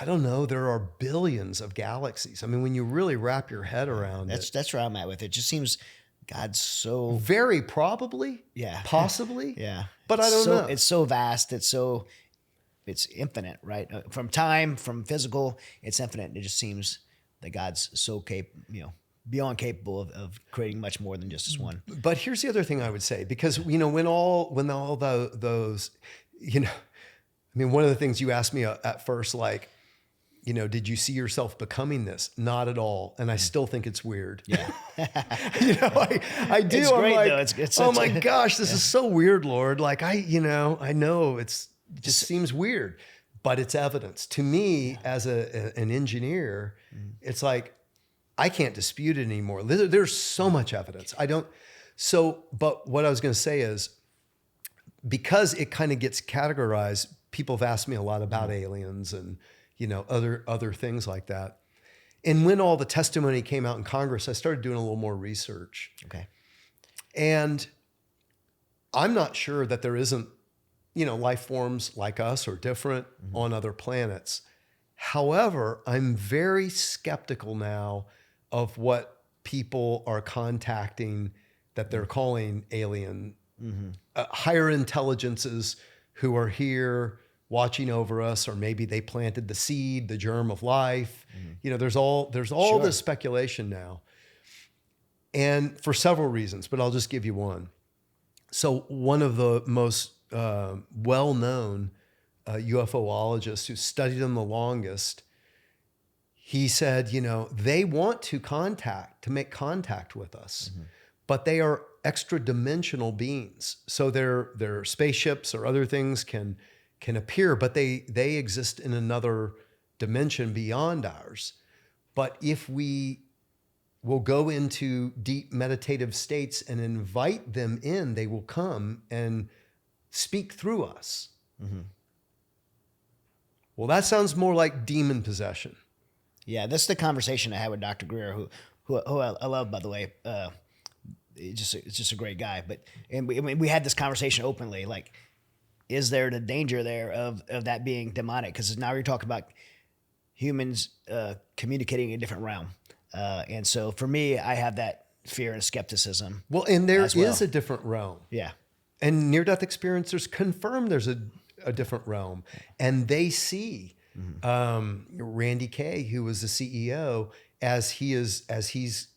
S2: I don't know. There are billions of galaxies. I mean, when you really wrap your head around it.
S1: That's where I'm at with it. It just seems God's so...
S2: Very probably.
S1: Yeah.
S2: Possibly.
S1: Yeah.
S2: But I don't know.
S1: It's so vast. It's infinite, right? From time, from physical, it's infinite. It just seems that God's so beyond capable of creating much more than just this one.
S2: But here's the other thing I would say, because when all those, I mean, one of the things you asked me at first, like, did you see yourself becoming this? Not at all, and I still think it's weird.
S1: Yeah,
S2: I do.
S1: It's great, though. It's
S2: oh my gosh, this is so weird, Lord. Like I know it just seems weird, but it's evidence to me as an engineer. It's like I can't dispute it anymore. There's so much evidence. But what I was going to say is, because it kind of gets categorized, people have asked me a lot about aliens and other things like that. And when all the testimony came out in Congress, I started doing a little more research.
S1: Okay.
S2: And I'm not sure that there isn't life forms like us or different on other planets. However, I'm very skeptical now of what people are contacting that they're calling alien, higher intelligences who are here watching over us, or maybe they planted the seed, the germ of life. There's all this speculation now, and for several reasons, but I'll just give you one. So one of the most well-known UFOologists who studied them the longest, he said, they want to make contact with us, but they are extra dimensional beings. So their spaceships or other things can appear, but they exist in another dimension beyond ours. But if we will go into deep meditative states and invite them in, they will come and speak through us. Well, that sounds more like demon possession.
S1: Yeah, this is the conversation I had with Dr. Greer, who I love, by the way. It's just a great guy. And we had this conversation openly, like, is there the danger there of that being demonic? Because now you're talking about humans communicating in a different realm. And so for me, I have that fear and skepticism.
S2: Well, and there is a different realm.
S1: Yeah.
S2: And near-death experiencers confirm there's a different realm. And they see Randy Kay, who was the CEO,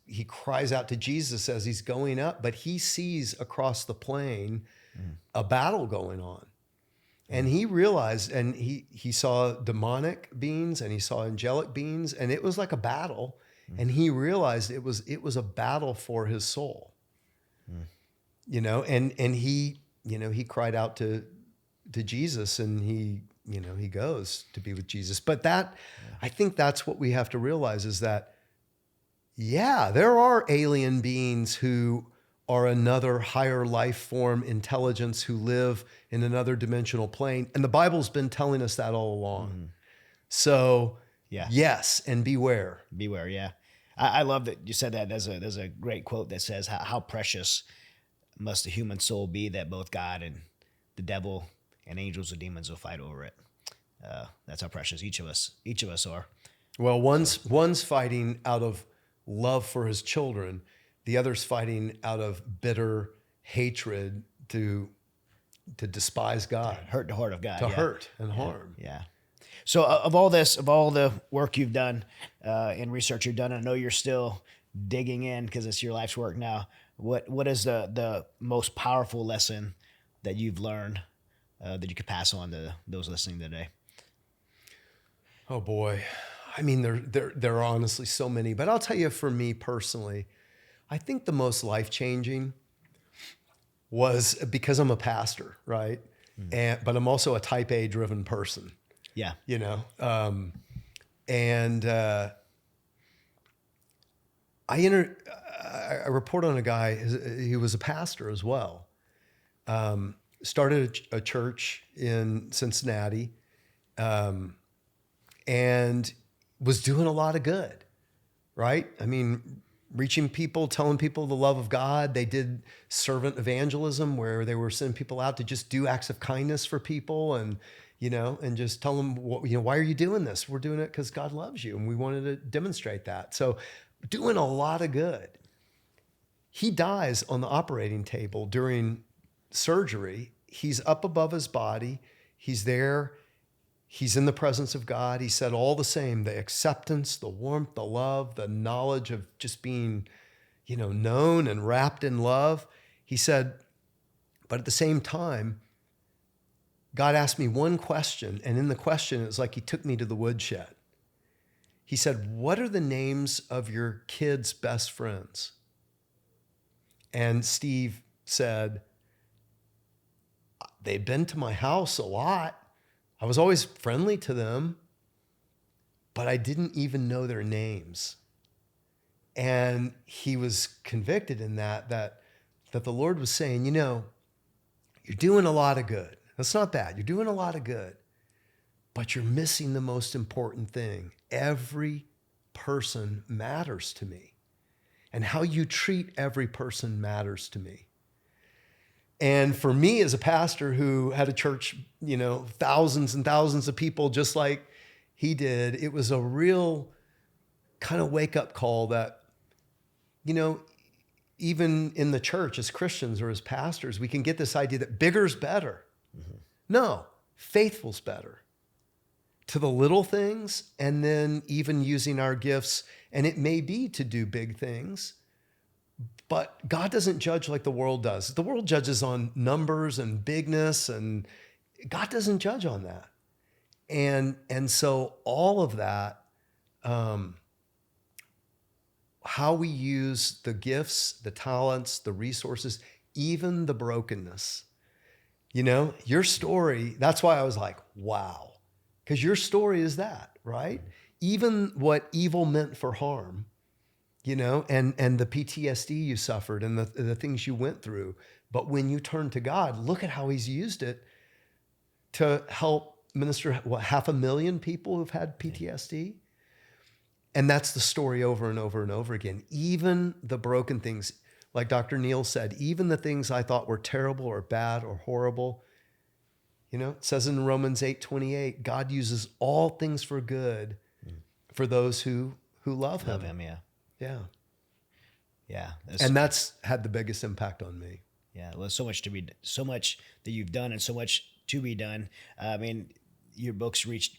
S2: he cries out to Jesus as he's going up, but he sees across the plain a battle going on. And he realized, and he saw demonic beings and he saw angelic beings, and it was like a battle. And he realized it was a battle for his soul. And he cried out to Jesus, and he goes to be with Jesus. But I think that's what we have to realize is that, there are alien beings who are another higher life form intelligence who live in another dimensional plane. And the Bible's been telling us that all along. So yes, and beware.
S1: Beware. Yeah. I love that you said that. There's a great quote that says, how precious must the human soul be that both God and the devil and angels or demons will fight over it. That's how precious each of us are.
S2: Well, one's fighting out of love for his children. The other's fighting out of bitter hatred to despise God.
S1: Hurt the heart of God.
S2: Hurt and harm.
S1: Yeah. So of all the work you've done and research you've done, I know you're still digging in because it's your life's work now. What is the most powerful lesson that you've learned that you could pass on to those listening today?
S2: Oh boy. I mean, there are honestly so many, but I'll tell you, for me personally, I think the most life-changing was because I'm a pastor, right? But I'm also a type A driven person.
S1: Yeah.
S2: I report on a guy, he was a pastor as well. Started a church in Cincinnati, and was doing a lot of good, right? I mean, reaching people, telling people the love of God. They did servant evangelism where they were sending people out to just do acts of kindness for people and just tell them, why are you doing this? We're doing it because God loves you. And we wanted to demonstrate that. So doing a lot of good. He dies on the operating table during surgery. He's up above his body. He's there. He's in the presence of God. He said all the same, the acceptance, the warmth, the love, the knowledge of just being, known and wrapped in love. He said, but at the same time, God asked me one question. And in the question, it was like he took me to the woodshed. He said, what are the names of your kids' best friends? And Steve said, they'd been to my house a lot. I was always friendly to them, but I didn't even know their names. And he was convicted in that the Lord was saying, you're doing a lot of good. That's not bad. You're doing a lot of good, but you're missing the most important thing. Every person matters to me, and how you treat every person matters to me. And for me as a pastor who had a church, thousands and thousands of people just like he did, it was a real kind of wake up call that, even in the church as Christians or as pastors, we can get this idea that bigger's better. No, faithful's better to the little things, and then even using our gifts. And it may be to do big things, but God doesn't judge like the world does. The world judges on numbers and bigness, and God doesn't judge on that. And so all of that, how we use the gifts, the talents, the resources, even the brokenness. Your story, that's why I was like, wow. Because your story is that, right? Even what evil meant for harm, and the PTSD you suffered and the things you went through. But when you turn to God, look at how he's used it to help minister, 500,000 people who've had PTSD? And that's the story over and over and over again. Even the broken things, like Dr. Neal said, even the things I thought were terrible or bad or horrible, it says in Romans 8:28, God uses all things for good for those who love him.
S1: Love him, yeah.
S2: Yeah.
S1: Yeah.
S2: And that's had the biggest impact on me.
S1: Yeah. Well, so much that you've done and so much to be done. I mean, your books have reached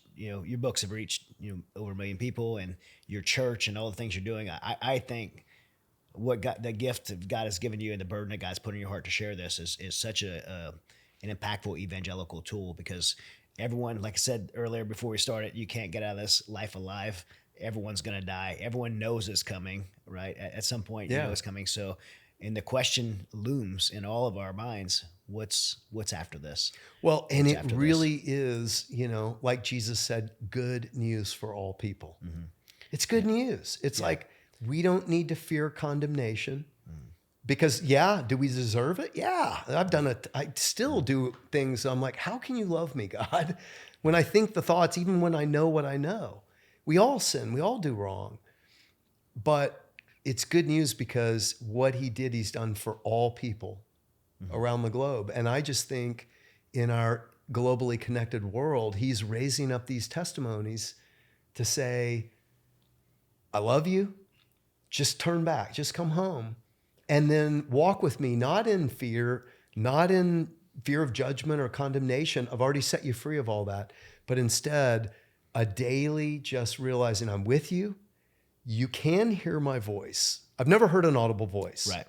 S1: over 1 million people, and your church and all the things you're doing. I think the gift that God has given you and the burden that God's put in your heart to share this is such an impactful evangelical tool, because everyone, like I said earlier before we started, you can't get out of this life alive. Everyone's going to die. Everyone knows it's coming, right? At some point, it's coming. So, and the question looms in all of our minds, what's after this?
S2: Well, and it really is, like Jesus said, good news for all people. Mm-hmm. It's good news. It's like, we don't need to fear condemnation because do we deserve it? Yeah, I've done it. I still do things. I'm like, how can you love me, God? When I think the thoughts, even when I know what I know. We all sin. We all do wrong. But it's good news because what he did, he's done for all people around the globe. And I just think in our globally connected world, he's raising up these testimonies to say, I love you. Just turn back. Just come home. And then walk with me, not in fear of judgment or condemnation. I've already set you free of all that. But instead, a daily just realizing I'm with you. You can hear my voice. I've never heard an audible voice.
S1: Right.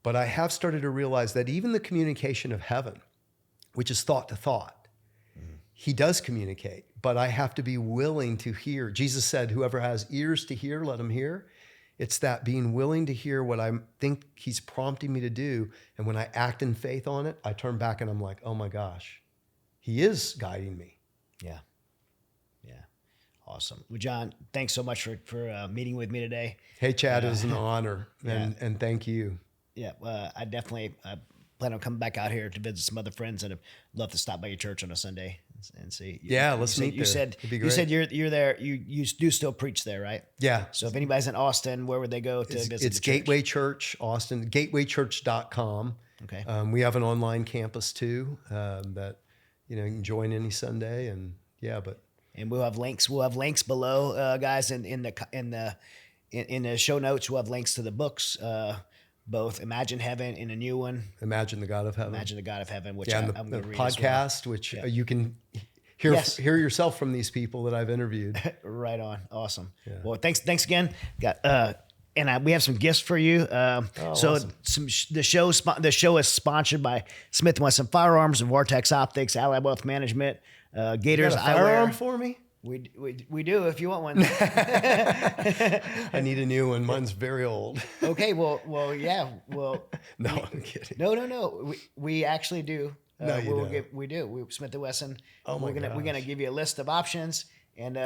S2: But I have started to realize that even the communication of heaven, which is thought to thought, he does communicate, but I have to be willing to hear. Jesus said, whoever has ears to hear, let him hear. It's that being willing to hear what I think he's prompting me to do. And when I act in faith on it, I turn back and I'm like, oh my gosh, he is guiding me.
S1: Yeah. Awesome. Well, John, thanks so much for meeting with me today.
S2: Hey, Chad, it was an honor, and thank you.
S1: Yeah, I definitely plan on coming back out here to visit some other friends, and I'd love to stop by your church on a Sunday and see.
S2: Let's meet there.
S1: You said you're there. You do still preach there, right?
S2: Yeah.
S1: So if anybody's in Austin, where would they go to visit?
S2: It's Gateway Church, Austin, gatewaychurch.com.
S1: Okay.
S2: We have an online campus too that you can join any Sunday, and
S1: And we'll have links. We'll have links below, guys, in the show notes. We'll have links to the books, both Imagine Heaven and a new one,
S2: Imagine the God of Heaven.
S1: Imagine the God of Heaven, which
S2: I'm
S1: going to read
S2: podcast, which you can hear yourself from these people that I've interviewed.
S1: Right on, awesome. Yeah. Well, thanks again. We have some gifts for you.
S2: Awesome.
S1: The show is sponsored by Smith & Wesson Firearms and Vortex Optics, Allied Wealth Management. Gators
S2: you got a firearm for me?
S1: We do if you want one.
S2: I need a new one. Mine's very old.
S1: Okay, well, yeah. Well,
S2: no, I'm kidding.
S1: No. We actually do.
S2: No, you don't.
S1: We do. We Smith & Wesson.
S2: Oh my
S1: We're gonna give you a list of options, and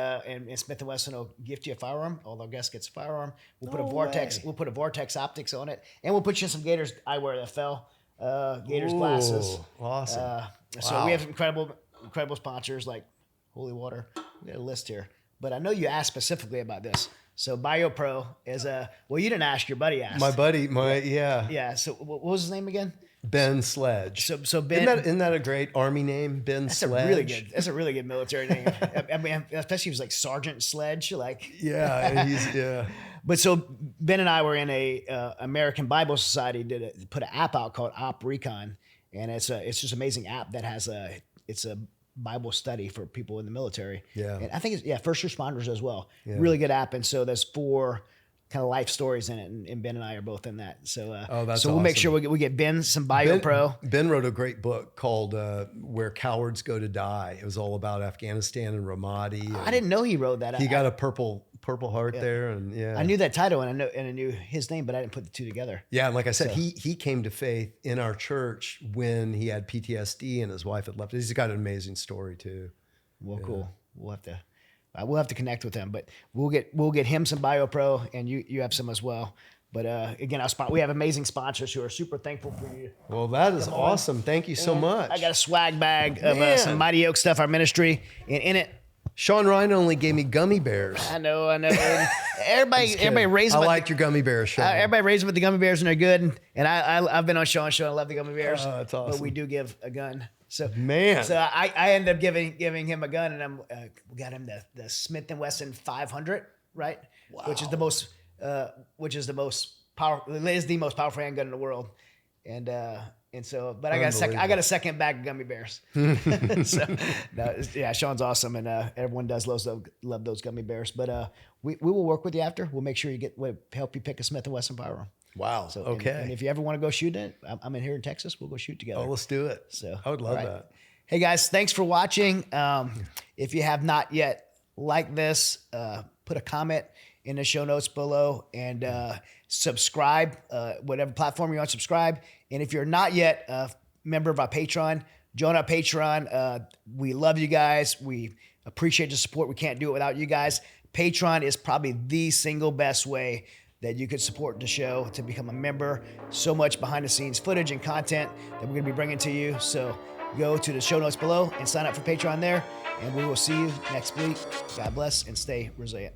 S1: Smith & Wesson will gift you a firearm. All our guests gets a firearm. We'll put a Vortex Optics on it, and we'll put you some Gators eyewear that fell. Gators glasses.
S2: Awesome.
S1: So we have incredible sponsors like Holy Water. We got a list here, but I know you asked specifically about this. So BioPro is you didn't ask, your buddy asked.
S2: My buddy,
S1: yeah. So what was his name again?
S2: Ben Sledge.
S1: So Ben,
S2: isn't that a great Army name? Ben Sledge.
S1: That's a really good military name. I mean, especially if he was like Sergeant Sledge, like.
S2: Yeah,
S1: But so Ben and I were in a American Bible Society put an app out called Op Recon, and it's just an amazing app that has it's a Bible study for people in the military.
S2: Yeah.
S1: And I think it's first responders as well.
S2: Yeah.
S1: Really good app. And so there's 4 kind of life stories in it, and Ben and I are both in that. So
S2: that's
S1: we'll make sure we get Ben some BioPro.
S2: Ben wrote a great book called Where Cowards Go to Die. It was all about Afghanistan and Ramadi.
S1: I didn't know he wrote that.
S2: He got a purple heart there, and
S1: I knew that title, and I knew his name, but I didn't put the two together.
S2: Yeah, and like I said, he came to faith in our church when he had PTSD and his wife had left. He's got an amazing story too.
S1: Well, cool. We'll have to connect with him, but we'll get him some BioPro, and you have some as well. But again, we have amazing sponsors who are super thankful for you.
S2: Well, that is awesome. Thank you so much.
S1: I got a swag bag of some Mighty Oak stuff, our ministry, and in it,
S2: Sean Ryan only gave me gummy bears.
S1: I know. Everybody raised.
S2: I liked your gummy bears, Sean.
S1: Everybody raised with the gummy bears, and they're good. And I've been on Sean's show. I love the gummy bears.
S2: Oh, that's awesome.
S1: But we do give a gun. So
S2: man,
S1: so I ended up giving him a gun, and we got him the Smith & Wesson 500, right?
S2: Wow.
S1: Which is the most powerful. It is the most powerful handgun in the world, and And so, but I got a second bag of gummy bears. So, no, yeah, Sean's awesome, and everyone does love those gummy bears. But we will work with you after. We'll make sure we'll help you pick a Smith & Wesson firearm.
S2: Wow. So okay.
S1: And if you ever want to go shoot it, I'm in here in Texas. We'll go shoot together.
S2: Oh, let's do it.
S1: So
S2: I would love that.
S1: Hey guys, thanks for watching. If you have not yet liked this, put a comment in the show notes below, and subscribe, whatever platform you're on, subscribe. And if you're not yet a member of our Patreon, join our Patreon. We love you guys. We appreciate the support. We can't do it without you guys. Patreon is probably the single best way that you could support the show, to become a member. So much behind the scenes footage and content that we're gonna be bringing to you. So go to the show notes below and sign up for Patreon there. And we will see you next week. God bless and stay resilient.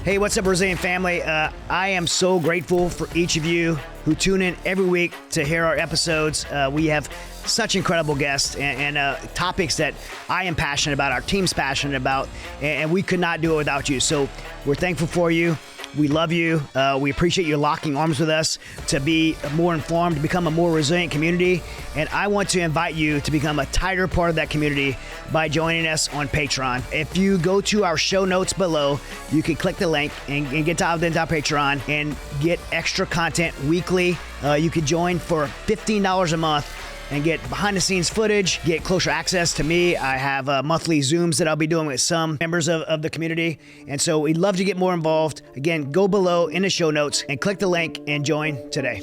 S1: Hey, what's up, Resilient family? I am so grateful for each of you who tune in every week to hear our episodes. We have such incredible guests and topics that I am passionate about, our team's passionate about, and we could not do it without you. So we're thankful for you. We love you. We appreciate you locking arms with us to be more informed, to become a more resilient community. And I want to invite you to become a tighter part of that community by joining us on Patreon. If you go to our show notes below, you can click the link and get dialed into our Patreon and get extra content weekly. You can join for $15 a month and get behind the scenes footage, get closer access to me. I have monthly Zooms that I'll be doing with some members of the community. And so we'd love to get more involved. Again, go below in the show notes and click the link and join today.